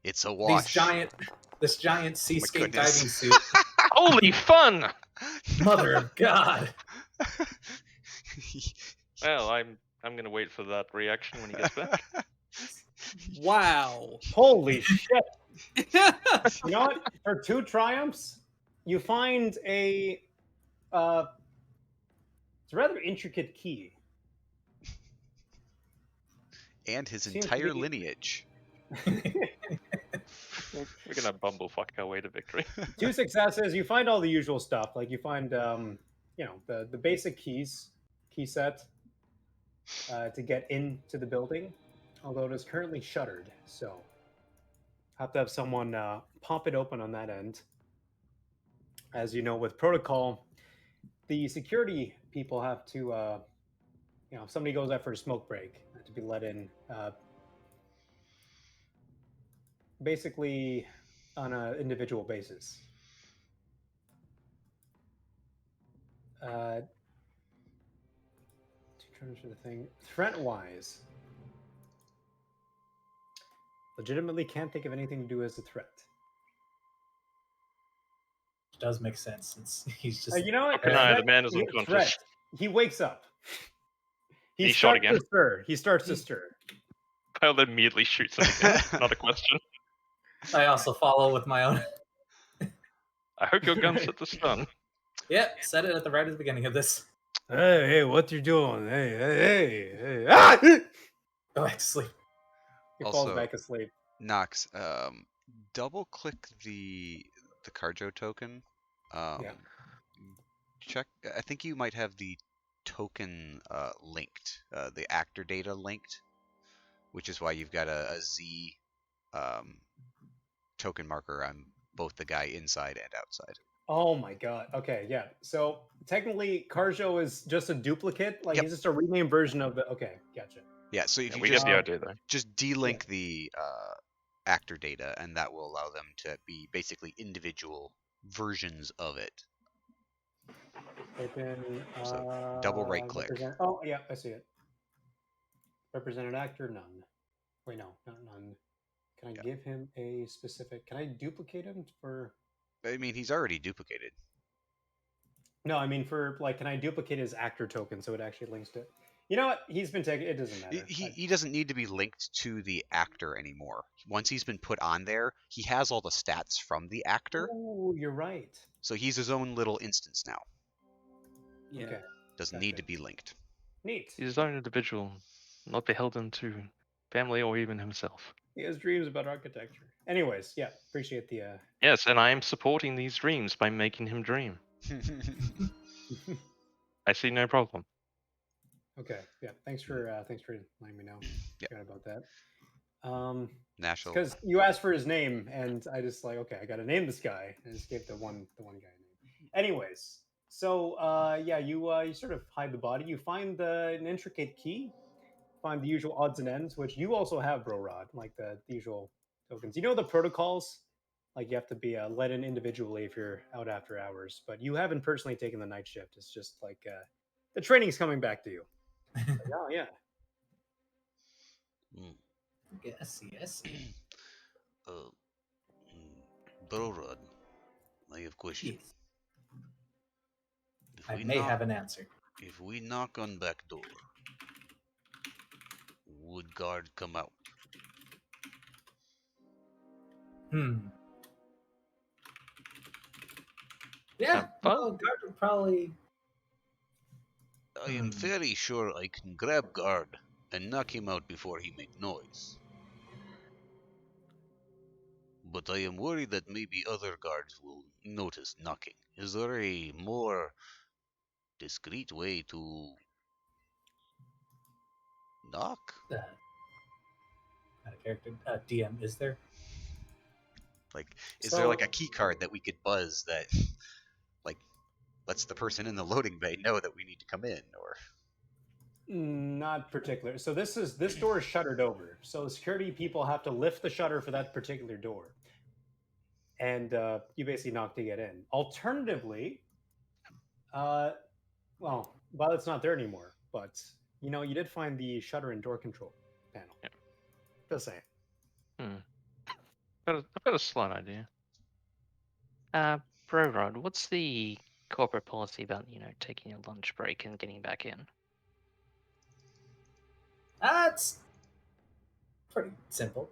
It's a wash. This giant seascape goodness. diving suit. Holy fun! Mother of God. Well, I'm gonna wait for that reaction when he gets back. Wow. Holy shit! You know what? For 2 triumphs, you find a it's a rather intricate key. And his Seems to entire be- lineage. We're gonna bumblefuck our way to victory. 2 successes. You find all the usual stuff. Like you find, you know, the basic key set to get into the building, although it is currently shuttered. So have to have someone pop it open on that end. As you know, with protocol, the security people have to, you know, if somebody goes out for a smoke break, have to be let in. Basically on an individual basis. To transfer the thing. Threat-wise, legitimately can't think of anything to do as a threat. Which does make sense since he's just. You know what? Fucking eye, the Threat- man is he- unconscious. threat. He wakes up. He He's shot starts again. to stir. He starts to stir. Kyle immediately shoots him again. Not a question. I also follow with my own. I hope your gun's at the stun. Yep, said it at the right at the beginning of this. Hey, what you doing? Hey. Ah! Go back to sleep. He falls Also- back asleep. Nox, double click the Carjo token. Check. I think you might have the token linked, the actor data linked, which is why you've got a Z token marker on both the guy inside and outside. Oh my god. Okay, yeah. So technically, Carjo is just a duplicate. Like Yep. he's just a renamed version of the. Okay, gotcha. Yeah. So if Yeah, you we just get the idea though. just delink the actor data, and that will allow them to be basically individual versions of it. Open. So, double right click. Oh yeah, I see it. Represented actor, none. Wait, no, not none. Can I give him a specific? Can I duplicate him for? I mean, he's already duplicated. No, I mean for like, can I duplicate his actor token so it actually links to? You know what? He's been taken. It doesn't matter. He doesn't need to be linked to the actor anymore. Once he's been put on there, he has all the stats from the actor. Oh, you're right. So he's his own little instance now. Yeah. Okay. Doesn't Gotcha. need to be linked. Neat. He's his own individual, not beholden to family or even himself. He has dreams about architecture. Anyways, yeah, appreciate the. Yes, and I am supporting these dreams by making him dream. I see no problem. Okay, yeah. Thanks for letting me know. Yeah. Forgot about that. National. Because you asked for his name, and I just like, okay, I got to name this guy, and just gave the one guy a name. Anyways, so yeah, you sort of hide the body. You find an intricate key. Find the usual odds and ends, which you also have, Bro Rod, like the usual tokens. You know the protocols, like you have to be let in individually if you're out after hours, but you haven't personally taken the night shift. It's just like the training's coming back to you. Like, oh yeah. Yes. Bro Rod, I have a question. Yes. I may have an answer. If we knock on back door, would guard come out? Yeah, well, guard would probably. I am fairly sure I can grab guard and knock him out before he make noise. but I am worried that maybe other guards will notice knocking. Is there a more discreet way to knock? Out of character. DM, is there? Like, is there like a key card that we could buzz that, like, lets the person in the loading bay know that we need to come in, or? Not particular. So this door is shuttered over. So security people have to lift the shutter for that particular door, and you basically knock to get in. Alternatively, well, Violet's not there anymore, but you know you did find the shutter and door control panel. Yeah. Just saying. I've got a slight idea. Bro Rod, what's the corporate policy about, taking a lunch break and getting back in? It's pretty simple.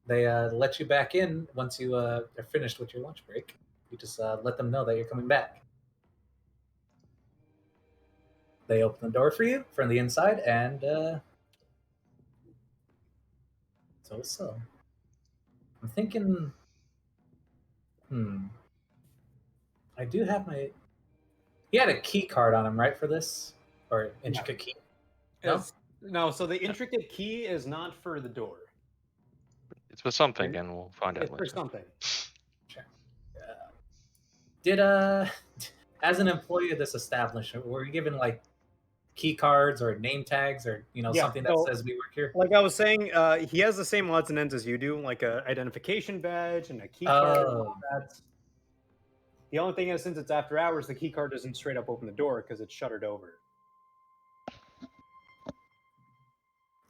They let you back in once you are finished with your lunch break. You just let them know that you're coming back. They open the door for you from the inside, and so I'm thinking, I do have my. He had a key card on him, right, for this, or intricate key. No, no. So the intricate key is not for the door. It's for something, and we'll find out It's later. for something. Sure. Did as an employee of this establishment, were you given like key cards or name tags or something that says we work here? Like I was saying, he has the same odds and ends as you do, like a identification badge and a key card. And all that. The only thing is, since it's after hours, the key card doesn't straight up open the door because it's shuttered over.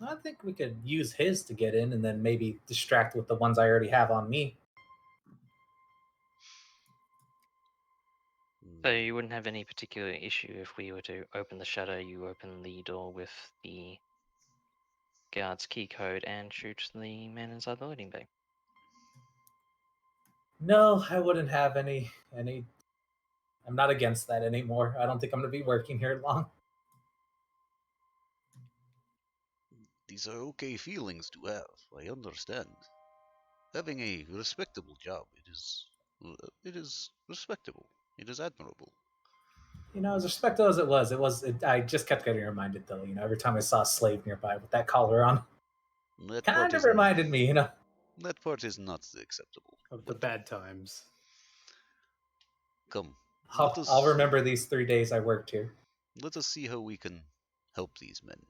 I think we could use his to get in and then maybe distract with the ones I already have on me. So you wouldn't have any particular issue if we were to open the shutter, you open the door with the guard's key code and shoot the man inside the loading bay? No, I wouldn't have any. I'm not against that anymore. I don't think I'm going to be working here long. These are okay feelings to have. I understand. Having a respectable job, it is respectable. It is admirable. As respectful as it was, I just kept getting reminded though. Every time I saw a slave nearby with that collar on, kind of reminded me. That part is not acceptable. Of the bad times. Come. I'll remember these 3 days I worked here. Let us see how we can help these men.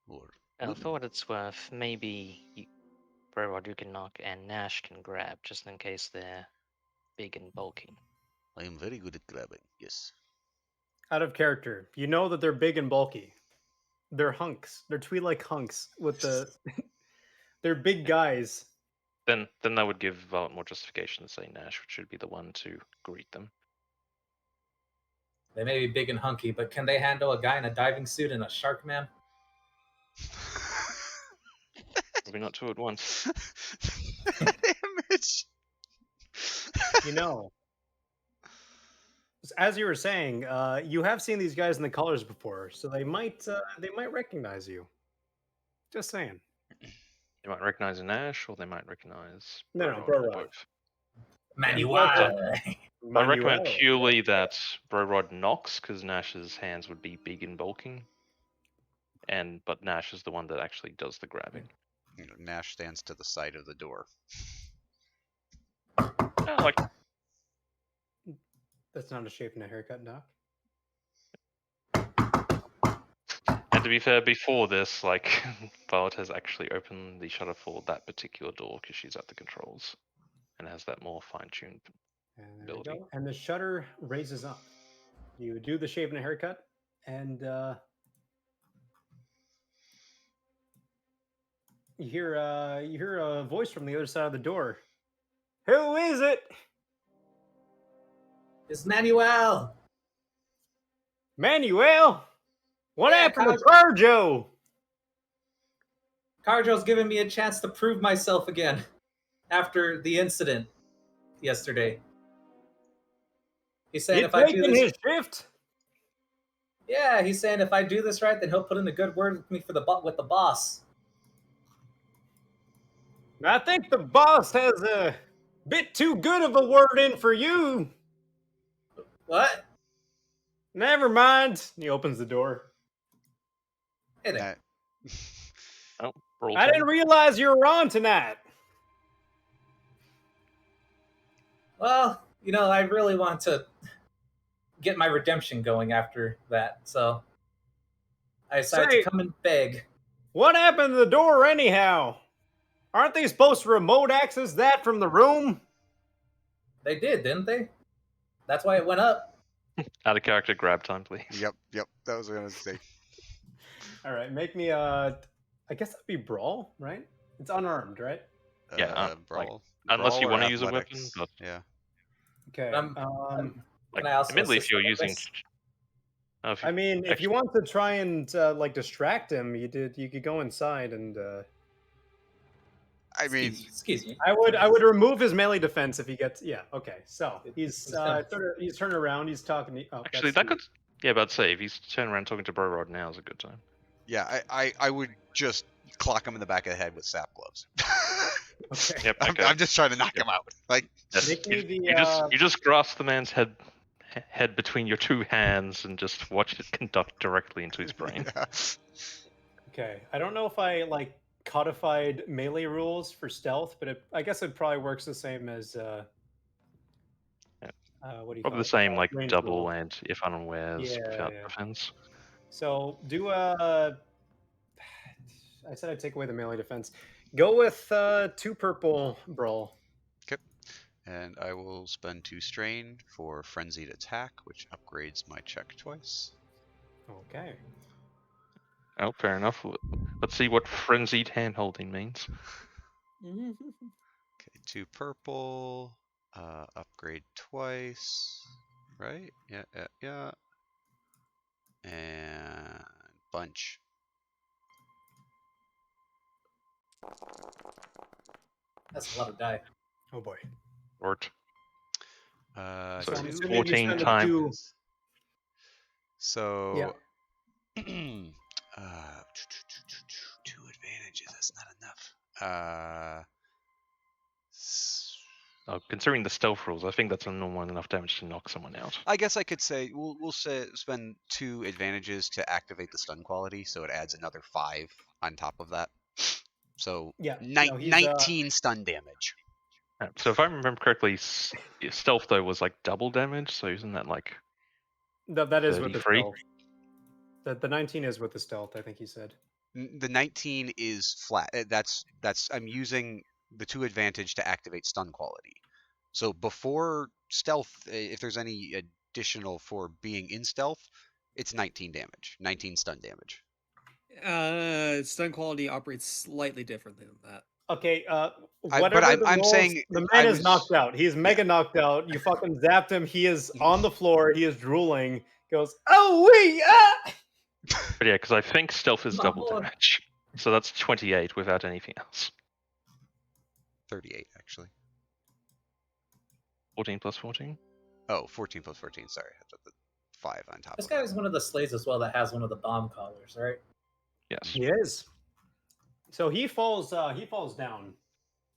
Or for what it's worth, maybe Bro Rod, you can knock and Nash can grab, just in case they're big and bulky. I am very good at grabbing, yes. Out of character. You know that they're big and bulky. They're hunks. They're Tweed-like hunks with the... They're big guys. Then I would give Violet more justification to say Nash should be the one to greet them. They may be big and hunky, but can they handle a guy in a diving suit and a shark man? Probably not two at once. Damage. As you were saying, you have seen these guys in the colors before, so they might recognize you. Just saying. They might recognize Nash, or they might recognize Bro Rod. both. Manuel. I recommend purely that Bro Rod knocks, because Nash's hands would be big and bulking. But Nash is the one that actually does the grabbing. Nash stands to the side of the door. That's not a shape and a haircut, Doc. And to be fair, before this, Violet has actually opened the shutter for that particular door because she's at the controls and has that more fine-tuned ability. And the shutter raises up. You do the shave and a haircut, and you hear a voice from the other side of the door. Who is it? It's Manuel. Manuel? What happened to Carjo? Carjo's giving me a chance to prove myself again after the incident yesterday. He's saying if I do this, his shift? Yeah, he's saying if I do this right, then he'll put in a good word with me with the boss. I think the boss has Bit too good of a word in for you. What? Never mind. He opens the door. Hey there. Oh, roll I didn't time. realize you were on tonight. Well, I really want to get my redemption going after that, so I decided to Say, come and beg. what happened to the door anyhow? Aren't they supposed to remote access that from the room? They did, didn't they? That's why it went up. Out of character grab time, please. Yep. That was what I was gonna say. All right, make me I guess that'd be brawl, right? It's unarmed, right? Yeah, Brawl. unless you Brawl or want to use a weapon. athletics. But Yeah. Okay. like, Can I also admittedly, if assist you're with using, this? I mean, if you want to try and like distract him, you could go inside and. I mean, excuse me. I would remove his melee defense if he gets. Yeah. Okay. So he's turning around. He's talking to. Oh, actually, that could. Yeah, but I'd say if he's turning around talking to Borod now is a good time. yeah, I would just clock him in the back of the head with sap gloves. Okay. Yep, okay. I'm just trying to knock him out. Like, Yes, Make me you just grasp the man's head between your two hands and just watch it conduct directly into his brain. yeah. Okay. I don't know if I like codified melee rules for stealth, but I guess it probably works the same as. What do you Probably call the it? same, like Range double rules. and if unawares without defense. So do I said I'd take away the melee defense. Go with 2 purple brawl. Okay. And I will spend 2 strain for frenzied attack, which upgrades my check twice. Okay. Oh, fair enough. Let's see what frenzied handholding means. Okay, 2 purple, upgrade twice, right? Yeah. And bunch. That's a lot of die. Oh boy. Ort. So I'm So assuming you 14 spend times. So, Yeah. 2 advantages, that's not enough. Considering the stealth rules, I think that's a normal enough damage to knock someone out. I guess I could say we'll spend 2 advantages to activate the stun quality, so it adds another 5 on top of that. So Yeah, 19 stun damage. So if I remember correctly, stealth though was like double damage. So isn't that like that is with the 33? stealth. The 19 is with the stealth, I think he said. The 19 is flat. That's I'm using the 2 advantage to activate stun quality. So before stealth, if there's any additional for being in stealth, it's 19 damage, 19 stun damage. Stun quality operates slightly differently than that. Okay, but I'm rolls, saying the man is knocked out. He's mega knocked out. You fucking zapped him. He is on the floor. He is drooling. Goes, oh wait, ah! But yeah, because I think stealth is double damage. So that's 28 without anything else. 38 actually. 14 plus 14. Oh, 14 plus 14. Sorry, I put the 5 on top. This guy is one of the slaves as well that has one of the bomb collars, right? Yes. He is. So he falls down,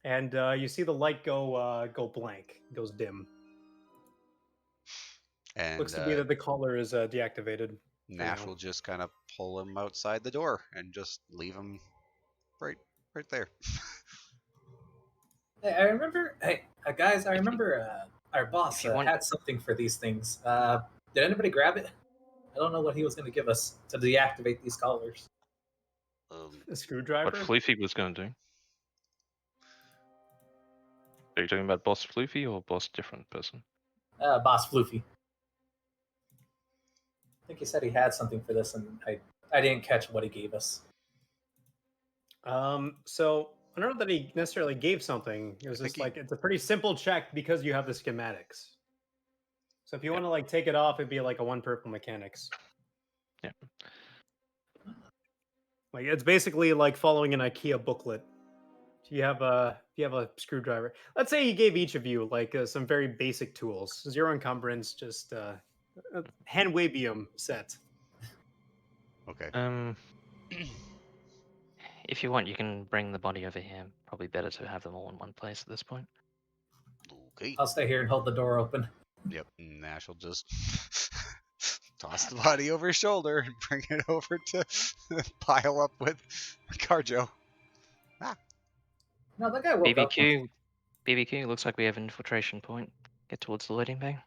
and you see the light go blank, goes dim. And looks to be that the collar is deactivated. Nash will just kind of pull him outside the door and just leave him right there. Hey, I remember. Hey, guys, I remember our boss had something for these things. Did anybody grab it? I don't know what he was going to give us to deactivate these collars. A screwdriver? What Floofy was going to do. Are you talking about Boss Floofy or Boss different person? Boss Floofy. I think he said he had something for this, and I didn't catch what he gave us. So I don't know that he necessarily gave something. It was just like it's a pretty simple check because you have the schematics. So if you want to like take it off, it'd be like a 1 purple mechanics. Yeah. Like it's basically like following an IKEA booklet. You have a screwdriver. Let's say he gave each of you like some very basic tools. 0 encumbrance, just a hand wabium set. Okay. If you want, you can bring the body over here. Probably better to have them all in one place at this point. Okay. I'll stay here and hold the door open. Yep. Nash will just toss the body over his shoulder and bring it over to pile up with Carjo. No, that guy woke up. BBQ, looks like we have an infiltration point. Get towards the loading bay.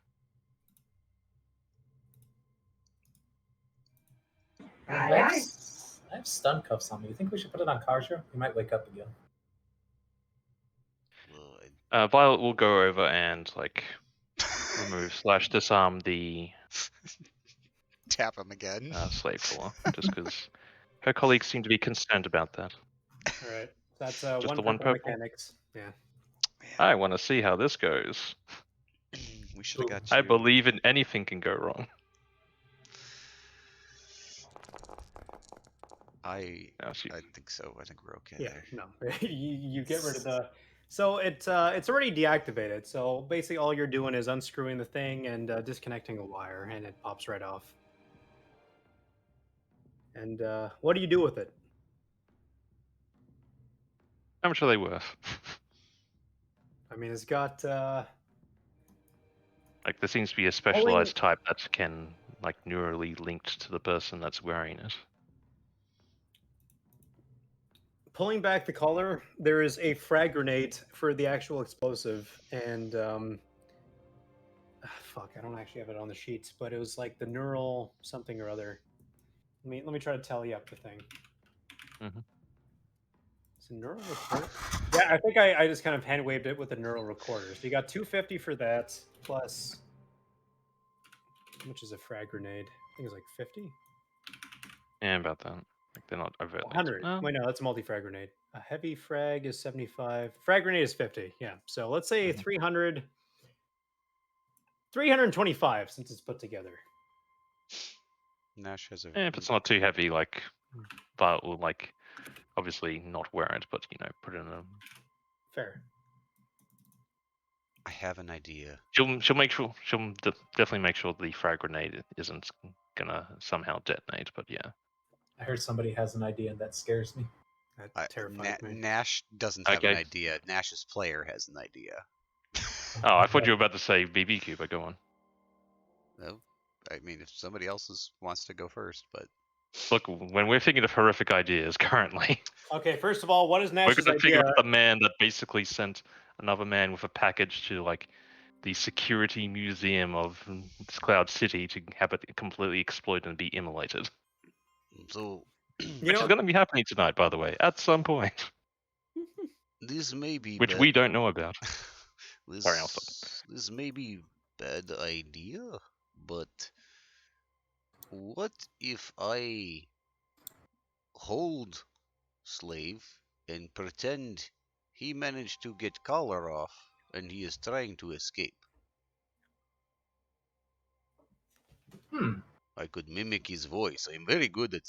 Aye, I have stun cuffs on me. You think we should put it on Karja? He might wake up again. Well, Violet will go over and like remove / disarm the Tap him again. slave caller, just because her colleagues seem to be concerned about that. All right. That's Just one the one purple purple? mechanics. Yeah. I want to see how this goes. We should have got you. I believe in anything can go wrong. I No, she- think so. I think we're okay Yeah. there. No. you get rid of the. So it's already deactivated. So basically, all you're doing is unscrewing the thing and disconnecting a wire, and it pops right off. And what do you do with it? How much are they worth? I mean, it's got. Like there seems to be a specialized type that can like neurally linked to the person that's wearing it. Pulling back the collar, there is a frag grenade for the actual explosive, and fuck, I don't actually have it on the sheets, but it was like the neural something or other. Let me try to tally up the thing. Mhm. It's a neural recorder. Yeah, I think I just kind of hand waved it with the neural recorder. So you got 250 for that, plus how much is a frag grenade? I think it's like 50. Yeah, about that. Like they're not overtly. 100. Wait, no, that's a multi-frag grenade. A heavy frag is 75. Frag grenade is 50. Yeah. So let's say 300. 325 since it's put together. Nash has a. If it's not too heavy, like Violet will like obviously not wear it, but you know, put it in a. Fair. I have an idea. She'll make sure definitely make sure the frag grenade isn't gonna somehow detonate. But yeah. I heard somebody has an idea, and that scares me. That terrifies me. Nash doesn't have an Okay. idea. Nash's player has an idea. Oh, I thought you were about to say BBQ, but go on. No, I mean, if somebody else wants to go first, but Look, when we're thinking of horrific ideas currently, Okay, first of all, what is we're Nash's going to think idea? about the man that basically sent another man with a package to like the security museum of Cloud City to have it completely explode and be immolated. so Which is going to be happening tonight, by the way, at some point, this may be which bad. we don't know about. This, Sorry, I'll stop. This may be bad idea, but what if I hold Slave and pretend he managed to get collar off and he is trying to escape? I could mimic his voice. I'm very good at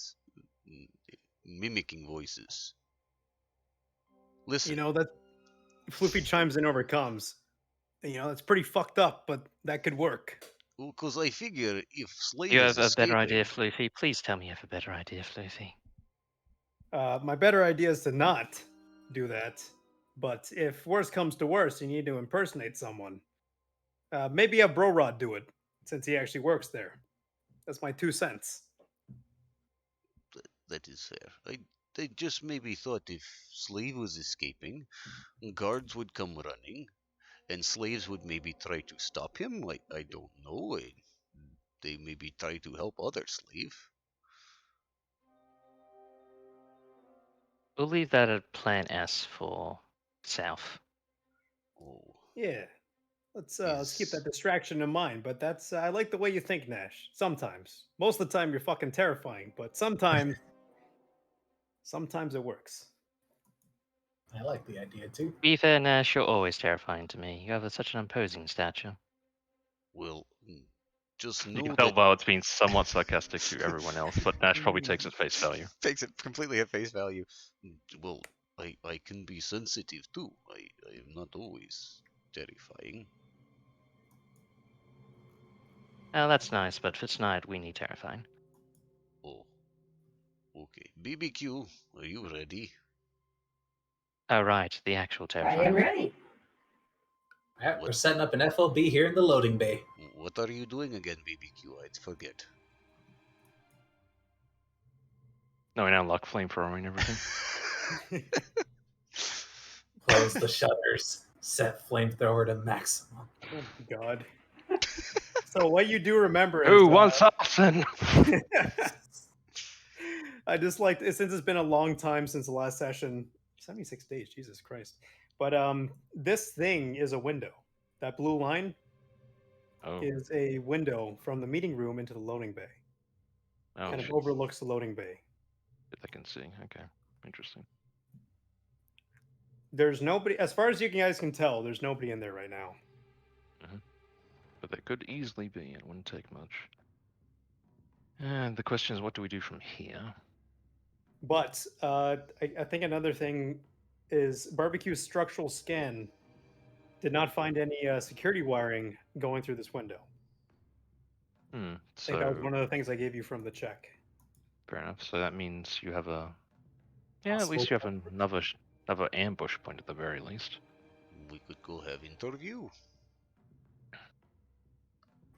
mimicking voices. Listen. You know, that Floofy chimes in overcomes. You know, it's pretty fucked up, but that could work. Because I figure if Slave You is have a better escaping, idea, Floofy. Please tell me you have a better idea, Floofy. My better idea is to not do that. But if worse comes to worse, you need to impersonate someone. Maybe have Bro Rod do it, since he actually works there. That's my 2 cents. that is fair. I just maybe thought if Slave was escaping, guards would come running, and slaves would maybe try to stop him. I don't know. They maybe try to help other slave. We'll leave that at Plan S for South. Oh, Yeah. Let's keep that distraction in mind. But that's I like the way you think, Nash. Sometimes, most of the time, you're fucking terrifying. But sometimes it works. I like the idea too. Be fair, Nash, you're always terrifying to me. You have such an imposing stature. well, just You know can tell that Violet's being somewhat sarcastic to everyone else, but Nash probably takes it face value. takes it completely at face value. well, I can be sensitive too. I am not always terrifying. Oh, that's nice, but for tonight, we need terrifying. Oh, okay. BBQ, are you ready? Oh, right, the actual I am terrifying. ready. All right, we're What? setting up an FOB here in the loading bay. What are you doing again, BBQ? I forget. No, we now unlock flamethrower and everything. Close the shutters. Set flamethrower to maximum. Oh my god. So what you do remember is Who wants Austin? I just like since it's been a long time since the last session, 76 days, Jesus Christ. But this thing is a window. That blue line is a window from the meeting room into the loading bay. Kind of overlooks the loading bay. If I can see. Okay. Interesting. There's nobody, as far as you guys can tell, there's nobody in there right now. But there could easily be. It wouldn't take much. And the question is, what do we do from here? But I think another thing is Barbecue's structural scan did not find any security wiring going through this window. I think that was one of the things I gave you from the check. Fair enough. So that means you have a... Yeah, at least you have another ambush point at the very least. We could go have interview.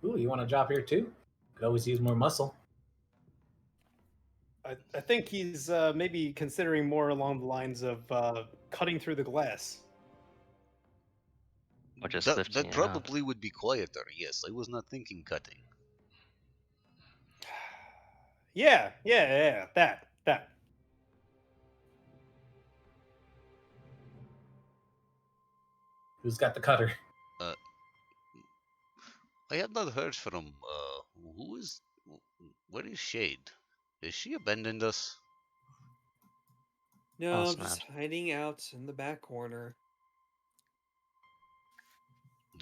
Ooh, you want to drop here too? Could always use more muscle. I think he's maybe considering more along the lines of cutting through the glass. Or just That lifting it probably would be quieter. Yes, I was not thinking cutting. Yeah, that. Who's got the cutter? I have not heard from, where is Shade? Has she abandoned us? No, I'm just hiding out in the back corner.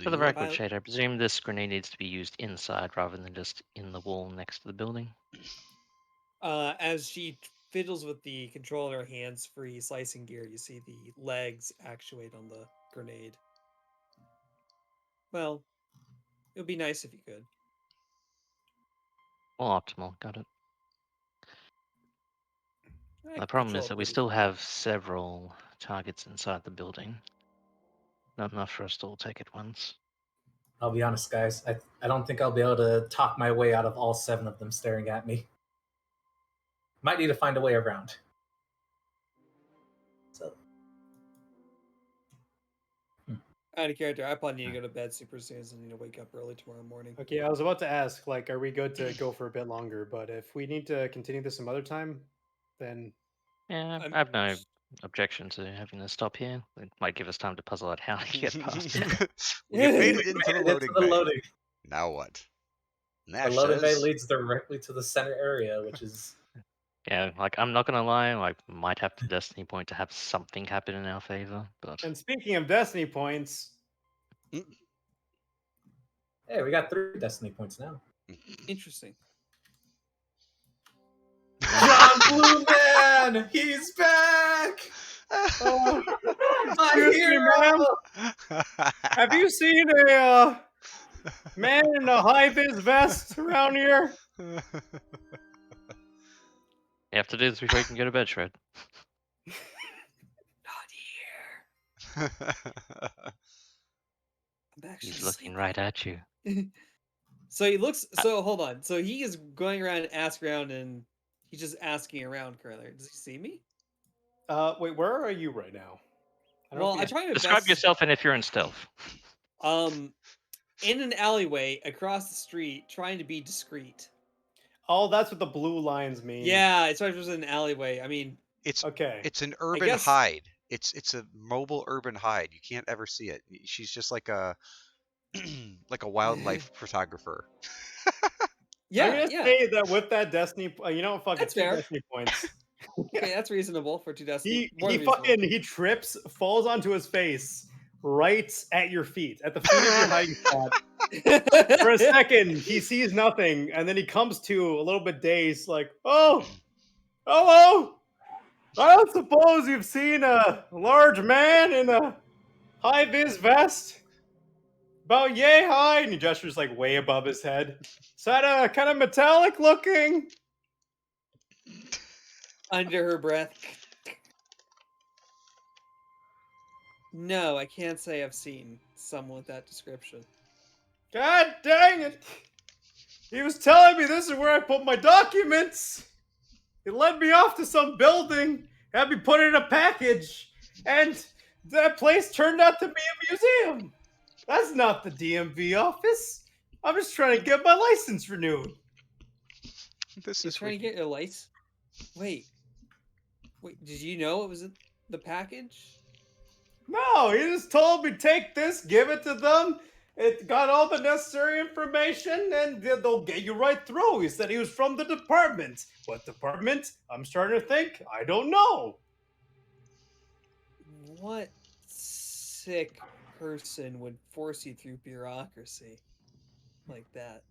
For the record, Shade, I presume this grenade needs to be used inside rather than just in the wall next to the building. As she fiddles with the controller hands-free slicing gear, you see the legs actuate on the grenade. Well, it would be nice if you could. All optimal, got it. The problem is that we still have several targets inside the building. Not enough for us to all take at once. I'll be honest, guys. I don't think I'll be able to talk my way out of all 7 of them staring at me. Might need to find a way around. So. Out of character, I probably need to go to bed super soon, so I need to wake up early tomorrow morning. Okay, I was about to ask, like, are we good to go for a bit longer? But if we need to continue this some other time, then... Yeah, I have no objection to having to stop here. It might give us time to puzzle out how to get past it. We made it into the loading bay. Now what? The loading bay leads directly to the center area, which is... Yeah, like, I'm not gonna lie, like, might have to Destiny point to have something happen in our favor, but... And speaking of Destiny points... Hey, we got 3 Destiny points now. Interesting. John Blueman! He's back! Oh, my hero! Have you seen a man in a high-vis vest around here? You have to do this before you can go to bed, Shred. Not here. He's looking right at you. So he looks. So hold on. So he is going around and asking around, and he's just asking around currently. Does he see me? Wait, where are you right now? Well, I try to describe yourself, and if you're in stealth. In an alleyway across the street, trying to be discreet. Oh, that's what the blue lines mean. Yeah, it's right. It was an alleyway. I mean, it's okay. It's an urban hide. It's a mobile urban hide. You can't ever see it. She's just like a like a wildlife photographer. Yeah, I'm gonna say that with that Destiny, you know, fucking that's 2 fair. Destiny points. Okay, that's reasonable for 2 Destiny. He trips, falls onto his face right at your feet, at the feet of your hiding spot. For a second, he sees nothing, and then he comes to a little bit dazed, like, "Oh, hello! I don't suppose you've seen a large man in a high-vis vest? About yay high," and he gestures like way above his head. Is that kind of metallic looking? Under her breath. No, I can't say I've seen someone with that description. God dang it! He was telling me this is where I put my documents. He led me off to some building, had me put it in a package, and that place turned out to be a museum. That's not the DMV office. I'm just trying to get my license renewed. This You're is trying to get your license? Wait, did you know it was in the package? No, he just told me take this, give it to them. It got all the necessary information, and they'll get you right through. He said he was from the department. What department? I'm starting to think. I don't know. What sick person would force you through bureaucracy like that?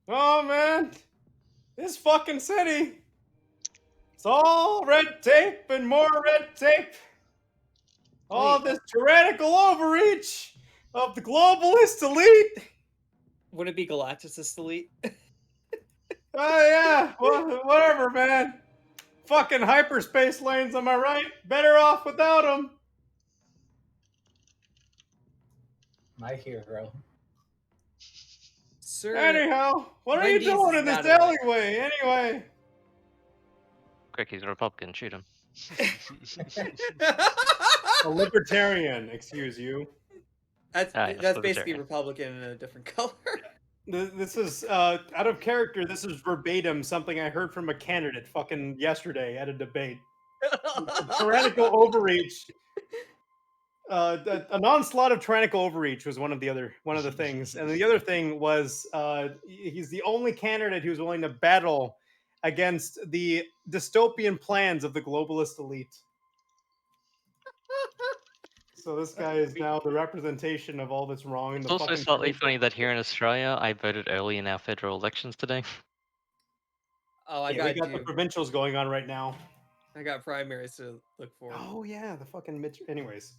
Oh, man. This fucking city. It's all red tape and more red tape. All Wait. this tyrannical overreach of the globalist elite. Would it be Galactus Elite? Oh, yeah. Well, whatever, man. Fucking hyperspace lanes, am I right? Better off without them. My hero. Sir, Anyhow, what are you Wendy's doing is in this not a- alleyway, anyway? Quick, he's a Republican. Shoot him. A libertarian, excuse you. That's Ah, yes, basically libertarian. Republican in a different color. This is out of character. This is verbatim something I heard from a candidate fucking yesterday at a debate. Tyrannical overreach. An onslaught of tyrannical overreach was one of the things, and the other thing was he's the only candidate who's willing to battle against the dystopian plans of the globalist elite. So this guy is now the representation of all that's wrong in It's the also fucking slightly country. funny that here in Australia, I voted early in our federal elections today. Oh, I Yeah, we got got the you. provincials going on right now. I got primaries to look for. Oh yeah, the fucking anyways.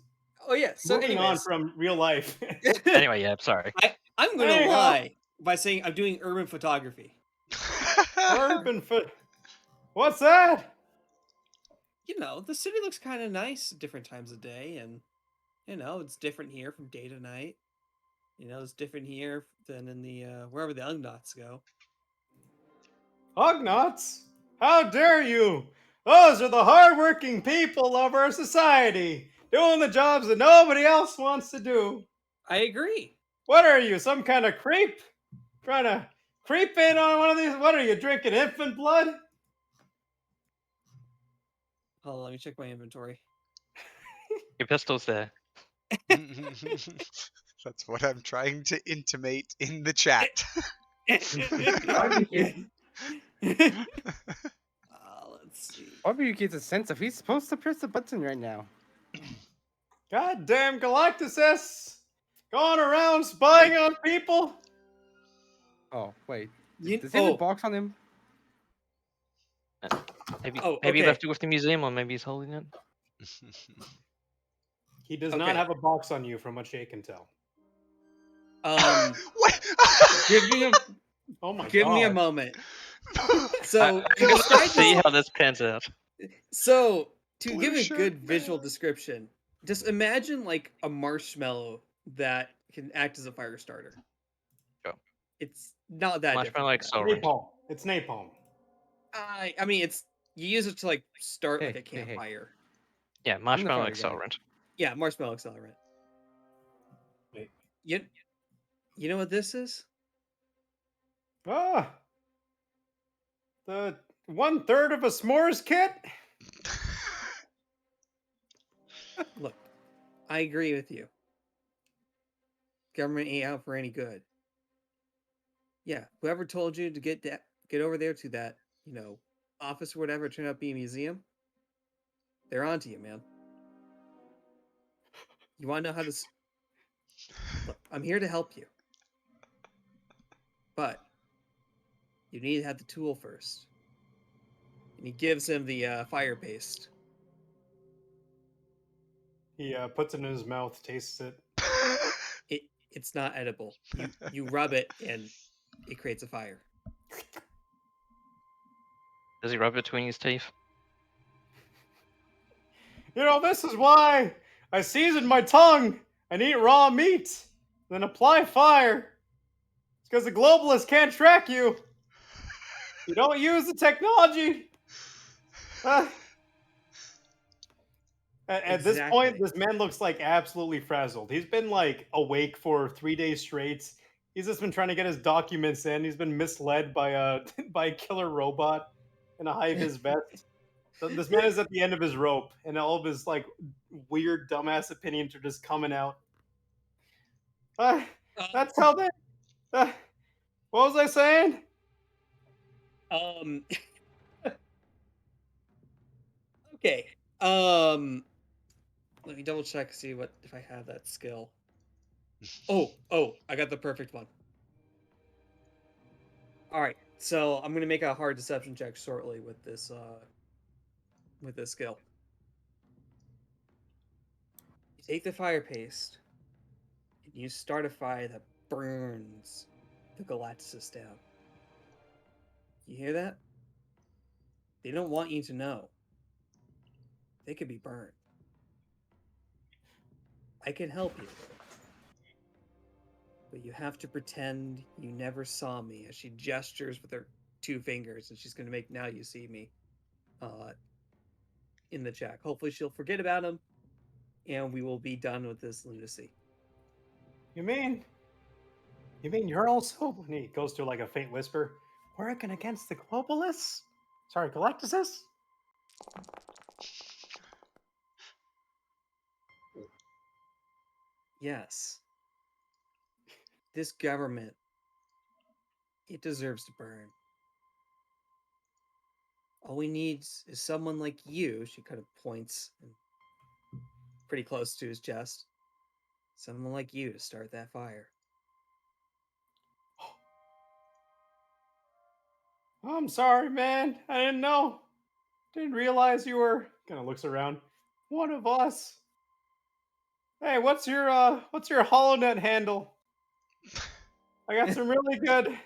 Oh yeah. So Moving on anyways, from real life. Anyway, yeah, sorry. I'm gonna Anyhow. lie by saying I'm doing urban photography. Urban foot. What's that? You know, the city looks kind of nice at different times of day, and you know, it's different here from day to night. You know, it's different here than in the wherever the Ugnots go. Ugnaughts? How dare you? Those are the hardworking people of our society, doing the jobs that nobody else wants to do. I agree. What are you, some kind of creep? Trying to creep in on one of these? What are you, drinking infant blood? Hold on, let me check my inventory. Your pistol's there. That's what I'm trying to intimate in the chat. Barbecue. Let's see. Barbecue gets a sense of he's supposed to press the button right now. Goddamn Galactus! Going around spying on people? Oh, wait. You- Does he have oh. a box on him? Maybe Oh, maybe he okay. left it with the museum, or maybe he's holding it. He does Okay. not have a box on you, from what Shay can tell. What? Give me a Oh my give god. me a moment. So I'm to gonna describe see this- how this pans out. So to Blue give a shirt good visual man. description, just imagine like a marshmallow that can act as a fire starter. Go. It's not that Marshmallow different. accelerant. Napalm. It's napalm. I mean, it's you use it to like start like a Hey, hey, hey. campfire. Yeah, marshmallow fire guy. accelerant. Yeah, marshmallow accelerant. Wait. You know what this is? Ah. The 1/3 of a s'mores kit? Look, I agree with you. Government ain't out for any good. Yeah, whoever told you to get over there to that, you know, office or whatever, turned out to be a museum. They're onto you, man. You want to know how to? Look, I'm here to help you, but you need to have the tool first. And he gives him the fire paste. He puts it in his mouth, tastes it. It's not edible. You rub it and it creates a fire. Does he rub it between his teeth? You know, this is why I seasoned my tongue and eat raw meat, then apply fire. It's because the globalists can't track you. You don't use the technology. At this point, this man looks like absolutely frazzled. He's been like awake for 3 days straight. He's just been trying to get his documents in. He's been misled by a by a killer robot in a high-vis vest. This man is at the end of his rope, and all of his like weird, dumbass opinions are just coming out. That's how they. What was I saying? Okay. Let me double check, see what if I have that skill. Oh, I got the perfect one. All right, so I'm gonna make a hard deception check shortly with this skill. You take the fire paste, and you start a fire that burns the Galactus down. You hear that? They don't want you to know. They could be burned. I can help you. But you have to pretend you never saw me, as she gestures with her 2 fingers, and she's going to make "now you see me" in the check. Hopefully she'll forget about him, and we will be done with this lunacy. You mean you're also? And he goes to like a faint whisper. Working against the globalists? Sorry, Galactuses? Yes. This government, it deserves to burn. All we need is someone like you. She kind of points pretty close to his chest. Someone like you to start that fire. I'm sorry, man. I didn't know. Didn't realize you were. Kind of looks around. One of us. Hey, what's your HoloNet handle? I got some really good,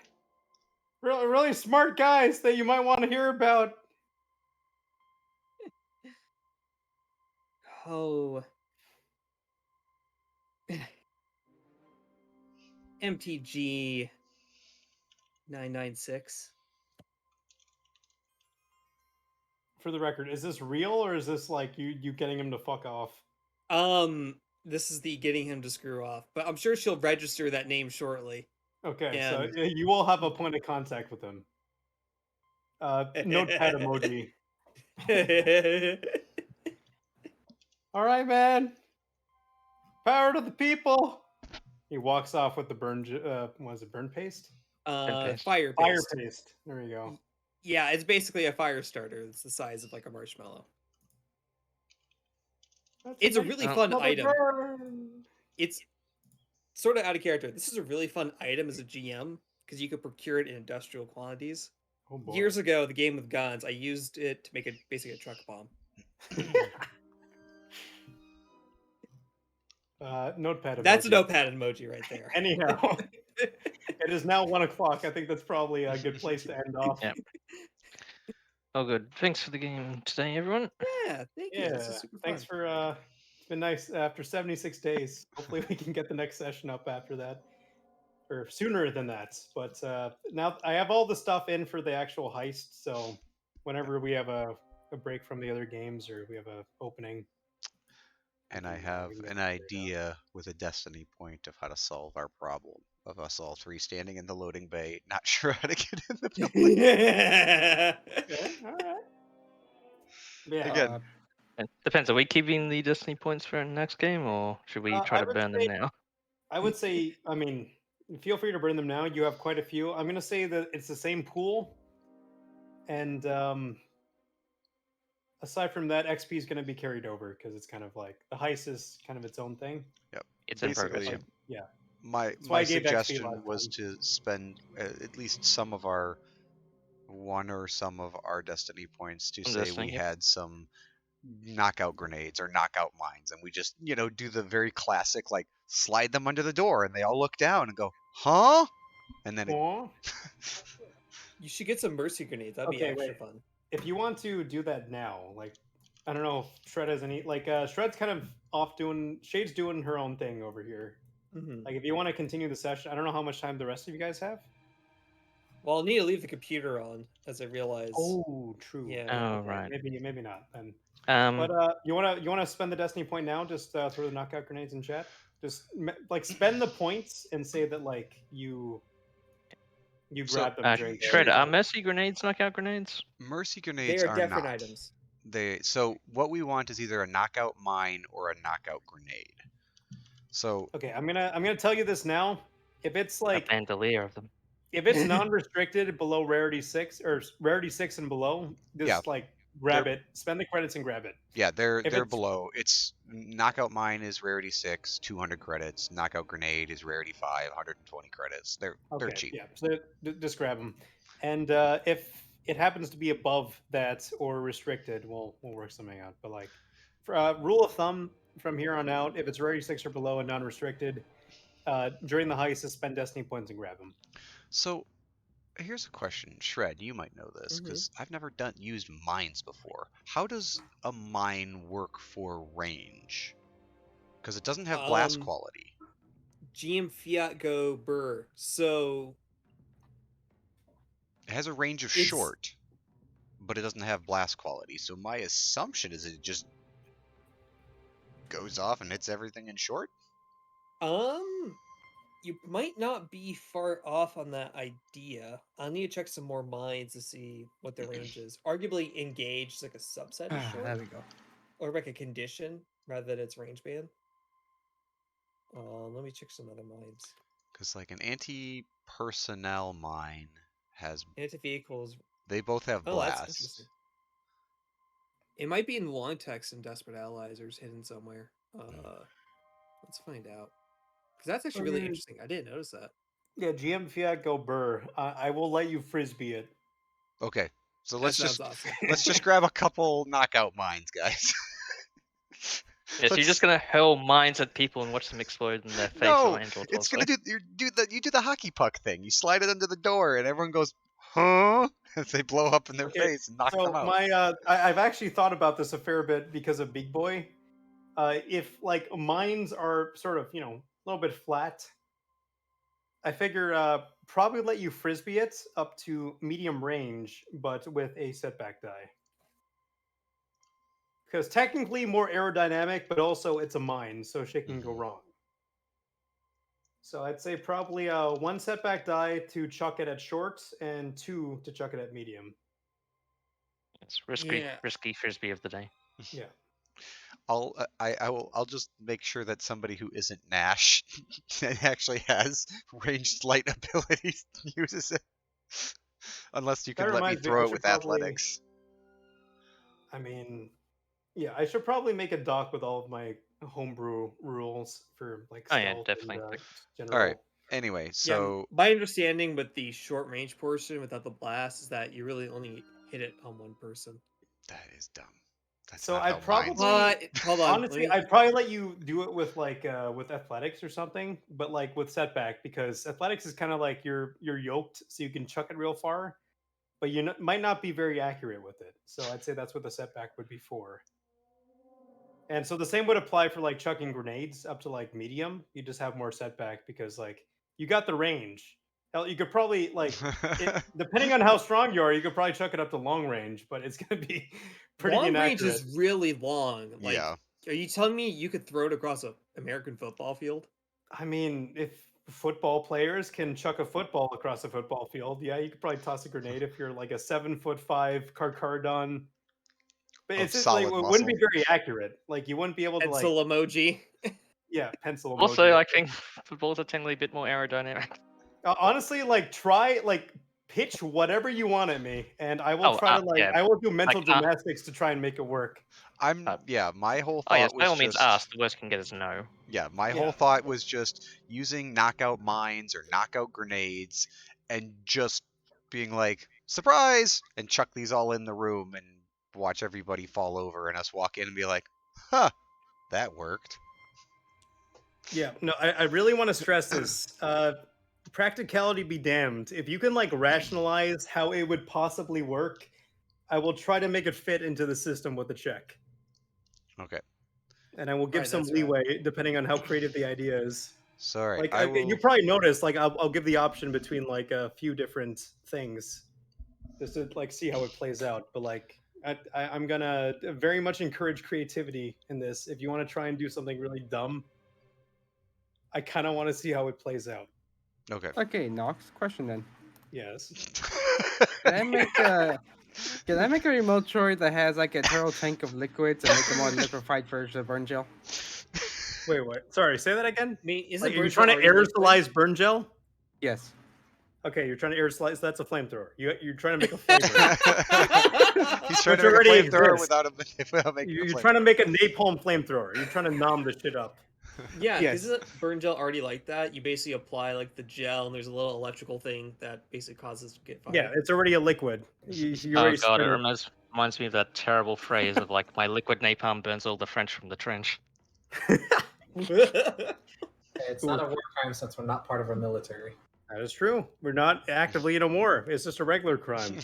really smart guys that you might want to hear about. Oh. MTG 996. For the record, is this real or is this like you getting him to fuck off? This is the getting him to screw off, but I'm sure she'll register that name shortly. Okay, And... so you will have a point of contact with him. Notepad emoji. All right, man. Power to the people. He walks off with the burn. Was it burn paste? Fire paste. Fire paste. There you go. Yeah, it's basically a fire starter. It's the size of like a marshmallow. It's a really fun item. It's sort of out of character. This is a really fun item as a GM because you could procure it in industrial quantities. Oh boy. Years ago, the game with guns, I used it to make basically a truck bomb. Notepad emoji. That's a notepad emoji right there. Anyhow, it is now 1 o'clock. I think that's probably a good place to end off. Yeah. Oh, good. Thanks for the game today, everyone. Yeah, thank you. This is super fun. Thanks for. It's been nice after 76 days. Hopefully, we can get the next session up after that, or sooner than that. But now I have all the stuff in for the actual heist. So whenever we have a break from the other games or we have a opening. And I have an idea with a destiny point of how to solve our problem of us all 3 standing in the loading bay, not sure how to get in the building. Okay, all right. Yeah. Again, It depends. Are we keeping the destiny points for our next game, or should we try to burn them now? I would say, I mean, feel free to burn them now. You have quite a few. I'm going to say that it's the same pool. And aside from that, XP is going to be carried over because it's kind of like the heist is kind of its own thing. Yep. It's in progress. Like, yeah. My suggestion was to spend at least some of our destiny points to say we had some knockout grenades or knockout mines, and we just do the very classic like slide them under the door and they all look down and go, huh? And then you should get some mercy grenades. That'd be extra fun. If you want to do that now, like I don't know if Shred has any, like Shred's kind of off doing Shade's doing her own thing over here. Mhm. Like if you want to continue the session, I don't know how much time the rest of you guys have. Well, I'll need to leave the computer on, as I realize. Oh, true. Yeah. Oh, Okay, right. maybe not then. Um, But you wanna spend the destiny point now? Just throw the knockout grenades in chat. Just like spend the points and say that like you So, grab them during. Shred, are mercy grenades knockout grenades? mercy They grenades are are different not. items. So what we want is either a knockout mine or a knockout grenade. So Okay, I'm gonna tell you this now. If it's A like bandolier of them. if it's non-restricted below rarity 6 or rarity 6 and below, just Yeah, like grab it, spend the credits and grab it. yeah, they're If they're it's below. It's knockout mine is rarity 6, 200 credits. Knockout grenade is rarity 5, 120 credits. They're okay, cheap. yeah, so just grab them. And if it happens to be above that or restricted, we'll work something out. But like, for, rule of thumb from here on out, if it's rarity 6 or below and non-restricted, during the heist, just spend destiny points and grab them. So here's a question, Shred. You might know this because I've never used mines before. How does a mine work for range? Because it doesn't have blast quality. GM Fiat Go Burr. So It has a range of It's- short, but it doesn't have blast quality. So my assumption is it just goes off and hits everything in short. you might not be far off on that idea. I'll need to check some more mines to see what the range is. Arguably, engage is like a subset of short, There we go. or like a condition rather than its range band. Let me check some other mines. Because like an anti-personnel mine has, Anti-vehicles. they both have Oh, that's blast. interesting. It might be in long text and Desperate Allies or it's hidden somewhere. Let's find out. Because that's actually really interesting. I didn't notice that. Yeah, GM Fiat go Burr. I will let you frisbee it. Okay, so That let's sounds just awesome. let's just grab a couple knockout mines, guys. Yeah, so you're just gonna hurl mines at people and watch them explode in their face No, or hand or it's torso. gonna you do the hockey puck thing. You slide it under the door, and everyone goes, "Huh?" as they blow up in their face and knock them out. I've actually thought about this a fair bit because of Big Boy. If like mines are sort of a little bit flat, I figure probably let you frisbee it up to medium range, but with a setback die. Because technically more aerodynamic, but also it's a mine, so shit can go wrong. So I'd say probably one setback die to chuck it at short, and 2 to chuck it at medium. It's risky, Yeah. risky frisbee of the day. Yeah. I'll just make sure that somebody who isn't Nash and actually has ranged light abilities uses it. Unless you can let me throw it with athletics. I mean, yeah, I should probably make a doc with all of my homebrew rules for like Oh yeah, stealth definitely. and general. All right. Anyway, so my understanding with the short range portion without the blast is that you really only hit it on one person. That is dumb. That's so not I'd how probably hold on. honestly I'd probably let you do it with like with athletics or something, but like with setback, because athletics is kind of like you're yoked, so you can chuck it real far, but you might not be very accurate with it. So I'd say that's what the setback would be for. And so the same would apply for like chucking grenades up to like medium. You just have more setback because like you got the range. Hell, you could probably like depending on how strong you are, you could probably chuck it up to long range, but it's gonna be pretty long inaccurate. range is really long. Like, yeah. Are you telling me you could throw it across an American football field? I mean, if football players can chuck a football across a football field, yeah, you could probably toss a grenade if you're like a 7'5" Carcardon. But it's just, like, it wouldn't be very accurate. Like you wouldn't be able to like pencil emoji. Yeah, pencil emoji. Also, I think footballs are technically a bit more aerodynamic. Honestly, like try like pitch whatever you want at me, and I will try to like yeah. I will do mental Like, gymnastics to try and make it work. My whole thought Oh yes, was by all means just ask. The worst can get is no. Yeah, my whole thought was just using knockout mines or knockout grenades and just being like, surprise, and chuck these all in the room and watch everybody fall over and us walk in and be like, huh, that worked. Yeah, no, I really want to stress this. Practicality be damned. If you can like rationalize how it would possibly work, I will try to make it fit into the system with a check. Okay. and I will give Right, some that's right. leeway depending on how creative the idea is. Sorry, Like I will. you probably noticed, like I'll give the option between like a few different things, just to like see how it plays out. But like I'm gonna very much encourage creativity in this. If you want to try and do something really dumb, I kind of want to see how it plays out. Okay. Okay, Nox, question then. Yes. Can I make a remote droid that has like a turtle tank of liquids and make a more liquefied version of burn gel? Wait, what? Sorry, say that again. I mean, isn't Like, are you burn trying to gel already liquid? aerosolize burn gel? Yes. Okay, you're trying to aerosolize. That's a flamethrower. You're trying to make a flavor. He's trying Which to make a already flamethrower exists. without making a You're flamethrower. trying to make a napalm flamethrower. You're trying to nom the shit up. Yeah, Yes. isn't burn gel already like that? You basically apply like the gel, and there's a little electrical thing that basically causes it to get fired. Yeah, it's already a liquid. You Oh already god, it spin it. reminds me of that terrible phrase of like, my liquid napalm burns all the French from the trench. It's not a war crime since we're not part of our military. That is true. We're not actively in a war. It's just a regular crime.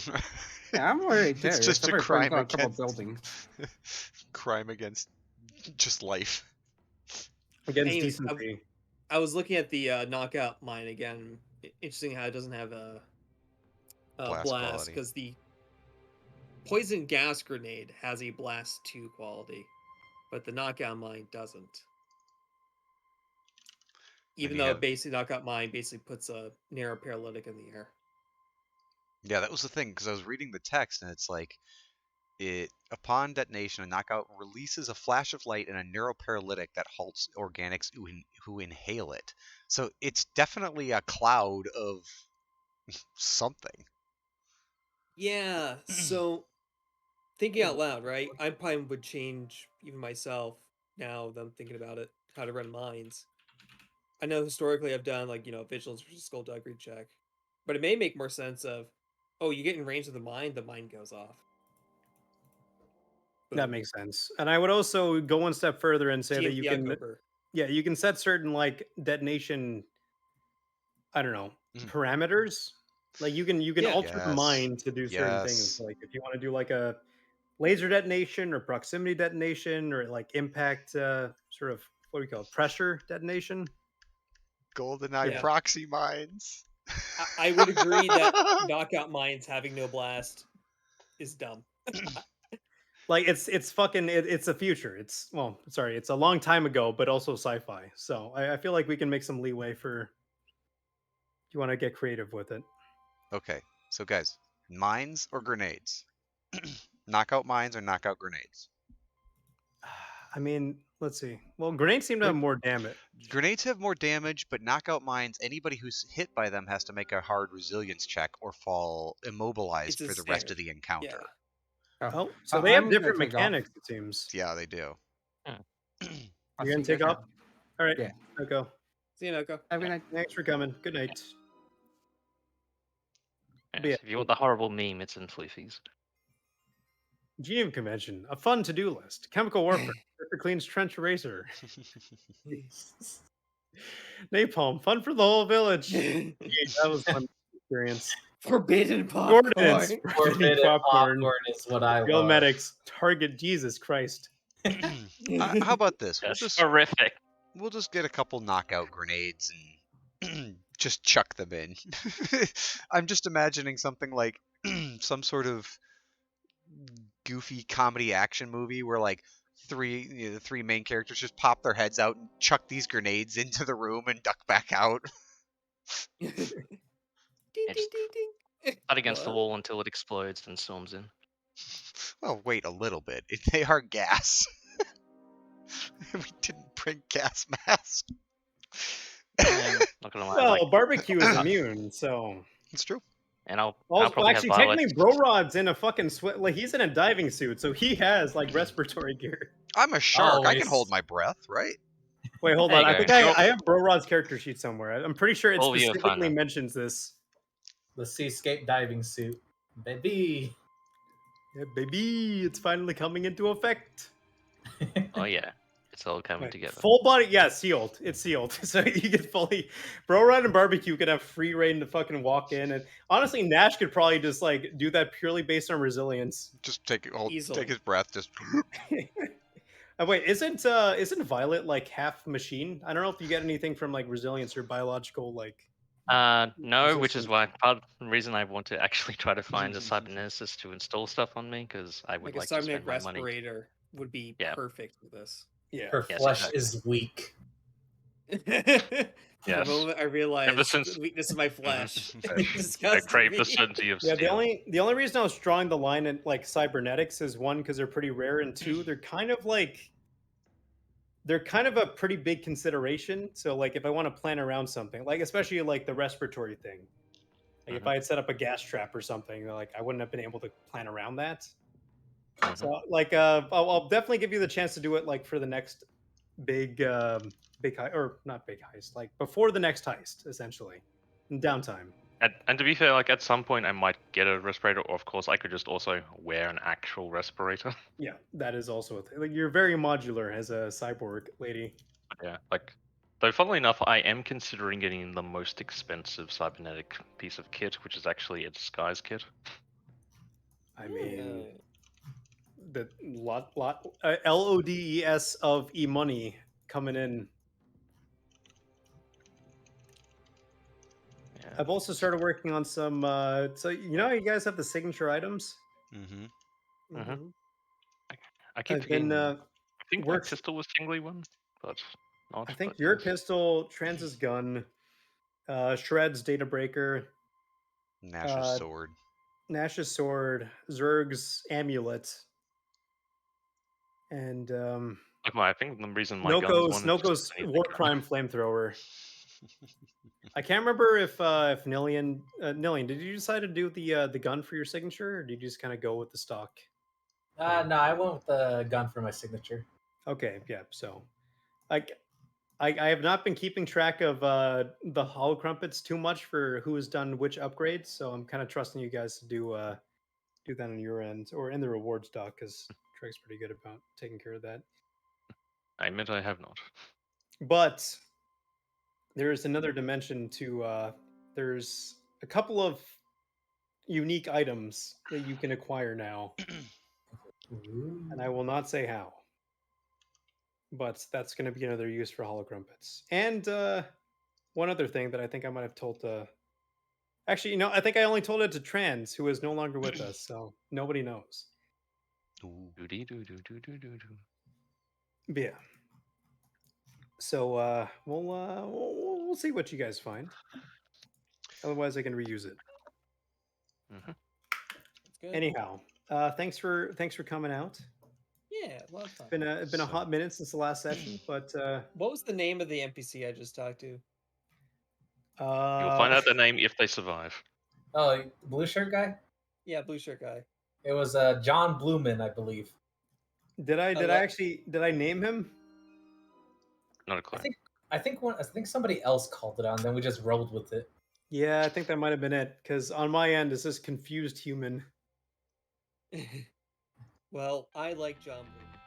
Yeah, I'm already there. It's just a I've crime burned down a couple against buildings. crime against just life. Against Anyways, decency. I was looking at the knockout mine again. Interesting how it doesn't have a Blast blast quality. because the poison gas grenade has a blast 2 quality, but the knockout mine doesn't. Even you though have- basically knockout mine basically puts a narrow paralytic in the air. Yeah, that was the thing because I was reading the text and it's like, upon detonation, a knockout releases a flash of light and a neuroparalytic that halts organics who inhale it. So it's definitely a cloud of something. Yeah, so thinking out loud, right? I probably would change even myself now that I'm thinking about it, how to run mines. I know historically I've done like, vigilance versus skullduggery check. But it may make more sense of, oh, you get in range of the mine goes off. That Boom. makes sense. And I would also go one step further and say that you TNT can, October. yeah, you can set certain like detonation, I don't know, parameters. Like you can Yeah. alter the Yes. mine to do certain things. Yes. Like if you want to do like a laser detonation or proximity detonation or like impact sort of what do we call it? Pressure detonation. GoldenEye Yeah. proxy mines. I would agree that knockout mines having no blast is dumb. Like it's fucking it's a future. It's it's a long time ago, but also sci-fi. So I feel like we can make some leeway for if you want to get creative with it. Okay, so guys, mines or grenades? Knockout mines or knockout grenades? I mean, let's see. Well, grenades seem to have more damage. Grenades have more damage, but knockout mines, anybody who's hit by them has to make a hard resilience check or fall immobilized It's a for the rest of standard. the encounter. Oh, so they have I'm gonna different take off. mechanics, it seems. Yeah, they do. I'll You're gonna see you take guys off? All right. Yeah. I'll go. See you, Noko. Have a good night. Thanks for coming. Good night. Yes, Yeah. if you want the horrible meme, it's in Floofy's. GM convention, a fun to-do list. Chemical warfare. Ripper cleans trench eraser. Napalm, fun for the whole village. Yeah, that was fun experience. Forbidden popcorn. Coordinates. Forbidden popcorn is what I Real love. medics. Target Jesus Christ. How about this? That's horrific. We'll just get a couple knockout grenades and just chuck them in. I'm just imagining something like some sort of goofy comedy action movie where like the three main characters just pop their heads out and chuck these grenades into the room and duck back out. Ding, It's ding, ding, ding. Not against the What? wall until it explodes, then storms in. Well, wait a little bit. They are gas. We didn't bring gas masks. Not gonna lie. Well, like, barbecue is immune, so. It's true. and I'll Also, probably actually, have technically, violets. Bro-Rod's in a fucking sweat. Like, he's in a diving suit, so he has, like, respiratory gear. I'm a shark. I Always. can hold my breath, right? Wait, hold There on. you I go. think I have Bro-Rod's character sheet somewhere. I'm pretty sure it All of you are fine, specifically then. mentions this. The seascape diving suit. Baby. Yeah, baby, it's finally coming into effect. Oh yeah, it's all coming Wait, together. full body, yeah, sealed. It's sealed, so you get fully. Bro-Rod and barbecue could have free reign to fucking walk in, and honestly, Nash could probably just like do that purely based on resilience. Just take Easily. his breath. Just Wait, isn't Violet like half machine? I don't know if you get anything from like resilience or biological like. No, which is resistance. why part of the reason I want to actually try to find a cyberneticist to install stuff on me, because I would Like a like to cybernetic spend my money. respirator would be Yeah. perfect for this. Yeah. Her Yes, flesh exactly. is weak. The Yes. moment I realized since- the weakness of my flesh, I it disgusted crave the me. certainty of Yeah, steel. the only reason I was drawing the line at like cybernetics is one, because they're pretty rare, and two, they're kind of a pretty big consideration. So like if I want to plan around something, like especially like the respiratory thing. Like if I had set up a gas trap or something, like I wouldn't have been able to plan around that. So like I'll definitely give you the chance to do it like for the next big big heist, or not big heist, like before the next heist, essentially. In downtime. And to be fair, like at some point I might get a respirator, or of course I could just also wear an actual respirator. Yeah, that is also a thing. Like you're very modular as a cyborg lady. Yeah, like though funnily enough, I am considering getting the most expensive cybernetic piece of kit, which is actually a disguise kit. I mean, the lot LODES of e-money coming in. Yeah. I've also started working on some so you know how you guys have the signature items? Mm-hmm. I keep I've been forgetting. I think my works pistol was tingly one, but not. I think but your yes. pistol, Trans's gun, Shred's data breaker, Nash's sword. Nash's sword, Zerg's amulet, and Like I think the reason my gun's one is just Noko's anything war gun. crime flamethrower. I can't remember if Nillian, did you decide to do the gun for your signature, or did you just kind of go with the stock? No, I went with the gun for my signature. Okay, yeah. So, I have not been keeping track of the hollow crumpets too much for who has done which upgrades. So I'm kind of trusting you guys to do that on your end or in the rewards doc, because Treg's pretty good about taking care of that. I admit I have not. But there is another dimension to there's a couple of unique items that you can acquire now, and I will not say how, but that's going to be another use for hollow crumpets. And one other thing that I think I might have told actually, you know, I think I only told it to Trans, who is no longer with us, so nobody knows. But yeah. So we'll see what you guys find. Otherwise, I can reuse it. Anyhow, thanks for coming out. Yeah, a lot of fun. It's been a hot minute since the last session, but what was the name of the NPC I just talked to? You'll find out their name if they survive. Oh, blue shirt guy? Yeah, blue shirt guy. It was John Blueman, I believe. Did I name him? Not a clue. I think somebody else called it out, and then we just rolled with it. Yeah, I think that might have been it. Because on my end, it's this confused human. Well, I like John Blueman.